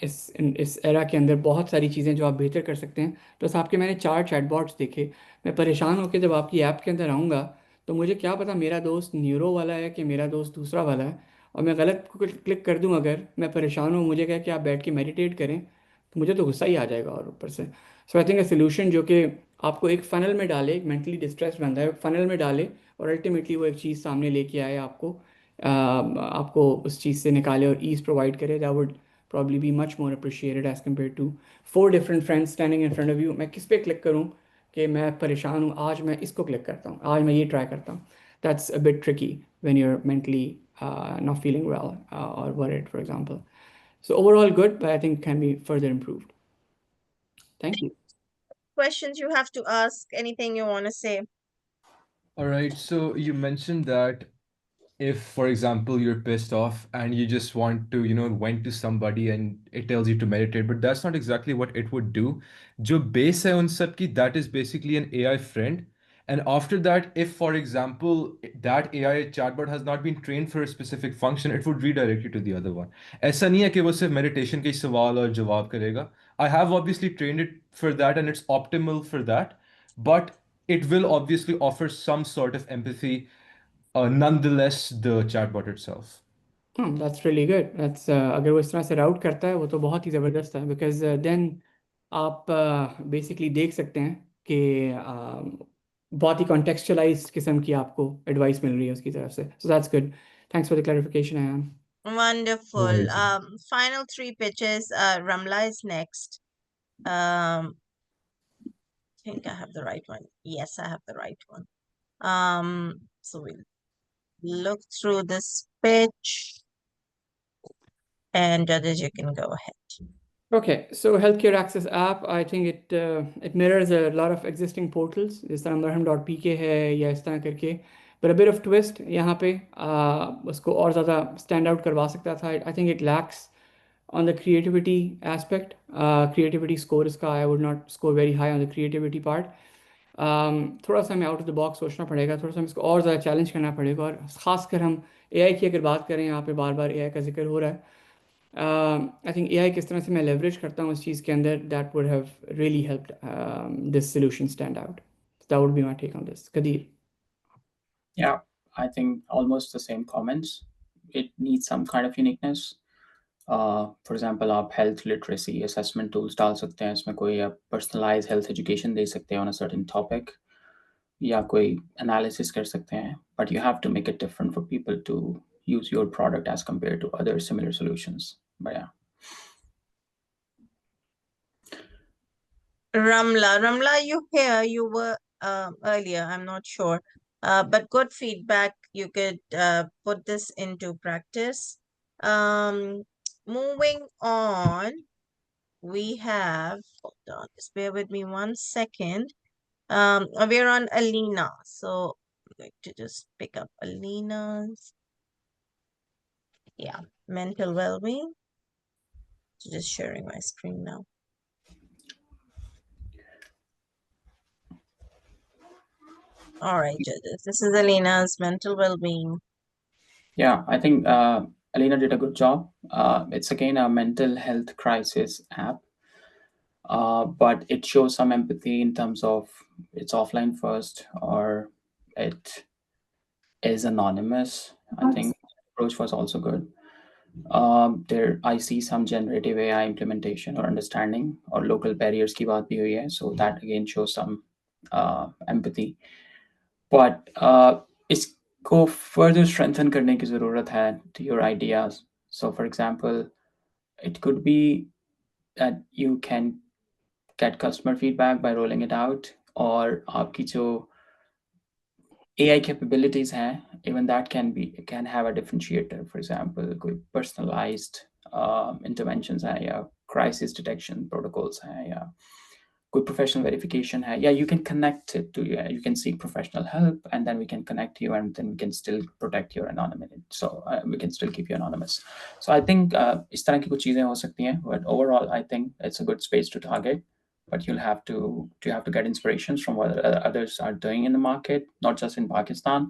इस era के अंदर बहुत सारी चीज़ें जो आप बेहतर कर सकते हैं. प्लस आपके मैंने 4 चैटबॉट्स देखे. मैं परेशान होकर जब आपकी ऐप के अंदर आऊँगा तो मुझे क्या पता मेरा दोस्त न्यूरो वाला है कि मेरा दोस्त दूसरा वाला है, और मैं गलत क्लिक कर दूँ, अगर मैं परेशान हूँ, मुझे कहे कि आप बैठ के मेडिटेट करें, तो मुझे तो गुस्सा ही आ जाएगा और ऊपर से. So I think a solution जो कि आपको एक फ़नल में डाले, एक मेंटली डिस्ट्रेस बंदा है, फ़नल में डाले और अल्टीमेटली वो एक चीज़ सामने लेके आए आपको उस चीज़ से निकाले और ईज़ प्रोवाइड करे. That would probably be much more appreciated as compared to 4 different friends standing in front of you. मैं किस पे क्लिक करूँ कि मैं परेशान हूँ, आज मैं इसको क्लिक करता हूँ, आज मैं ये ट्राई करता हूँ. That's a bit tricky when you're mentally not feeling well or worried, for example. So overall good, but I think can be further improved. Thank you. Questions you have to ask, anything you want to say? All right, so you mentioned that if, for example, you're pissed off and you just want to, vent to somebody and it tells you to meditate, but that's not exactly what it would do. Jo base hai un sab ki, that is basically an AI friend. And after that, if, for example, that AI chatbot has not been trained for a specific function, it would redirect you to the other one. ऐसा नहीं है कि वो सिर्फ meditation के सवाल और जवाब करेगा. I have obviously trained it for that and it's optimal for that, but it will obviously offer some sort of empathy nonetheless the chatbot itself. That's really good. That's अगर वो इस तरह से राउट करता है वो तो बहुत ही ज़बरदस्त है, because then आप basically देख सकते हैं कि बहुत ही contextualized किस्म की आपको advice मिल रही है उसकी तरफ से. So that's good. Thanks for the clarification, Ayan. Wonderful. Amazing. Final 3 pitches. Ramla is next. I think I have the right one. Yes, I have the right one. So we'll look through this pitch, and judges, you can go ahead. Okay, so Healthcare Access app, I think it mirrors a lot of existing portals. जिस तरह marham.pk है या इस तरह करके, but a bit of twist यहाँ पे उसको और ज़्यादा stand out करवा सकता था. I think it lacks on the creativity aspect. Creativity score इसका I would not score very high on the creativity part. थोड़ा सा हमें आउट ऑफ द बॉक्स सोचना पड़ेगा, थोड़ा सा हमें इसको और ज़्यादा चैलेंज करना पड़ेगा। और ख़ासकर हम एआई की अगर बात करें, यहाँ पे बार बार एआई का जिक्र हो रहा है, आई थिंक एआई किस तरह से मैं लेवरेज करता हूँ इस चीज़ के अंदर, that would have really helped this solution stand out. That would be my take on this. Qadeer? Yeah, I think almost the same comments. It needs some kind of uniqueness. For example, आप health literacy assessment tools डाल सकते हैं, इसमें कोई आप personalized health education दे सकते हैं on a certain topic, या कोई analysis कर सकते हैं, but you have to make it different for people to use your product as compared to other similar solutions. But yeah. Ramla, you here? You were earlier. I'm not sure, but good feedback. You could put this into practice. Moving on, we have. Hold on, just bear with me 1 second. We're on Alina, so I'm going to just pick up Alina's. Yeah, mental well-being. So just sharing my screen now. All right, judges. This is Alina's mental well-being. Yeah, I think Alina did a good job. It's again a mental health crisis app, but it shows some empathy in terms of it's offline first, or it is anonymous. I think approach was also good. There I see some generative AI implementation or understanding, or local barriers की बात भी हुई है, so that again shows some empathy. But इसको further strengthen करने की ज़रूरत है to your ideas. So for example, it could be that you can get customer feedback by rolling it out, or आपकी जो AI capabilities हैं, even that can have a differentiator. For example, कोई personalized interventions हैं, या crisis detection protocols हैं, या कोई professional verification है, yeah, you can connect it to you can seek professional help, and then we can connect you, and then we can still protect your anonymity. So we can still keep you anonymous. So I think इस तरह की कुछ चीजें हो सकती हैं, but overall I think it's a good space to target. But you'll have to get inspirations from what others are doing in the market, not just in Pakistan,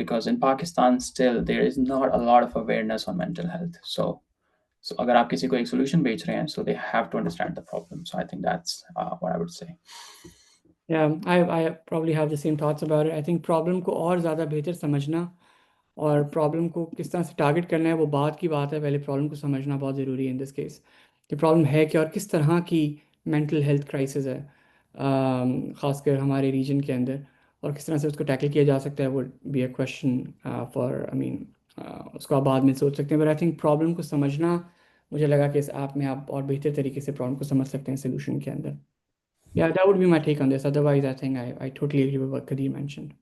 because in Pakistan still there is not a lot of awareness on mental health. So अगर आप किसी को एक solution बेच रहे हैं, so they have to understand the problem. So I think that's what I would say. Yeah, I probably have the same thoughts about it. I think problem को और ज़्यादा बेहतर समझना और प्रॉब्लम को किस तरह से टारगेट करना है वो बात की बात है। पहले प्रॉब्लम को समझना बहुत ज़रूरी है इन दिस केस, कि प्रॉब्लम है क्या और किस तरह की मेंटल हेल्थ क्राइसिस है, ख़ासकर हमारे रीजन के अंदर, और किस तरह से उसको टैकल किया जा सकता है। Would be a question for I mean उसको आप बाद में सोच सकते हैं, बट आई थिंक प्रॉब्लम को समझना, मुझे लगा कि इस ऐप में आप और बेहतर तरीके से प्रॉब्लम को समझ सकते हैं सोल्यूशन के अंदर। Yeah, that would be my take on this. Otherwise, I think I totally agree with what Kadir mentioned.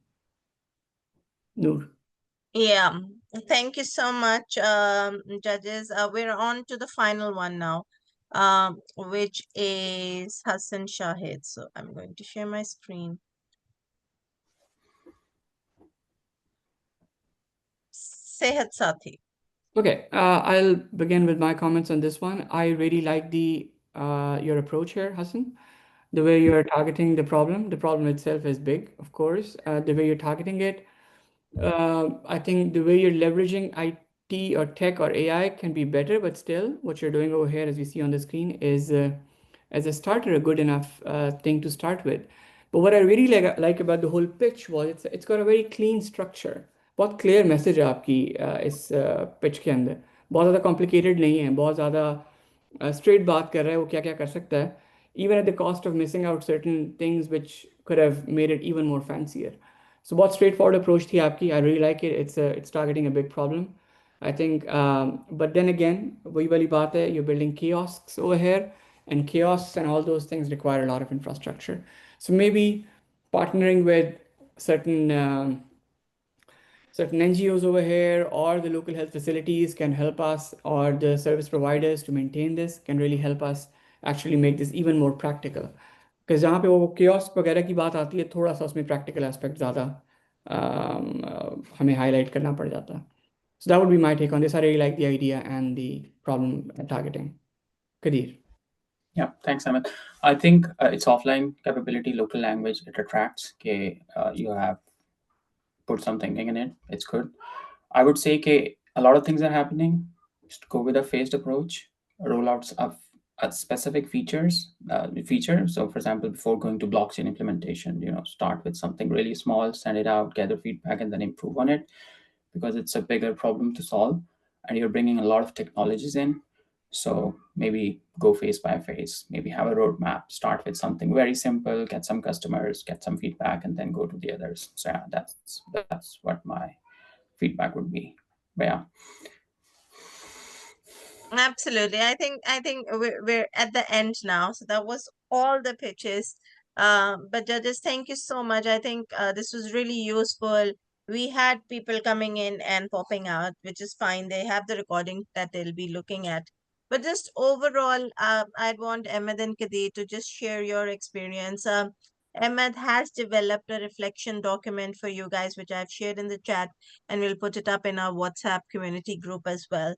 Noor. Yeah, thank you so much, judges. We're on to the final one now, which is Hassan Shahid. So I'm going to share my screen. Sehat Sathi. Okay, I'll begin with my comments on this one. I really like your approach here, Hassan. The way you're targeting the problem. The problem itself is big, of course. The way you're targeting it, I think the way you're leveraging IT or tech or AI can be better, but still, what you're doing over here, as we see on the screen, is as a starter, a good enough thing to start with. But what I really like about the whole pitch was it's got a very clean structure. बहुत clear message है आपकी इस pitch के अंदर, बहुत ज़्यादा complicated नहीं है, बहुत ज़्यादा स्ट्रेट बात कर रहा है वो क्या क्या कर सकता है, even at the cost of missing out certain things which could have made it even more fancier. So बहुत straightforward approach थी आपकी. I really like it. It's targeting a big problem, I think. But then again, वही वाली बात है, you're building kiosks over here, and kiosks and all those things require a lot of infrastructure. So maybe partnering with certain NGOs over here, or the local health facilities can help us, or the service providers to maintain this can really help us actually make this even more practical. Because जहाँ पे वो kiosk वगैरह की बात आती है, थोड़ा सा उसमें प्रैक्टिकल एस्पेक्ट ज़्यादा हमें हाईलाइट करना पड़ जाता है. So that would be my take on this. I really like the idea and the problem targeting. Kadir. Yeah, thanks, Ahmed. I think it's offline capability, local language, it attracts. Okay, you have put something in it, it's good. I would say okay, a lot of things are happening. Just go with a phased approach, rollouts of specific feature. So for example, before going to blockchain implementation, start with something really small, send it out, gather feedback, and then improve on it, because it's a bigger problem to solve, and you're bringing a lot of technologies in. So maybe go phase by phase, maybe have a roadmap, start with something very simple, get some customers, get some feedback, and then go to the others. So yeah, that's what my feedback would be. But yeah. Absolutely. I think we're at the end now. So that was all the pitches. But judges, thank you so much. I think this was really useful. We had people coming in and popping out, which is fine. They have the recording that they'll be looking at. But just overall, I'd want Ahmed and Kadir to just share your experience. Ahmed has developed a reflection document for you guys, which I've shared in the chat, and we'll put it up in our WhatsApp community group as well,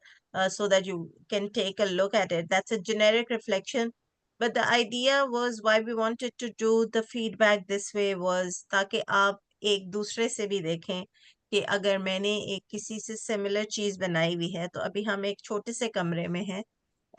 so that you can take a look at it. That's a generic reflection. But the idea was why we wanted to do the feedback this way was ताकि आप एक दूसरे से भी देखें कि अगर मैंने एक किसी से सिमिलर चीज बनाई हुई है तो अभी हम एक छोटे से कमरे में हैं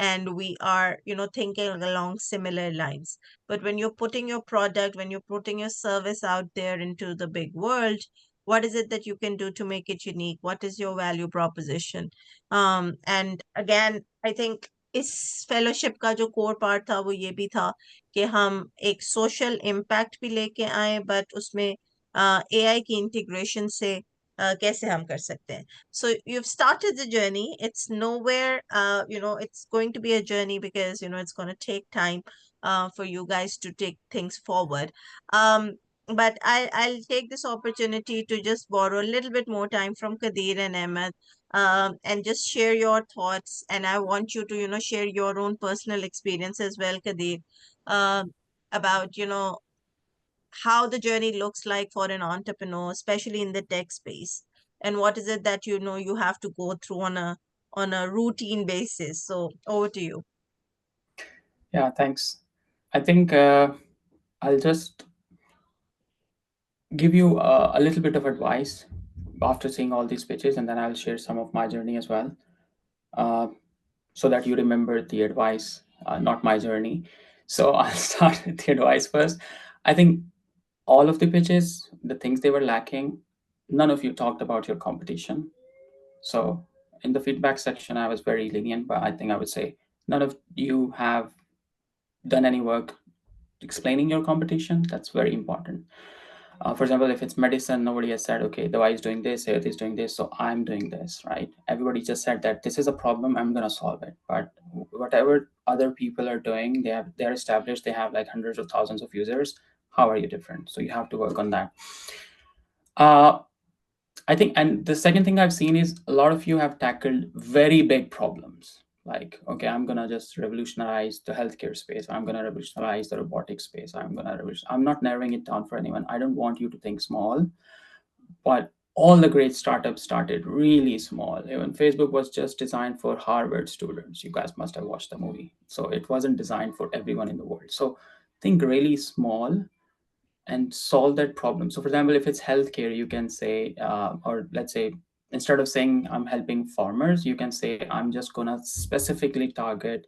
and we are thinking along similar lines. But when you're putting your product, when you're putting your service out there into the big world, what is it that you can do to make it unique? What is your value proposition? And again, I think इस fellowship का जो core part था वो ये भी था कि हम एक सोशल इम्पैक्ट भी लेके आए, बट उसमें एआई की इंटीग्रेशन से कैसे हम कर सकते हैं. So you've started the journey. It's nowhere, it's going to be a journey because, it's going to take time for you guys to take things forward. But I'll take this opportunity to just borrow a little bit more time from Kadir and Ahmed, and just share your thoughts. And I want you to, share your own personal experience as well, Kadir, about, how the journey looks like for an entrepreneur, especially in the tech space, and what is it that you have to go through on a routine basis. So over to you. Yeah, thanks. I think I'll just give you a little bit of advice after seeing all these pitches, and then I'll share some of my journey as well, so that you remember the advice, not my journey. So I'll start with the advice first. I think all of the pitches, the things they were lacking, none of you talked about your competition. So in the feedback section, I was very lenient, but I think I would say none of you have done any work explaining your competition. That's very important. For example, if it's medicine, nobody has said, okay, Dawai is doing this, Health is doing this, so I'm doing this, right? Everybody just said that this is a problem, I'm going to solve it. But whatever other people are doing, they're established, they have like hundreds of thousands of users. How are you different? So you have to work on that. I think, and the second thing I've seen is a lot of you have tackled very big problems. Like, okay, I'm going to just revolutionize the healthcare space. I'm going to revolutionize the robotics space. I'm not narrowing it down for anyone. I don't want you to think small, but all the great startups started really small. Even Facebook was just designed for Harvard students. You guys must have watched the movie. So it wasn't designed for everyone in the world. So think really small and solve that problem. So for example, if it's healthcare, you can say, or let's say, instead of saying I'm helping farmers, you can say, I'm just gonna specifically target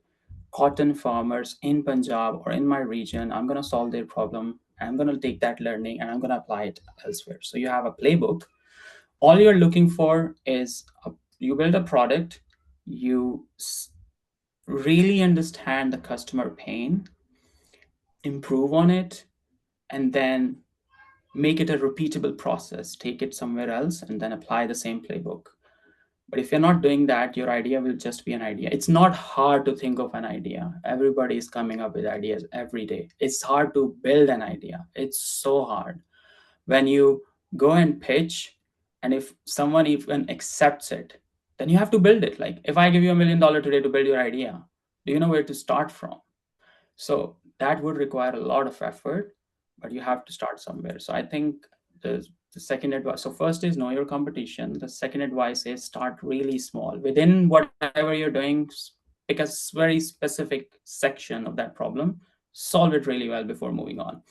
cotton farmers in Punjab or in my region. I'm gonna solve their problem. I'm gonna take that learning and I'm gonna apply it elsewhere. So you have a playbook. All you're looking for is you build a product, you really understand the customer pain, improve on it, and then make it a repeatable process, take it somewhere else, and then apply the same playbook. But if you're not doing that, your idea will just be an idea. It's not hard to think of an idea. Everybody is coming up with ideas every day. It's hard to build an idea. It's so hard. When you go and pitch, and if someone even accepts it, then you have to build it. Like if I give you $1 million today to build your idea, do you know where to start from? So that would require a lot of effort, but you have to start somewhere. So I think the second advice, so first is know your competition. The second advice is start really small. Within whatever you're doing, pick a very specific section of that problem, solve it really well before moving on.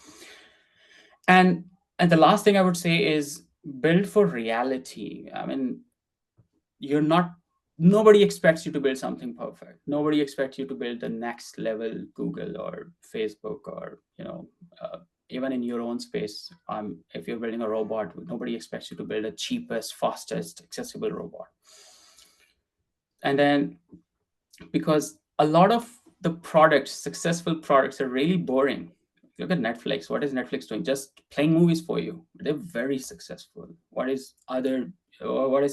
And the last thing I would say is build for reality. I mean, nobody expects you to build something perfect. Nobody expects you to build the next level Google or Facebook or, even in your own space. If you're building a robot, nobody expects you to build the cheapest, fastest, accessible robot. And then, because a lot of the products, successful products, are really boring. Look at Netflix. What is Netflix doing? Just playing movies for you. They're very successful. What is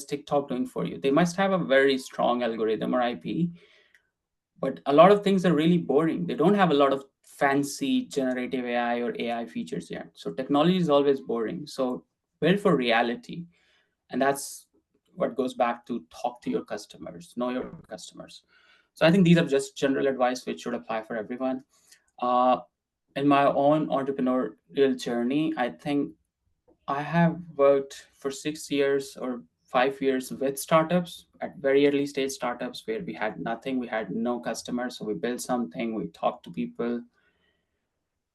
TikTok doing for you? They must have a very strong algorithm or IP, but a lot of things are really boring. They don't have a lot of fancy generative AI or AI features yet. So technology is always boring. So build for reality. And that's what goes back to talk to your customers, know your customers. So I think these are just general advice which should apply for everyone. In my own entrepreneurial journey, I think I have worked for 6 years or 5 years with startups, at very early stage startups where we had nothing, we had no customers. So we built something, we talked to people,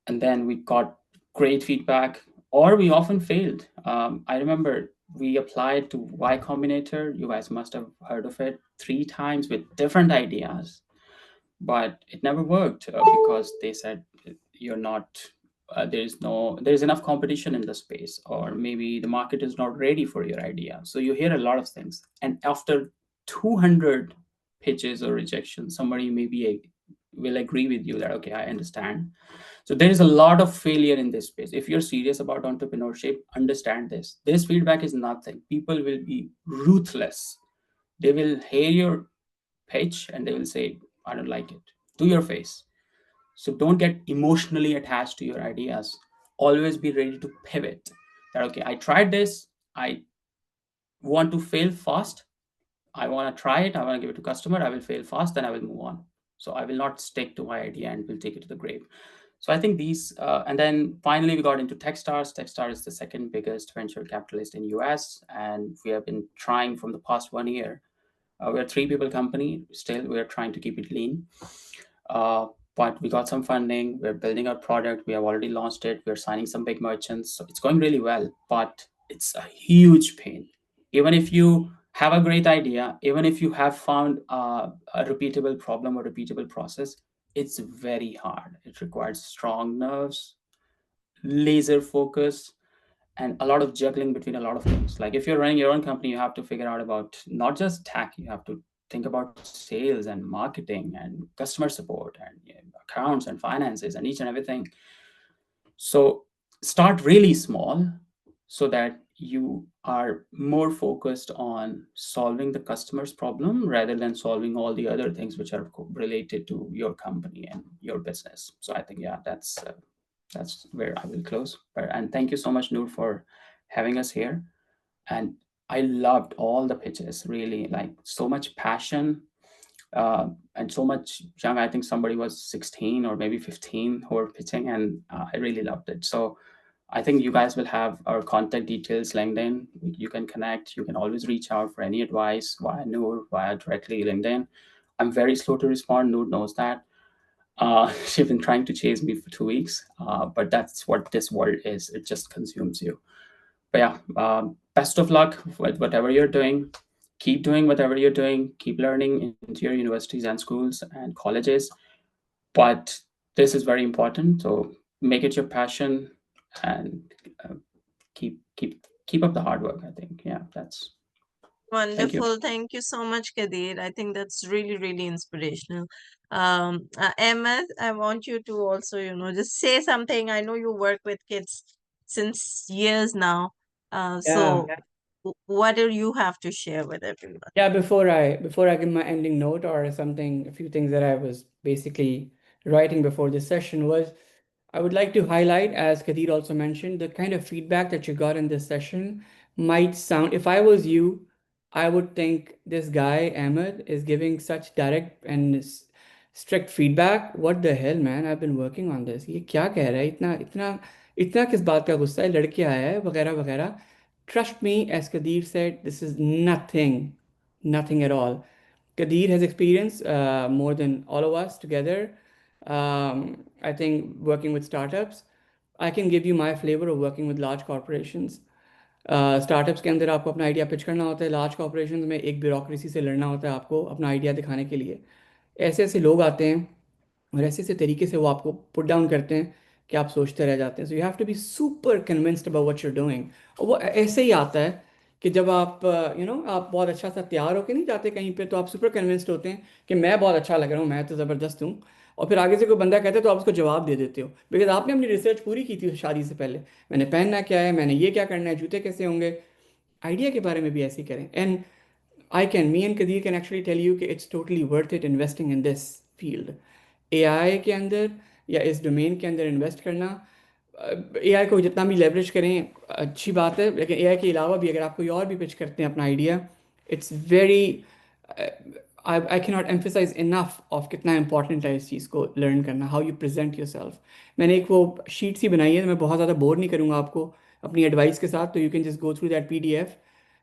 and then we got great feedback, or we often failed. I remember we applied to Y Combinator. You guys must have heard of it, 3 times with different ideas, but it never worked because they said you're not. There's enough competition in the space, or maybe the market is not ready for your idea. So you hear a lot of things, and after 200 pitches or rejections, somebody maybe will agree with you that, okay, I understand. So there is a lot of failure in this space. If you're serious about entrepreneurship, understand this. This feedback is nothing. People will be ruthless. They will hear your pitch and they will say, I don't like it, to your face. So don't get emotionally attached to your ideas. Always be ready to pivot. That, okay, I tried this. I want to fail fast. I want to try it. I want to give it to customer. I will fail fast, then I will move on. So I will not stick to my idea and will take it to the grave. So I think these, and then finally we got into Techstars. Techstars is the second biggest venture capitalist in US, and we have been trying from the past 1 year. We're a 3-people company. Still, we're trying to keep it lean. But we got some funding. We're building our product. We have already launched it. We're signing some big merchants. So it's going really well, but it's a huge pain. Even if you have a great idea, even if you have found a repeatable problem or repeatable process, it's very hard. It requires strong nerves, laser focus, and a lot of juggling between a lot of things. Like if you're running your own company, you have to figure out about not just tech, you have to think about sales and marketing and customer support and accounts and finances and each and everything. So start really small so that you are more focused on solving the customer's problem rather than solving all the other things which are related to your company and your business. So I think, yeah, that's where I will close. And thank you so much, Noor, for having us here. And I loved all the pitches, really, like so much passion and so much young. I think somebody was 16 or maybe 15 who were pitching, and I really loved it. So I think you guys will have our contact details, LinkedIn. You can connect. You can always reach out for any advice via Noor, via directly LinkedIn. I'm very slow to respond. Noor knows that. She's been trying to chase me for 2 weeks, but that's what this world is. It just consumes you. But yeah, best of luck with whatever you're doing. Keep doing whatever you're doing. Keep learning into your universities and schools and colleges. But this is very important. So make it your passion and keep up the hard work. I think, yeah, that's wonderful. Thank you so much, Kadir. I think that's really, really inspirational. Ahmed, I want you to also, just say something. I know you work with kids since years now. So what do you have to share with everyone? Yeah, before I give my ending note or something, a few things that I was basically writing before this session was, I would like to highlight, as Kadir also mentioned, the kind of feedback that you got in this session might sound, if I was you, I would think this guy, Ahmed, is giving such direct and strict feedback. What the hell, man? I've been working on this. ये क्या कह रहा है? इतना किस बात का गुस्सा है? लड़के आया है वगैरह वगैरह. Trust me, as Kadir said, this is nothing at all. Kadir has experience more than all of us together. I think working with startups. I can give you my flavor of working with large corporations. Startups के अंदर आपको अपना idea pitch करना होता है, large corporations में एक bureaucracy से लड़ना होता है आपको अपना आइडिया दिखाने के लिए। ऐसे ऐसे लोग आते हैं और ऐसे ऐसे तरीके से वो आपको पुट डाउन करते हैं कि आप सोचते रह जाते हैं। So you have to be super convinced about what you're doing. और वो ऐसे ही आता है कि जब आप आप बहुत अच्छा सा तैयार होकर नहीं जाते कहीं पे, तो आप सुपर कन्विंस्ड होते हैं कि मैं बहुत अच्छा लग रहा हूँ, मैं तो ज़बरदस्त हूँ। और फिर आगे से कोई बंदा कहता है तो आप उसको जवाब दे देते हो, बिकॉज आपने अपनी रिसर्च पूरी की थी शादी से पहले। मैंने पहनना क्या है, मैंने ये क्या करना है, जूते कैसे होंगे। आइडिया के बारे में भी ऐसे ही करें। And me and Kadir can actually tell you कि it's totally worth it investing in this field. AI के अंदर या इस डोमेन के अंदर इन्वेस्ट करना, AI को जितना भी लेवरेज करें अच्छी बात है, लेकिन AI के अलावा भी अगर आप कोई और भी पिच करते हैं अपना idea, it's very I can not emphasise enough of कितना इंपॉर्टेंट है इस चीज़ को लर्न करना, how you present yourself. मैंने एक वो शीट सी बनाई है, मैं बहुत ज़्यादा बोर नहीं करूँगा आपको अपनी एडवाइस के साथ, तो you can just go through that PDF।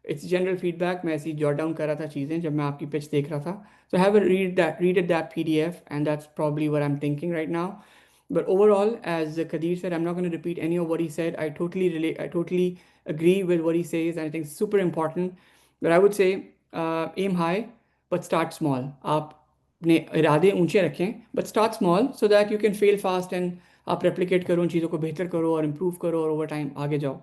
It's general feedback, मैं ऐसी जॉट डाउन कर रहा था चीज़ें जब मैं आपकी पिच देख रहा था। So have a read that PDF, and that's probably what I'm thinking right now. But overall, as Kadir said, I'm not going to repeat any of what he said. I totally relate. I totally agree with what he says, and I think it's super important. But I would say, aim high, but start small. आप अपने इरादे ऊंचे रखें, but start small so that you can fail fast and आप replicate करो, उन चीज़ों को बेहतर करो और improve करो और over time आगे जाओ।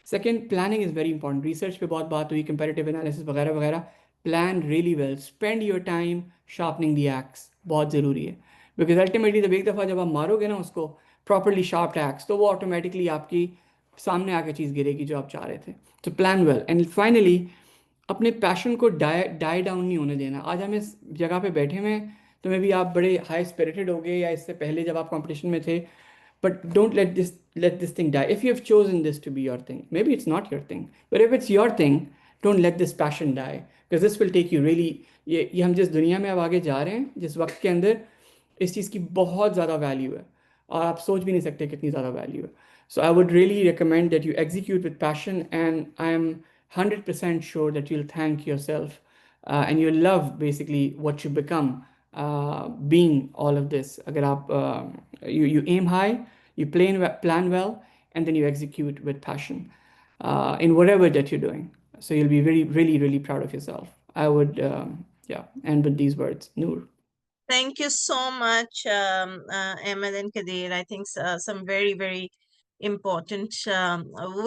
Second, planning is very important. Research पे बहुत बात हुई, कंपेरेटिव एनालिसिस वगैरह वगैरह। Plan really well, spend your time sharpening the x, बहुत ज़रूरी है। बिकॉज अल्टीमेटली जब एक दफ़ा जब आप मारोगे ना उसको प्रॉपरली शार्प एक्स, तो वो ऑटोमेटिकली आपकी सामने आके चीज़ गिरेगी जो आप चाह रहे थे। तो प्लान वेल। एंड फाइनली, अपने पैशन को डाई डाउन नहीं होने देना। आज हम इस जगह पे बैठे हुए हैं, तो मे बी आप बड़े हाई स्पिरिटेड हो गए या इससे पहले जब आप कंपटीशन में थे, but don't let this thing die. If you have chosen this to be your thing, maybe it's not your thing, but if it's your thing, don't let this passion die, because this will take you really, ये हम जिस दुनिया में अब आगे जा रहे हैं, जिस वक्त के अंदर इस चीज़ की बहुत ज़्यादा वैल्यू है और आप सोच भी नहीं सकते कितनी ज़्यादा वैल्यू है। So I would really recommend that you execute with passion, and I am 100% sure that you'll thank yourself, and you'll love basically what you become being all of this. अगर आप you aim high, you plan well, and then you execute with passion in whatever that you're doing. So you'll be really, really proud of yourself. I would, end with these words. Noor. Thank you so much, Ahmed and Kadir. I think some very, very important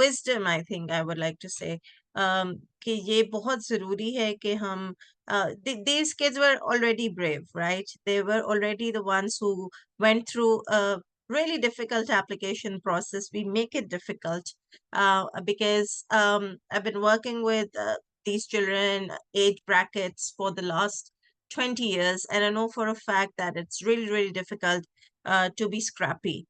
wisdom, I think I would like to say, कि ये बहुत ज़रूरी है कि हम these kids were already brave, right? They were already the ones who went through a really difficult application process. We make it difficult because I've been working with these children age brackets for the last 20 years, and I know for a fact that it's really, really difficult to be scrappy.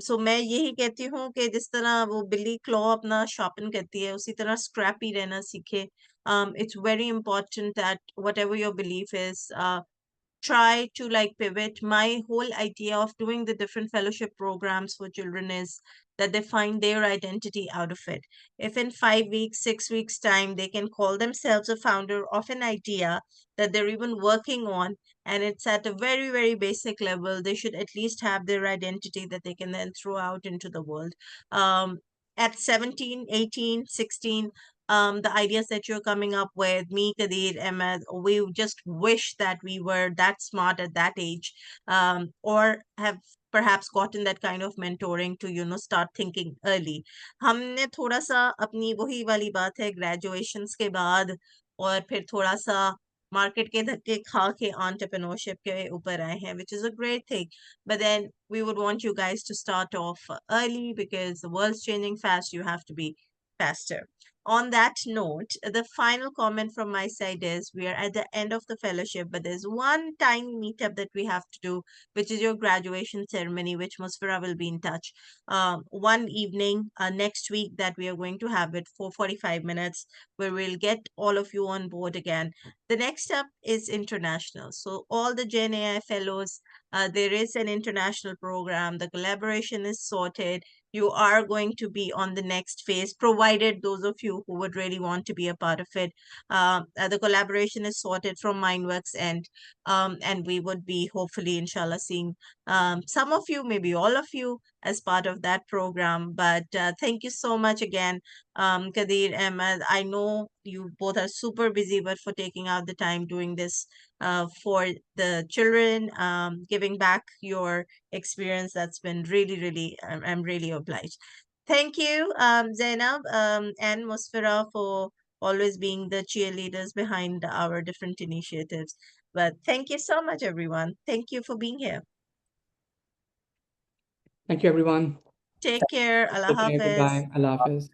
So मैं यही कहती हूँ कि जिस तरह वो बिली claw अपना shopping करती है, उसी तरह स्क्रैपी रहना सीखे. It's very important that whatever your belief is, try to like pivot. My whole idea of doing the different fellowship programs for children is that they find their identity out of it. If in 5 weeks, 6 weeks time, they can call themselves a founder of an idea that they're even working on, and it's at a very, very basic level, they should at least have their identity that they can then throw out into the world. At 17, 18, 16, the ideas that you're coming up with, me, Kadir, Ahmed, we just wish that we were that smart at that age, or have perhaps gotten that kind of mentoring to start thinking early. हमने थोड़ा सा अपनी वही वाली बात है graduations के बाद और फिर थोड़ा सा मार्केट के धक्के खा के entrepreneurship के ऊपर आए हैं, which is a great thing. But then we would want you guys to start off early because the world's changing fast. You have to be faster. On that note, the final comment from my side is we are at the end of the fellowship, but there's one tiny meetup that we have to do, which is your graduation ceremony, which Musfira will be in touch. One evening next week that we are going to have it for 45 minutes, where we'll get all of you on board again. The next step is international. So all the Gen AI fellows, there is an international program. The collaboration is sorted. you are going to be on the next phase, provided those of you who would really want to be a part of it. The collaboration is sorted from Mindworks end, and we would be hopefully, inshallah, seeing some of you, maybe all of you, as part of that program. But thank you so much again, Kadir, Ahmed. I know you both are super busy, but for taking out the time doing this for the children, giving back your experience, that's been really, really, I'm really obliged. Thank you, Zainab and Musfira, for always being the cheerleaders behind our different initiatives. But thank you so much, everyone. Thank you for being here. Thank you, everyone. Take care. Allah Take care. Hafiz. Goodbye. Allah Hafiz.